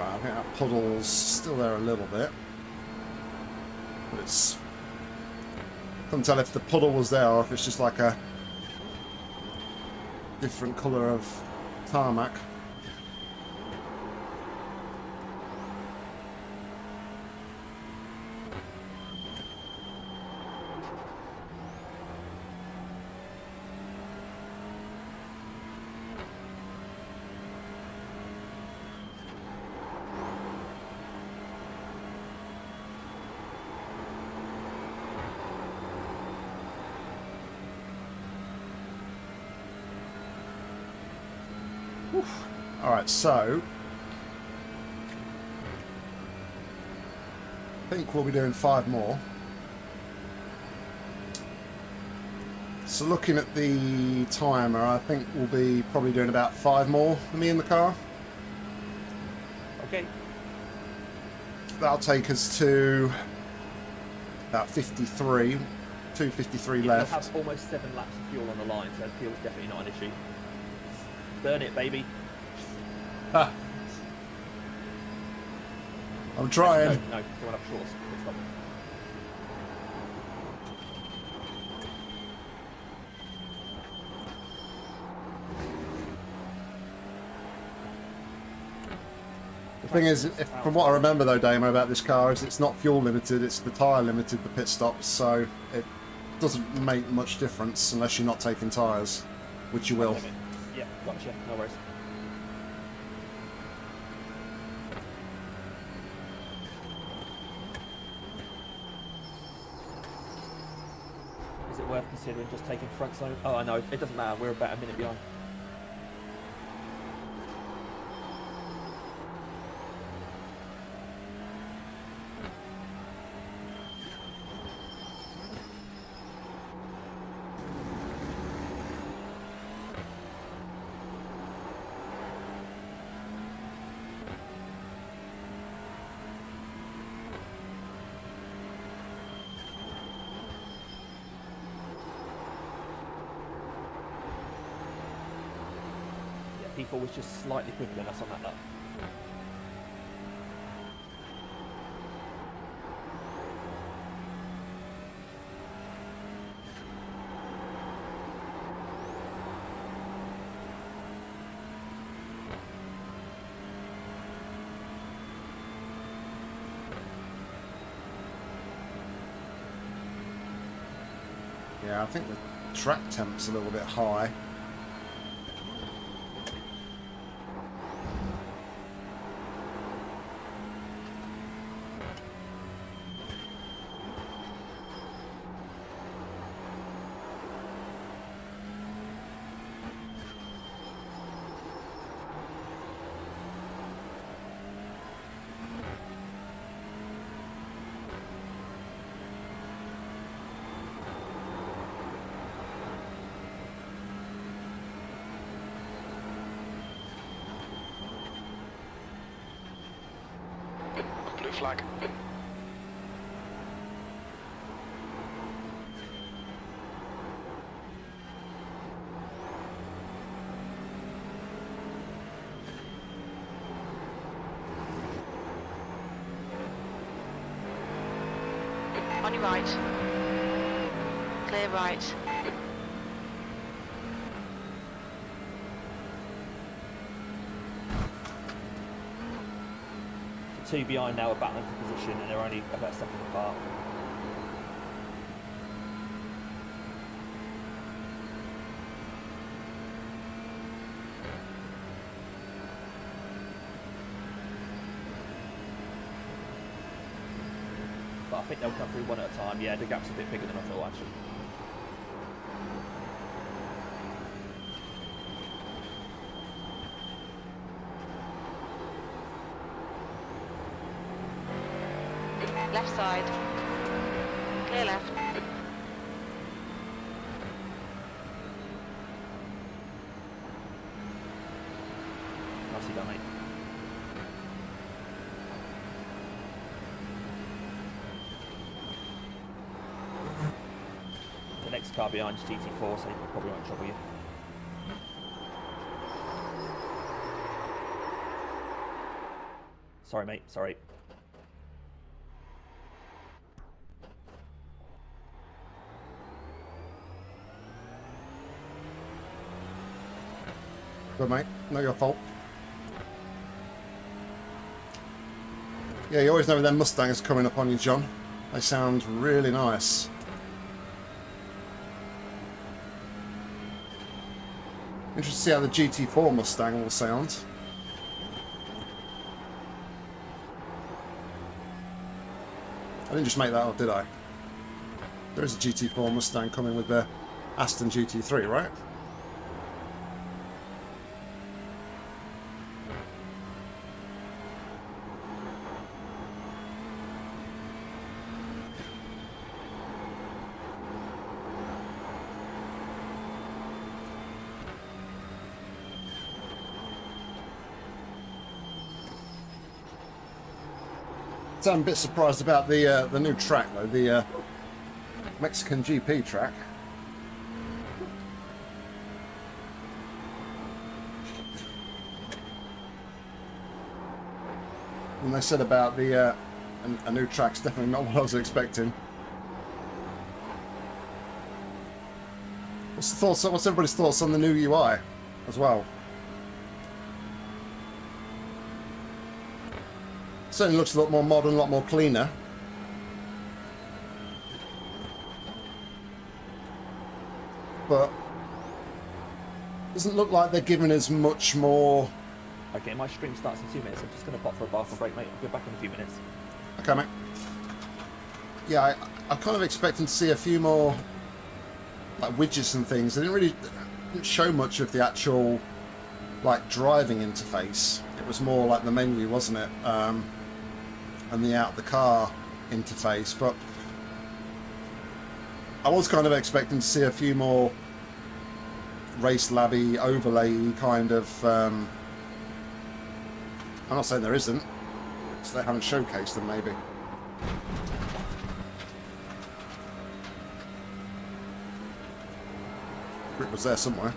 I think that puddle's still there a little bit. But it's... couldn't tell if the puddle was there or if it's just like a different colour of tarmac. Alright, so I think we'll be doing 5 more. So looking at the timer, I think we'll be probably doing about 5 more than me in the car. Okay. That'll take us to about 53, 253 You'll left. have almost 7 laps of fuel on the line, so fuel's definitely not an issue. Burn it, baby. Ah. I'm trying. No, don't have shorts. Pit stop. The thing is, from what I remember though, Damo, about this car is it's not fuel limited, it's the tyre limited, the pit stops, so it doesn't make much difference unless you're not taking tyres, which you will. Yeah, gotcha. No worries. Is it worth considering just taking front zone? Oh, I know. It doesn't matter. We're about a minute behind. P4 was just slightly quicker than us on that lap. Yeah, I think the track temp's a little bit high. Blue flag. On your right. Clear right. The 2 behind now are battling for position and they're only about a second apart. But I think they'll come through one at a time. Yeah, the gap's a bit bigger than I thought actually. Left side. Clear left. Nicely done, mate. The next car behind is GT4, so you probably won't trouble you. Sorry, mate. Sorry. Good, mate. Not your fault. Yeah, you always know when them Mustangs coming up on you, John. They sound really nice. Interested to see how the GT4 Mustang will sound. I didn't just make that up, did I? There is a GT4 Mustang coming with the Aston GT3, right? I'm a bit surprised about the new track though, the Mexican GP track. And they said about the a new track's definitely not what I was expecting. What's the thoughts? What's everybody's thoughts on the new UI as well? Certainly looks a lot more modern, a lot more cleaner. But doesn't look like they're giving us much more. Okay, my stream starts in 2 minutes. I'm just going to pop for a bathroom break, mate. I'll be back in a few minutes. Okay, mate. Yeah, I'm kind of expecting to see a few more like widgets and things. They didn't show much of the actual like driving interface. It was more like the menu, wasn't it? And the out the car interface. But I was kind of expecting to see a few more race labby overlay kind of. I'm not saying there isn't. So they haven't showcased them, maybe. Grip was there somewhere.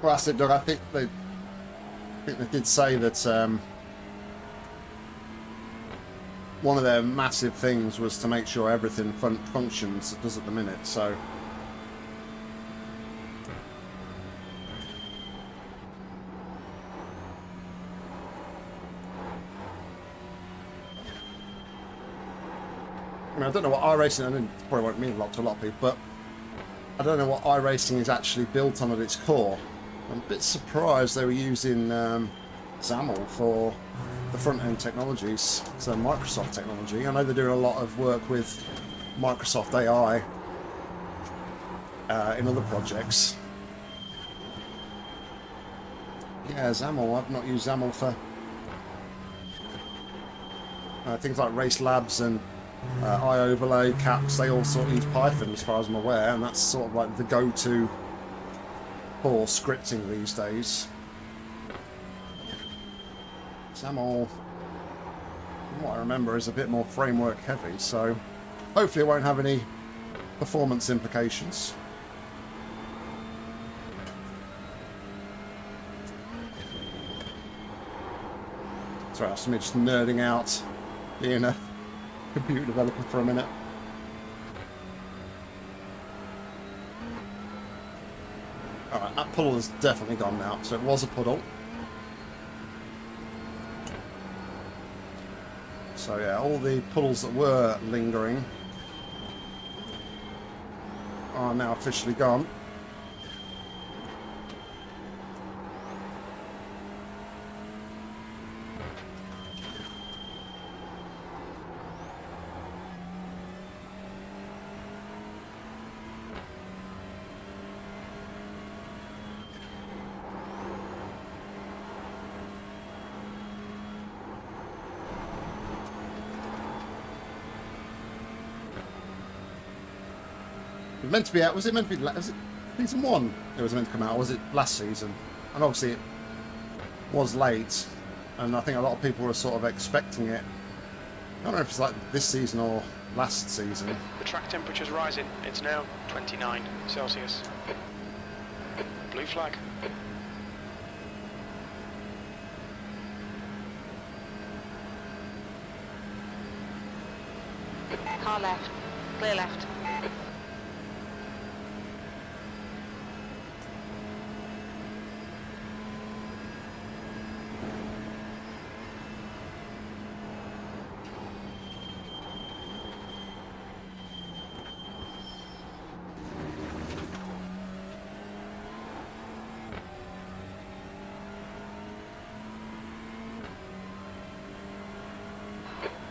Well, that's it, Doug. I think they did say that one of their massive things was to make sure everything functions it does at the minute. So I mean, I don't know what iRacing. I mean, it probably won't mean a lot to a lot of people, but I don't know what iRacing is actually built on at its core. I'm a bit surprised they were using XAML for the front-end technologies, so Microsoft technology. I know they're doing a lot of work with Microsoft AI in other projects. Yeah, XAML. I've not used XAML for things like Race Labs and iOverlay, Caps. They all sort of use Python as far as I'm aware, and that's sort of like the go-to for scripting these days. XAML, from what I remember, is a bit more framework heavy, so hopefully it won't have any performance implications. Sorry, that's me just nerding out being a computer developer for a minute. Alright, that puddle is definitely gone now, so it was a puddle. So yeah, all the puddles that were lingering are now officially gone. It was meant to be out. Was it meant to be? Was it season 1? It was meant to come out. Or was it last season? And obviously it was late, and I think a lot of people were sort of expecting it. I don't know if it's like this season or last season. The track temperature's rising. It's now 29 Celsius. Blue flag. Car left. Clear left.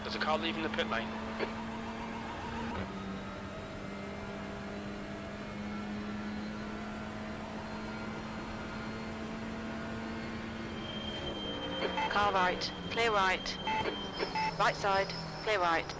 There's a car leaving the pit lane. Car right, clear right. Right side, clear right.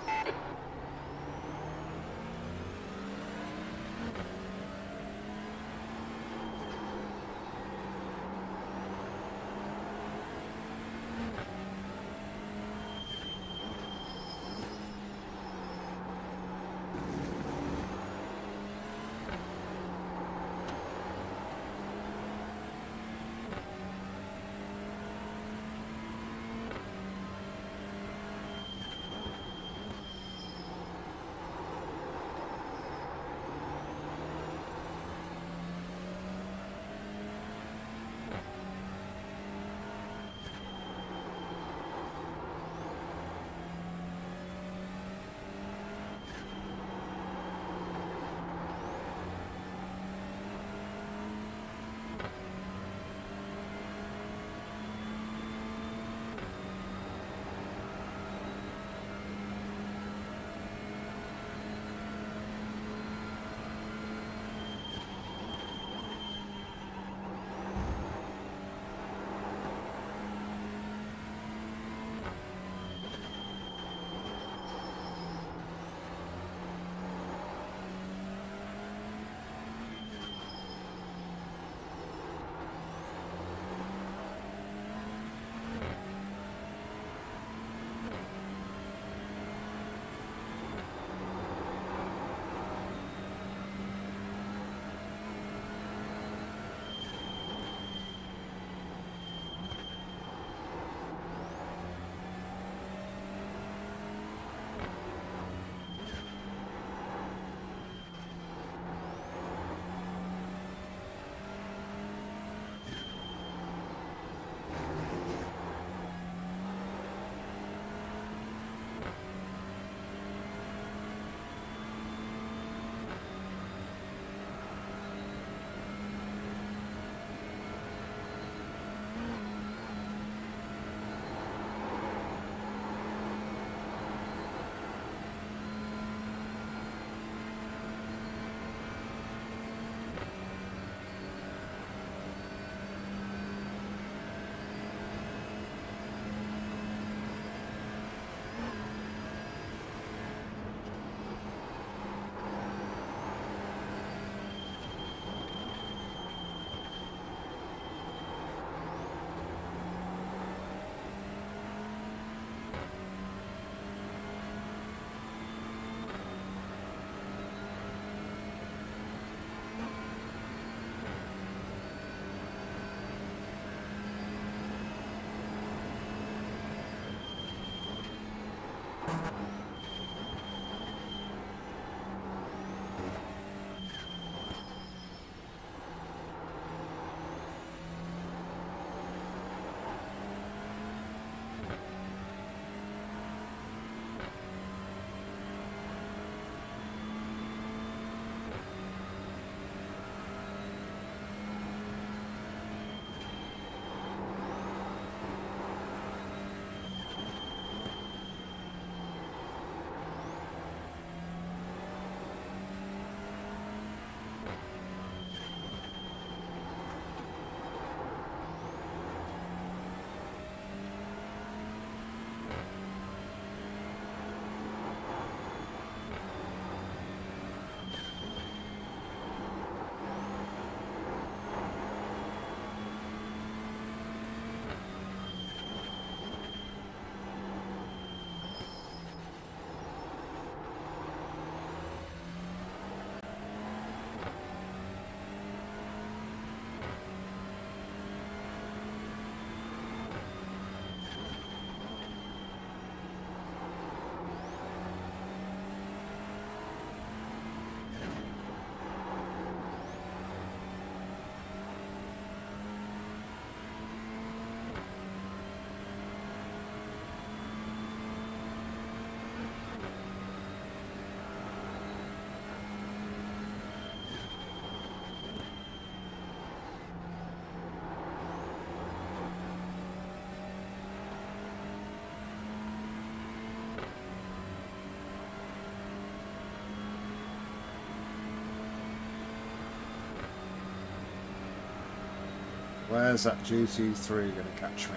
Where's that GT3 going to catch me?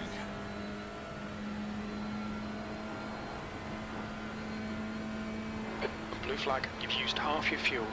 Blue flag, you've used half your fuel.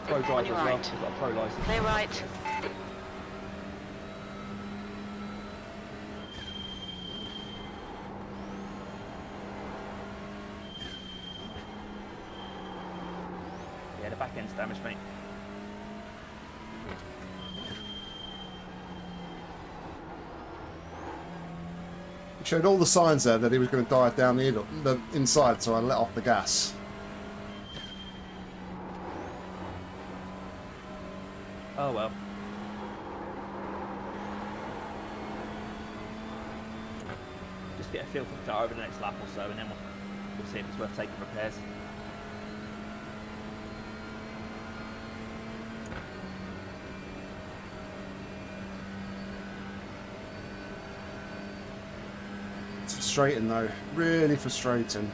Pro driver as well. Right. We've got a pro license. Clear right. Yeah, the back end's damaged, mate. He showed all the signs there that he was going to dive down the inside, so I let off the gas. Oh well. Just get a feel for the car over the next lap or so, and then we'll see if it's worth taking repairs. It's frustrating though, really frustrating.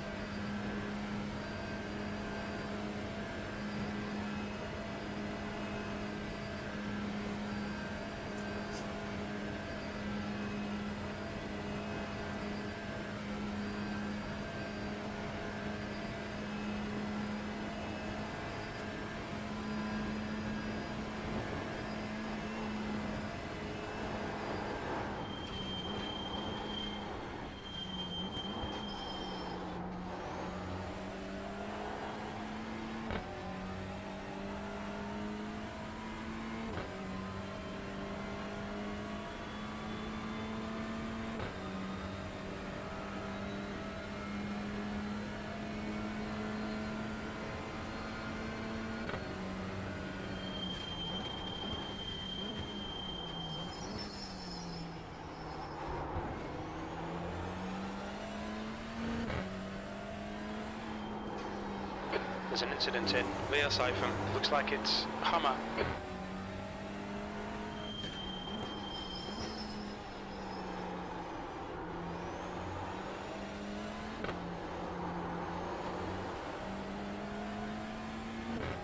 There's an incident in Leo Siphon. Looks like it's Hummer.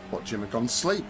What, Jim had gone to sleep?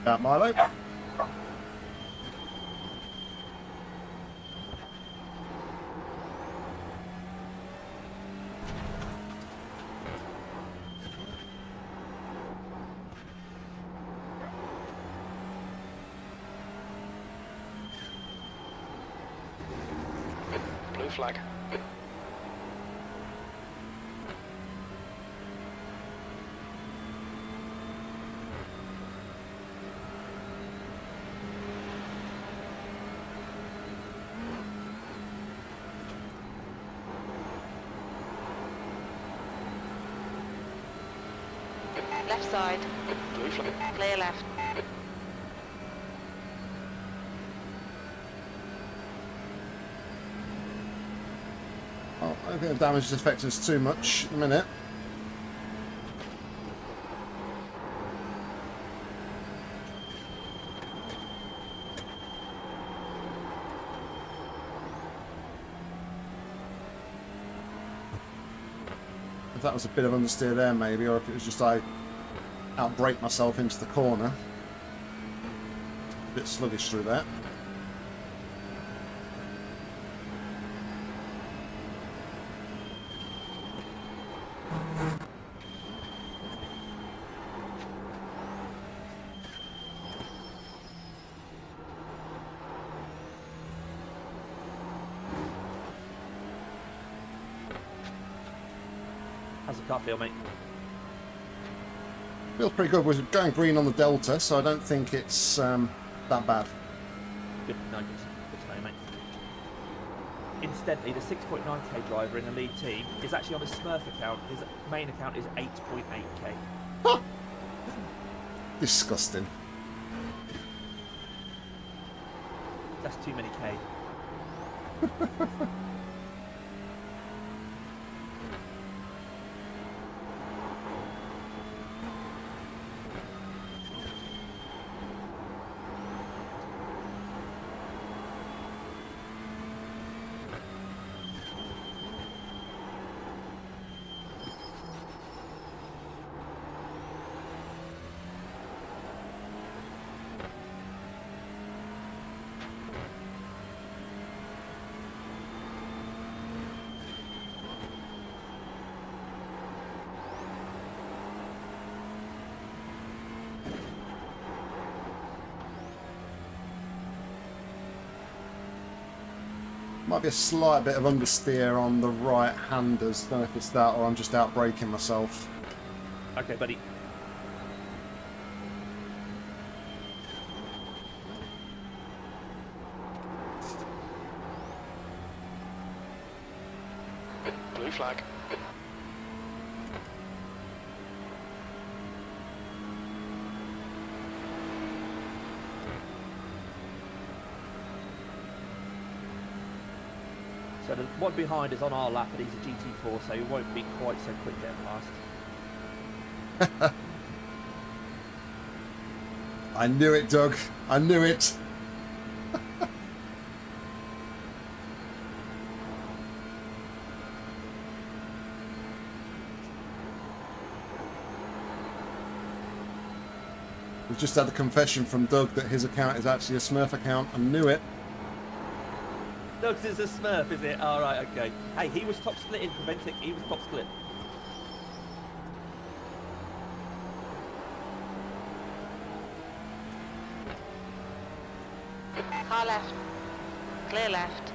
Out Milo. Blue flag. Left side. Blue flag. Clear left. Oh, I don't think the damage is affecting us too much at the minute. If that was a bit of understeer there maybe, or if it was just I outbrake myself into the corner. A bit sluggish through that. How's the car feel, mate? Feels pretty good. We're going green on the Delta, so I don't think it's that bad. Good, no, good to know, mate. Incidentally, the 6.9k driver in the lead team is actually on his Smurf account. His main account is 8.8k. Disgusting. That's too many k. Might be a slight bit of understeer on the right-handers. Don't know if it's that or I'm just outbraking myself. Okay, buddy. Blue flag. So the one behind is on our lap, and he's a GT4, so he won't be quite so quick getting past. I knew it, Doug. I knew it. We've just had the confession from Doug that his account is actually a Smurf account. I knew it. Doug's is a Smurf, is it? All right, okay. Hey, he was top split in Preventic. He was top split. Car left. Clear left.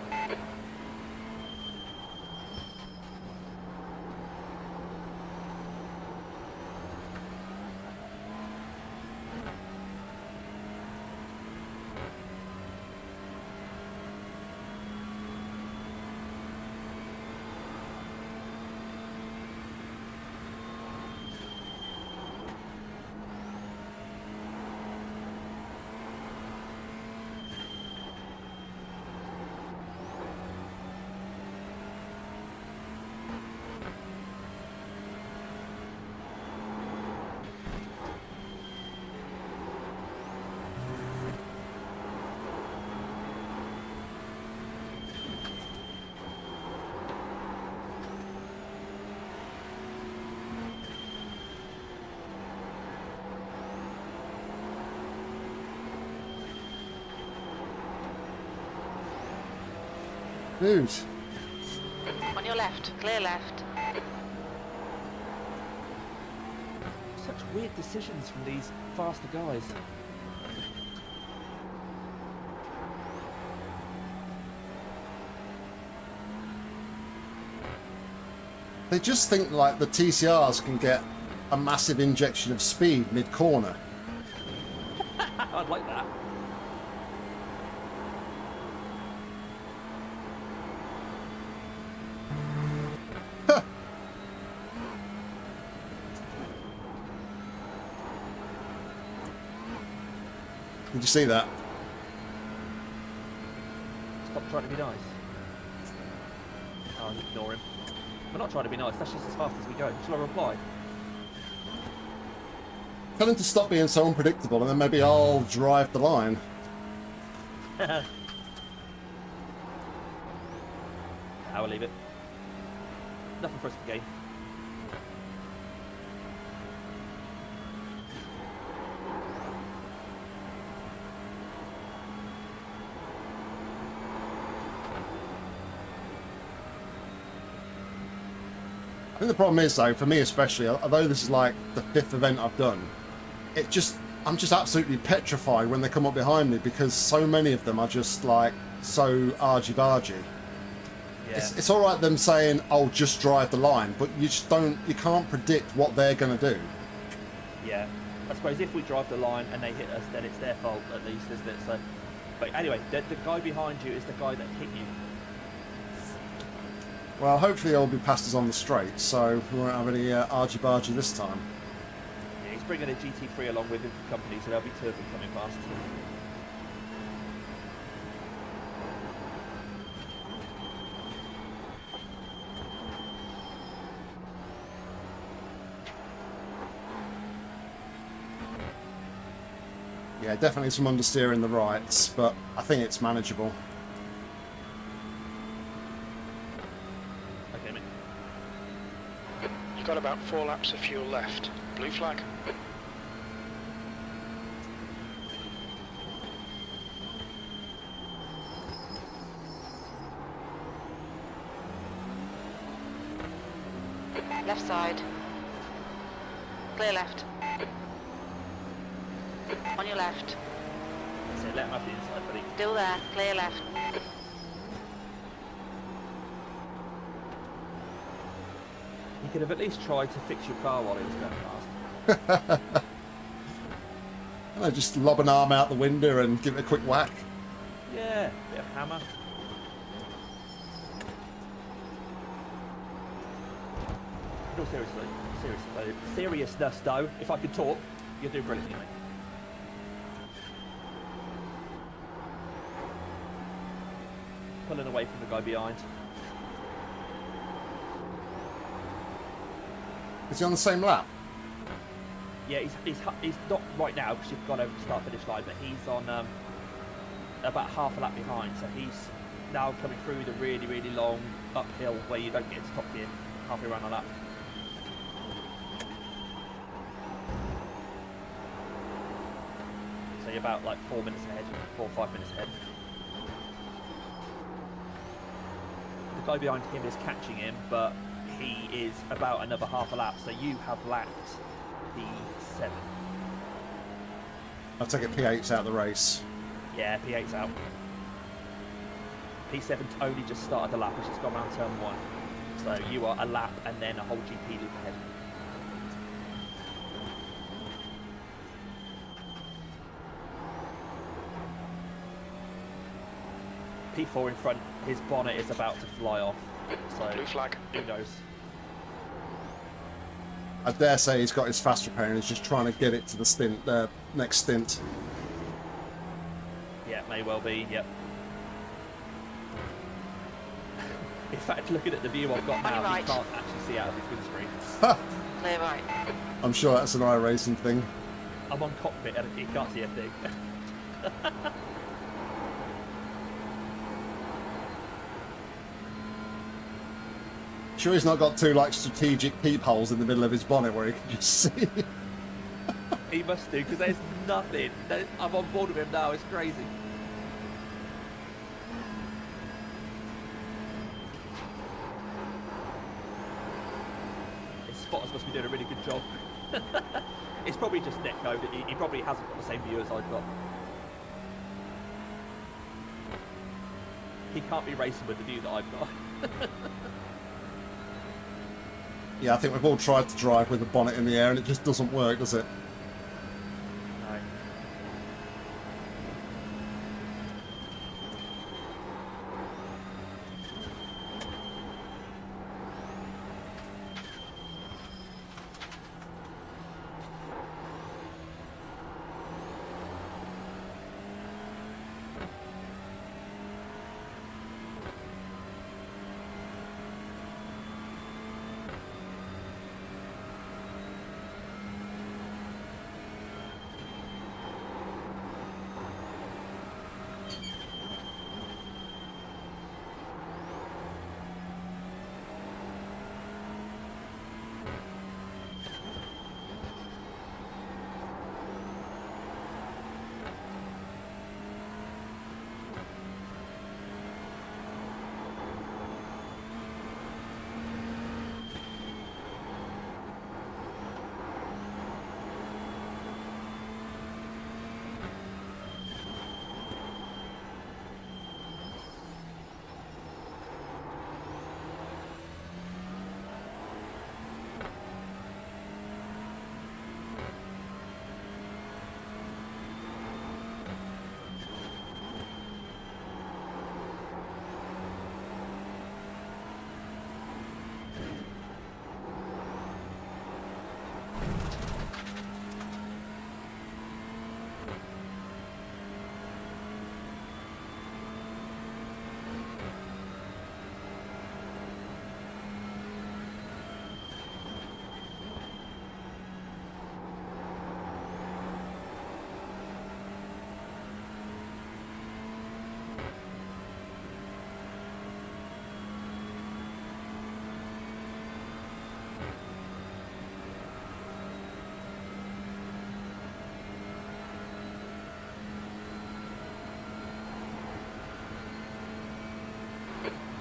Dude. On your left, clear left. Such weird decisions from these faster guys. They just think like the TCRs can get a massive injection of speed mid-corner. I'd like that. Did you see that? Stop trying to be nice. Oh, ignore him. We're not trying to be nice, that's just as fast as we go. Shall I reply? Tell him to stop being so unpredictable and then maybe I'll drive the line. I will leave it. Nothing for us to gain. I think the problem is though, for me especially, although this is like the 5th event I've done, I'm just absolutely petrified when they come up behind me because so many of them are just like so argy-bargy. Yeah. It's all right them saying, "Oh, just drive the line," but you can't predict what they're going to do. Yeah. I suppose if we drive the line and they hit us, then it's their fault at least, isn't it? So, but anyway, the guy behind you is the guy that hit you. Well, hopefully they'll be past us on the straight, so we won't have any argy-bargy this time. Yeah, he's bringing a GT3 along with him for company, so there'll be 2 of them coming past. Yeah, definitely some understeer in the rights, but I think it's manageable. Okay, mate. You've got about 4 laps of fuel left. Blue flag. Left side. Clear left. On your left. That's it, let him have the inside, buddy. Still there, clear left. You could have at least tried to fix your car while it was going past. I just lob an arm out the window and give it a quick whack. Yeah, bit of hammer. No, seriousness though, if I could talk, you're doing brilliantly, mate. Pulling away from the guy behind. Is he on the same lap? Yeah, he's not right now because you've gone over the start-finish line, but he's on about half a lap behind, so he's now coming through the really, really long uphill where you don't get into top gear halfway around a lap. So you're about like 4 minutes ahead, 4 or 5 minutes ahead. The guy behind him is catching him, but he is about another half a lap, so you have lapped P7. I take it P8's out of the race. Yeah, P8's out. P7's only just started the lap, it's just gone around turn 1. So you are a lap and then a whole GP loop ahead. P4 in front, his bonnet is about to fly off. So Blue flag. who knows? I dare say he's got his fast repair and he's just trying to get it to the stint, next stint. Yeah, may well be, yep. In fact, looking at the view I've got now, Right. you can't actually see out of his windscreen. Clear right. I'm sure that's an iRacing thing. I'm on cockpit and you can't see a thing. Sure he's not got 2 like strategic peepholes in the middle of his bonnet where he can just see. He must do, because there's nothing. I'm on board with him now, it's crazy. Cross must be doing a really good job. It's probably just netcode. He probably hasn't got the same view as I've got. He can't be racing with the view that I've got. Yeah, I think we've all tried to drive with the bonnet in the air and it just doesn't work, does it? No.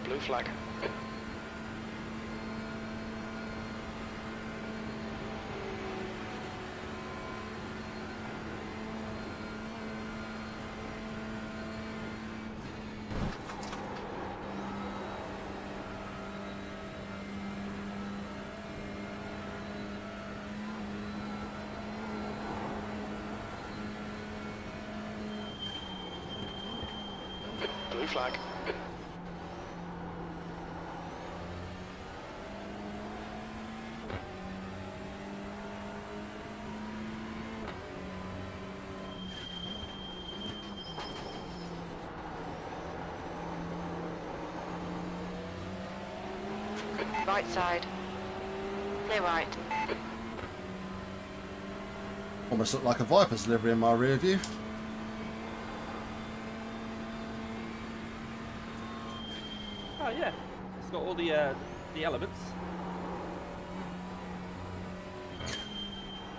Blue flag. Blue flag. Right side. Clear right. Almost looked like a Viper's livery in my rear view. Oh yeah, it's got all the elements.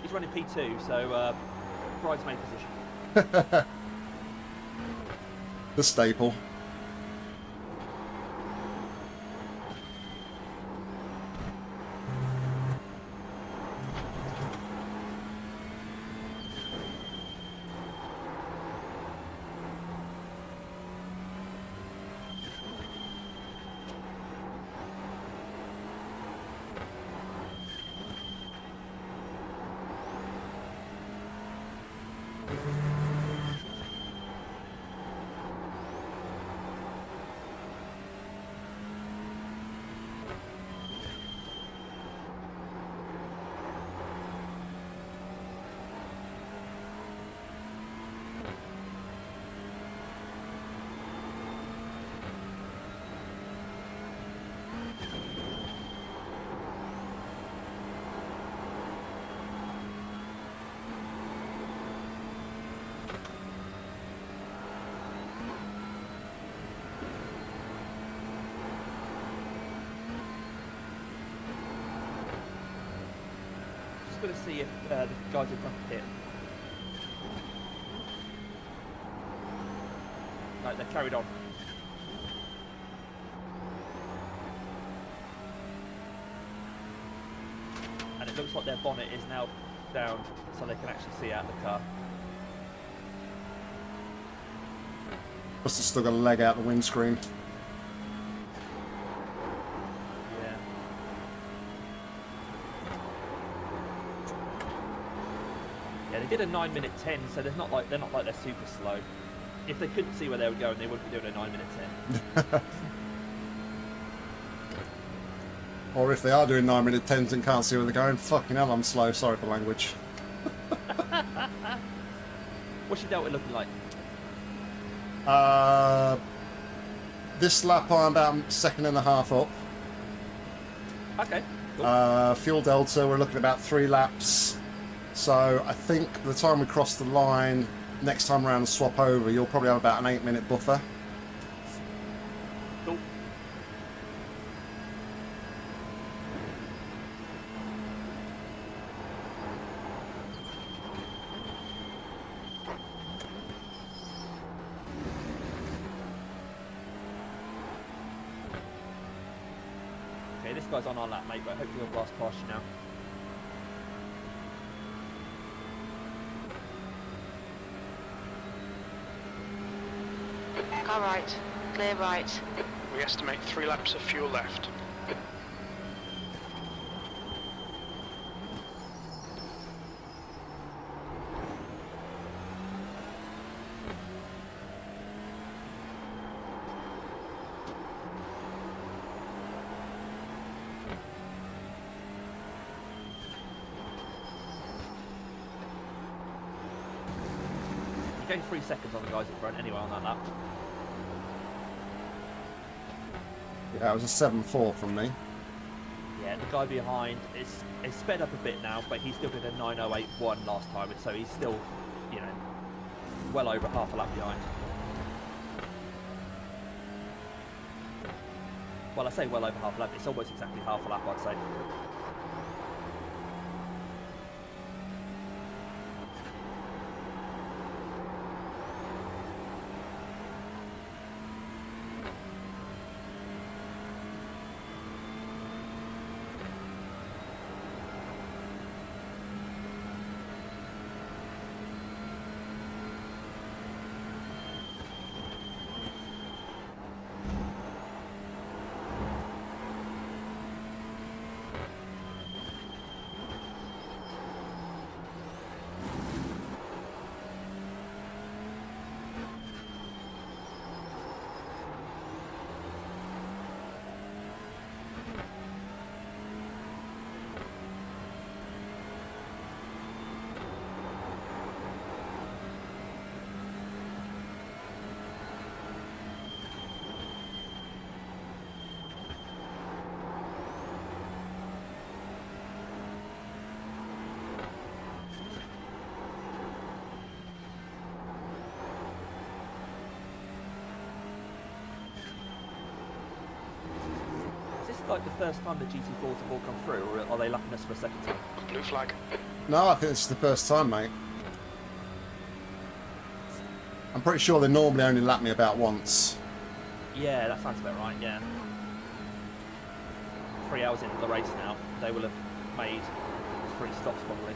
He's running P2, so bridesmaid position. The staple. Going to see if the guys in front hit. No, they carried on. And looks like their bonnet is now down, so they can actually see out the car. Must have still got a leg out the windscreen. Yeah. Yeah, they did a 9:10, so they're not like they're super slow. If they couldn't see where they were going, they wouldn't be doing a 9:10. Or if they are doing 9:10s and can't see where they're going, fucking hell, I'm slow. Sorry for language. What's your Delta looking like? This lap I'm about a second and a half up. Okay. Cool. Fuel Delta, we're looking at about 3 laps. So I think by the time we cross the line, next time around and swap over, you'll probably have about an 8-minute buffer. Cool. Okay, this guy's on our lap, mate, but hopefully he'll blast past you now. Car right. Clear right. We estimate 3 laps of fuel left. You gained 3 seconds on the guys in front anyway on that lap. Yeah, it was a 7.4 from me. Yeah, the guy behind is sped up a bit now, but he still did a 9:08.1 last time, so he's still, you know, well over half a lap behind. Well, I say well over half a lap, it's almost exactly half a lap, I'd say. Is this like the first time the GT4s have all come through, or are they lapping us for a second time? Blue flag. No, I think this is the first time, mate. I'm pretty sure they normally only lap me about once. Yeah, that sounds about right, yeah. 3 hours into the race now, they will have made 3 stops probably.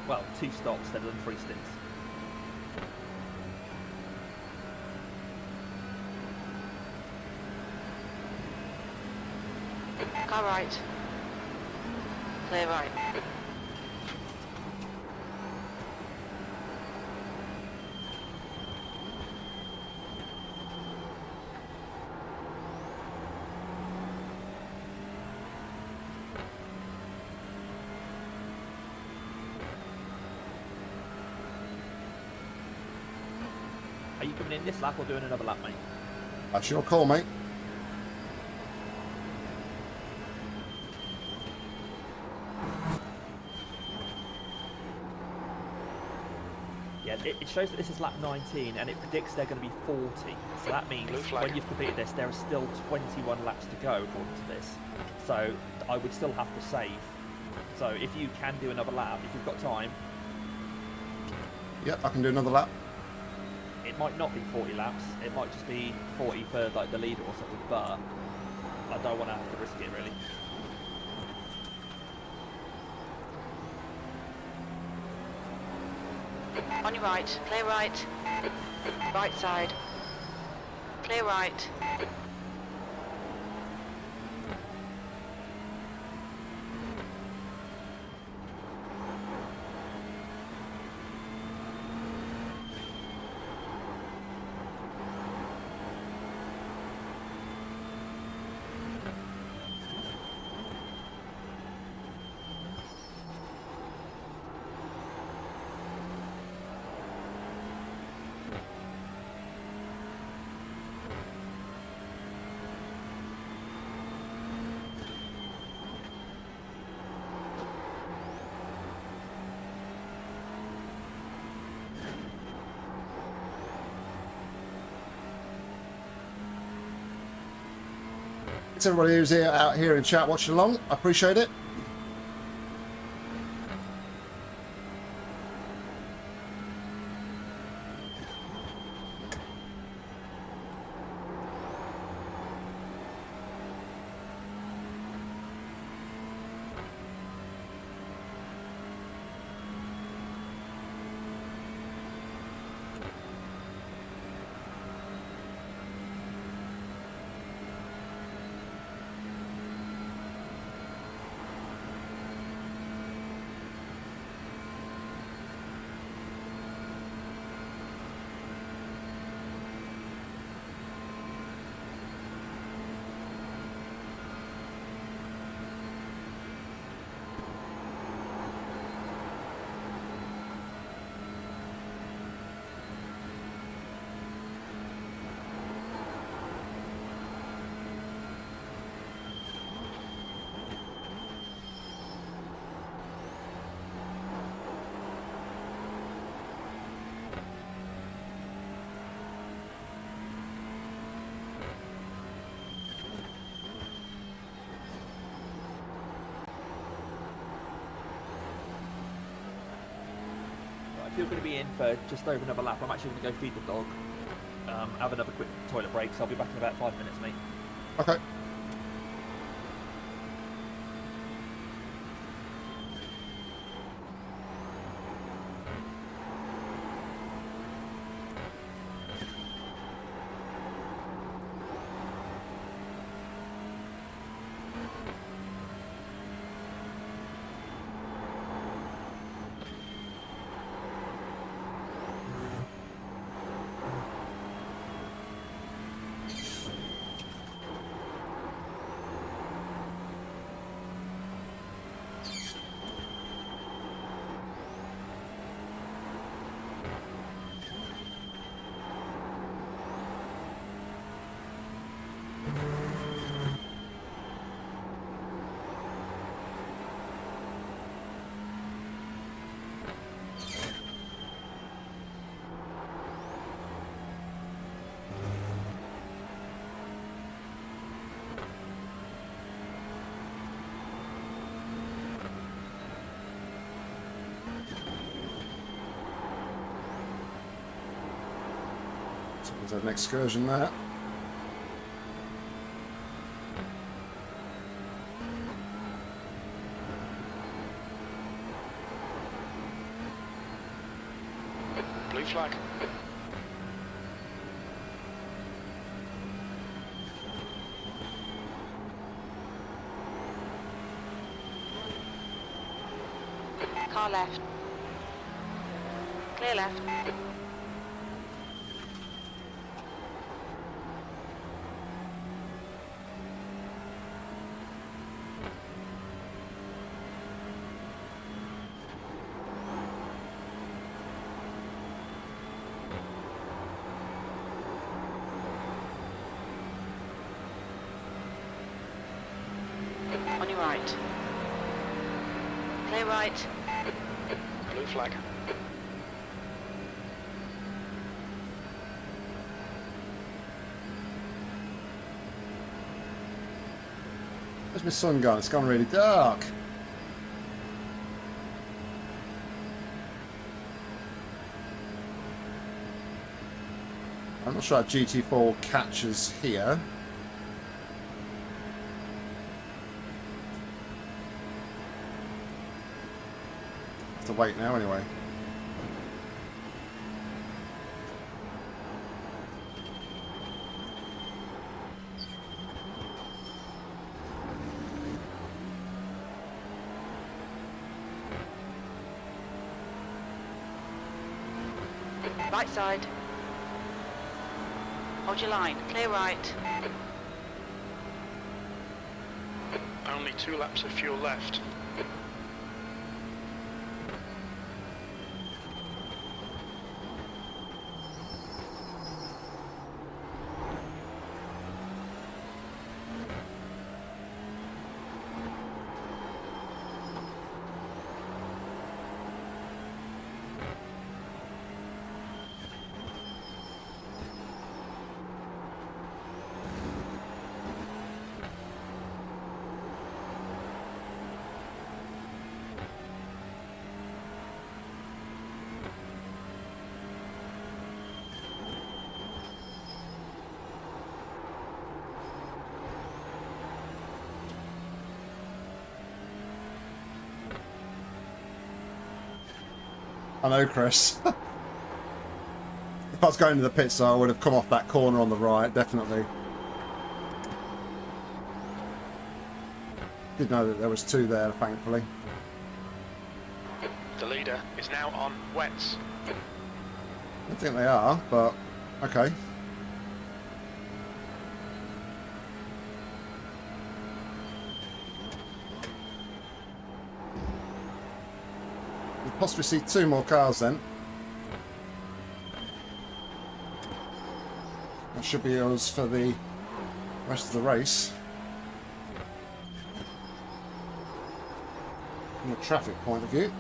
Well, 2 stops instead of 3 stints. Car right. Clear right. Are you coming in this lap or doing another lap, mate? That's your call, mate. Yeah, it shows that this is lap 19 and it predicts they're going to be 40. So that means Blue flag. when you've completed this, there are still 21 laps to go according to this. So I would still have to save. So if you can do another lap, if you've got time, Yep, I can do another lap. it might not be 40 laps. It might just be 40 for like the leader or something, but I don't want to have to risk it really. On your right. Clear right. Right side. Clear right. Thanks everybody who's out here in chat watching along. I appreciate it. If you're going to be in for just over another lap, I'm actually going to go feed the dog, have another quick toilet break, so I'll be back in about 5 minutes, mate. Okay. So there's an excursion there. Blue flag. Car left. Clear left. On your right. Clear right. Blue flag. Where's my sun gone? It's gone really dark. I'm not sure how GT4 catches here. Have to wait now anyway. Right side. Hold your line. Clear right. Only 2 laps of fuel left. I know, Chris. If I was going to the pits, I would have come off that corner on the right, definitely. Did know that there was 2 there, thankfully. The leader is now on wets. I don't think they are, but okay. We'll possibly see 2 more cars then. That should be us for the rest of the race. From a traffic point of view.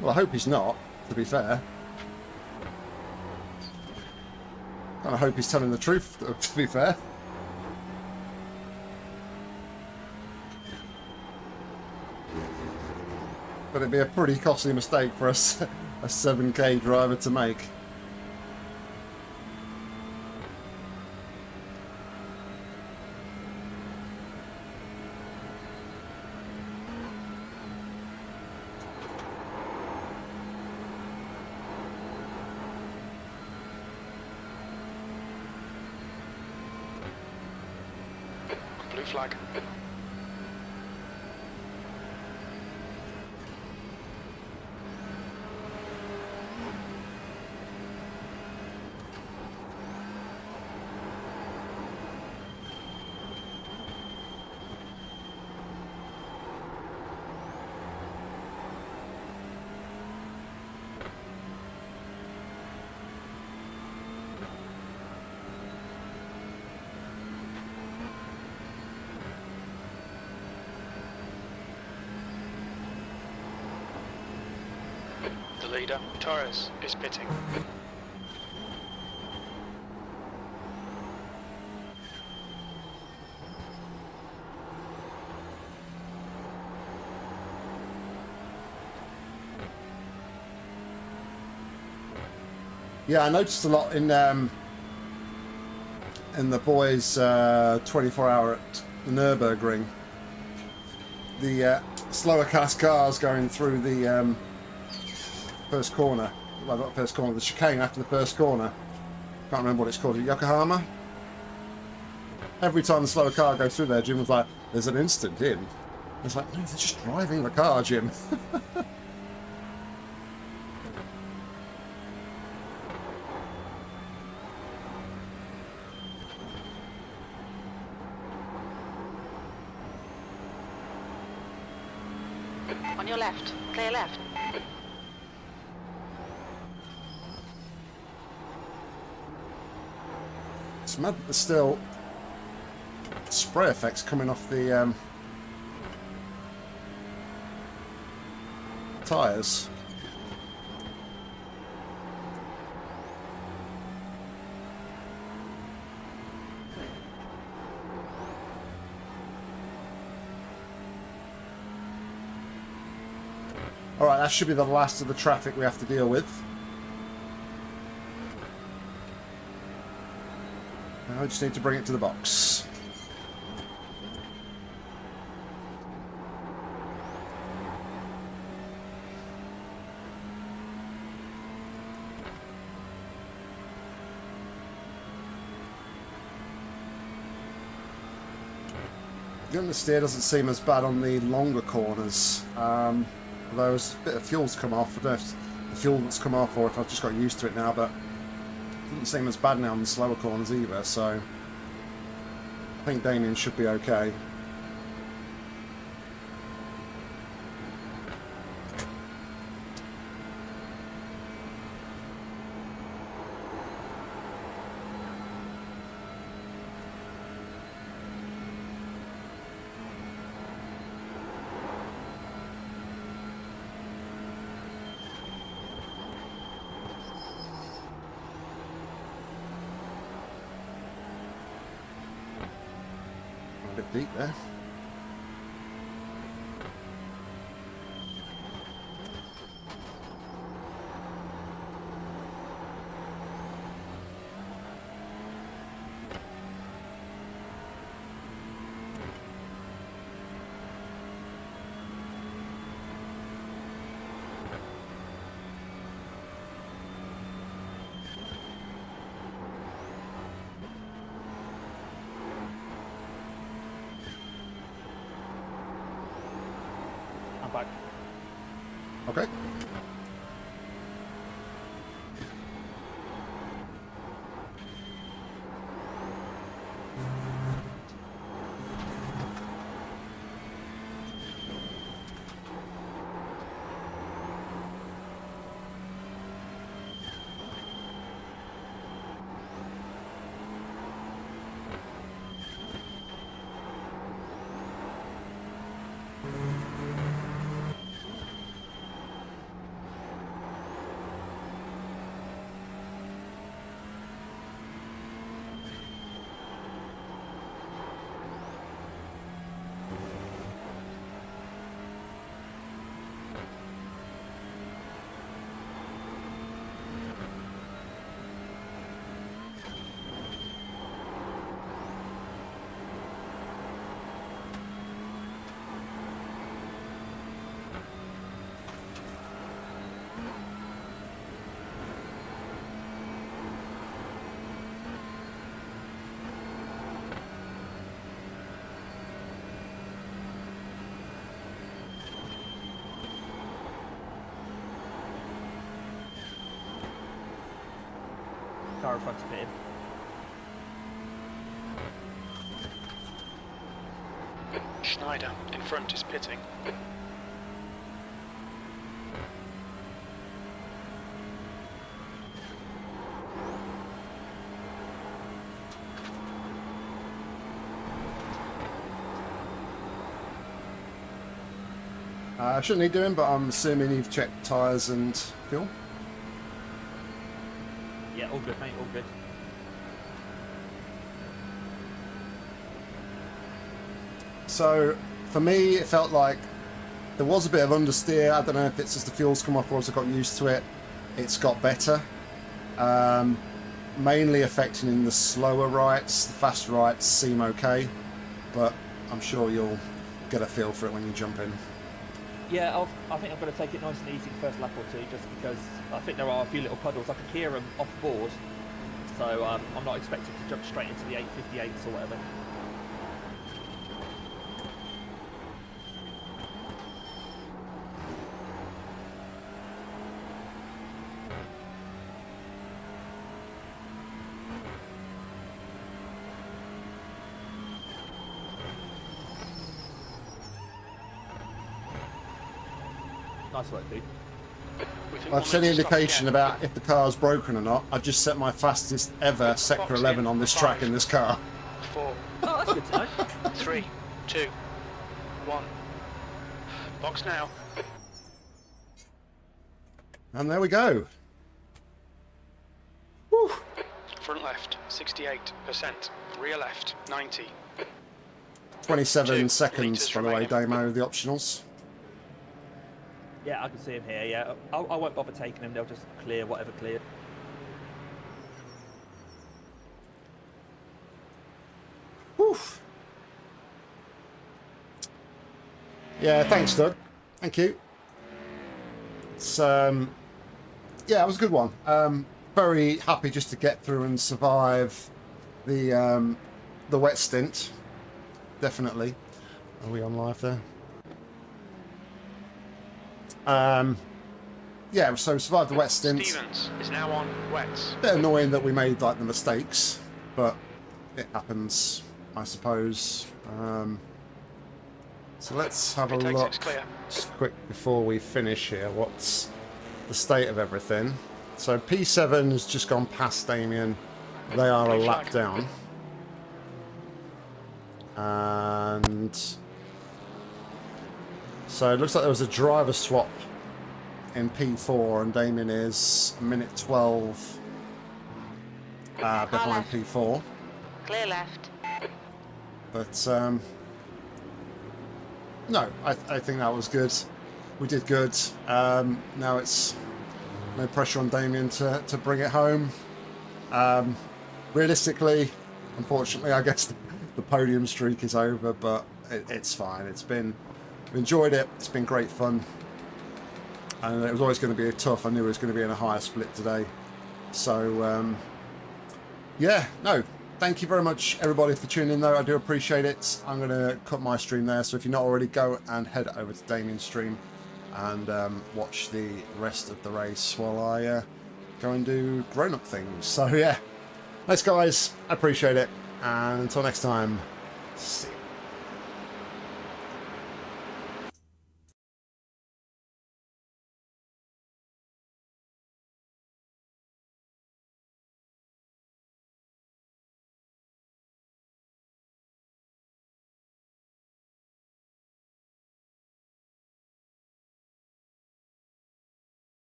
Well, I hope he's not, to be fair. Kind of hope he's telling the truth, to be fair. But it'd be a pretty costly mistake for us, a 7K driver to make. Blue flag. The leader, Torres, is pitting. Yeah, I noticed a lot in the boys' 24-hour at the Nurburgring. The slower class cars going through the first corner. Well, not first corner, the chicane after the first corner. Can't remember what it's called. Yokohama? Every time the slower car goes through there, Jim was like, there's an instant in. I was like, no, they're just driving the car, Jim. On your left. Clear left. It's mad that there's still spray effects coming off the tyres. Alright, that should be the last of the traffic we have to deal with. Now I just need to bring it to the box. the understeer doesn't seem as bad on the longer corners. Although a bit of fuel's come off. I don't know if the fuel that's come off or if I've just got used to it now, but it doesn't seem as bad now on the slower corners either, so I think Damian should be okay. A bit deep there. I'm back. Okay. Car in front's pitted. Schneider in front is pitting. I shouldn't need doing, but I'm assuming you've checked tyres and fuel. Yeah, all good, mate, all good. So for me, it felt like there was a bit of understeer. I don't know if it's just the fuel's come off or as I got used to it. It's got better. Mainly affecting in the slower rights. The fast rights seem okay, but I'm sure you'll get a feel for it when you jump in. Yeah, I think I'm going to take it nice and easy the first lap or two, just because I think there are a few little puddles. I can hear them off board, so I'm not expecting to jump straight into the 858s or whatever. Nice work, dude. I've sent an indication about if the car's broken or not. I just set my fastest ever sector 11 on this track in this car. 4. Oh, that's good to know. 3, 2, 1. Box now. And there we go. Whew. Front left, 68%. Rear left, 90. 27 2 seconds, litres by the way, remaining. Damo, the optionals. Yeah, I can see him here, yeah. I won't bother taking them, they'll just clear whatever cleared. Whew. Yeah, thanks, Doug. Thank you. It's, yeah, it was a good one. Very happy just to get through and survive the wet stint. Definitely. Are we on live there? Yeah, so we survived the wet stint. Stevens is now on wets. Bit annoying that we made like the mistakes, but it happens, I suppose. So let's have a It takes look it's clear. just quick before we finish here. What's the state of everything? So P7 has just gone past Damian. They are a Green lap flag. down. And so it looks like there was a driver swap in P4, and Damian is a minute 12 behind left. P4. Clear left. But no, I think that was good. We did good. Now it's no pressure on Damian to bring it home. Realistically, unfortunately, I guess the podium streak is over, but it's fine. I've enjoyed it. It's been great fun. And it was always going to be tough. I knew it was going to be in a higher split today. So, yeah, no. Thank you very much, everybody, for tuning in, though. I do appreciate it. I'm going to cut my stream there. So if you're not already, go and head over to Damian's stream and watch the rest of the race while I go and do grown-up things. So, yeah. Thanks, guys. I appreciate it. And until next time, see you.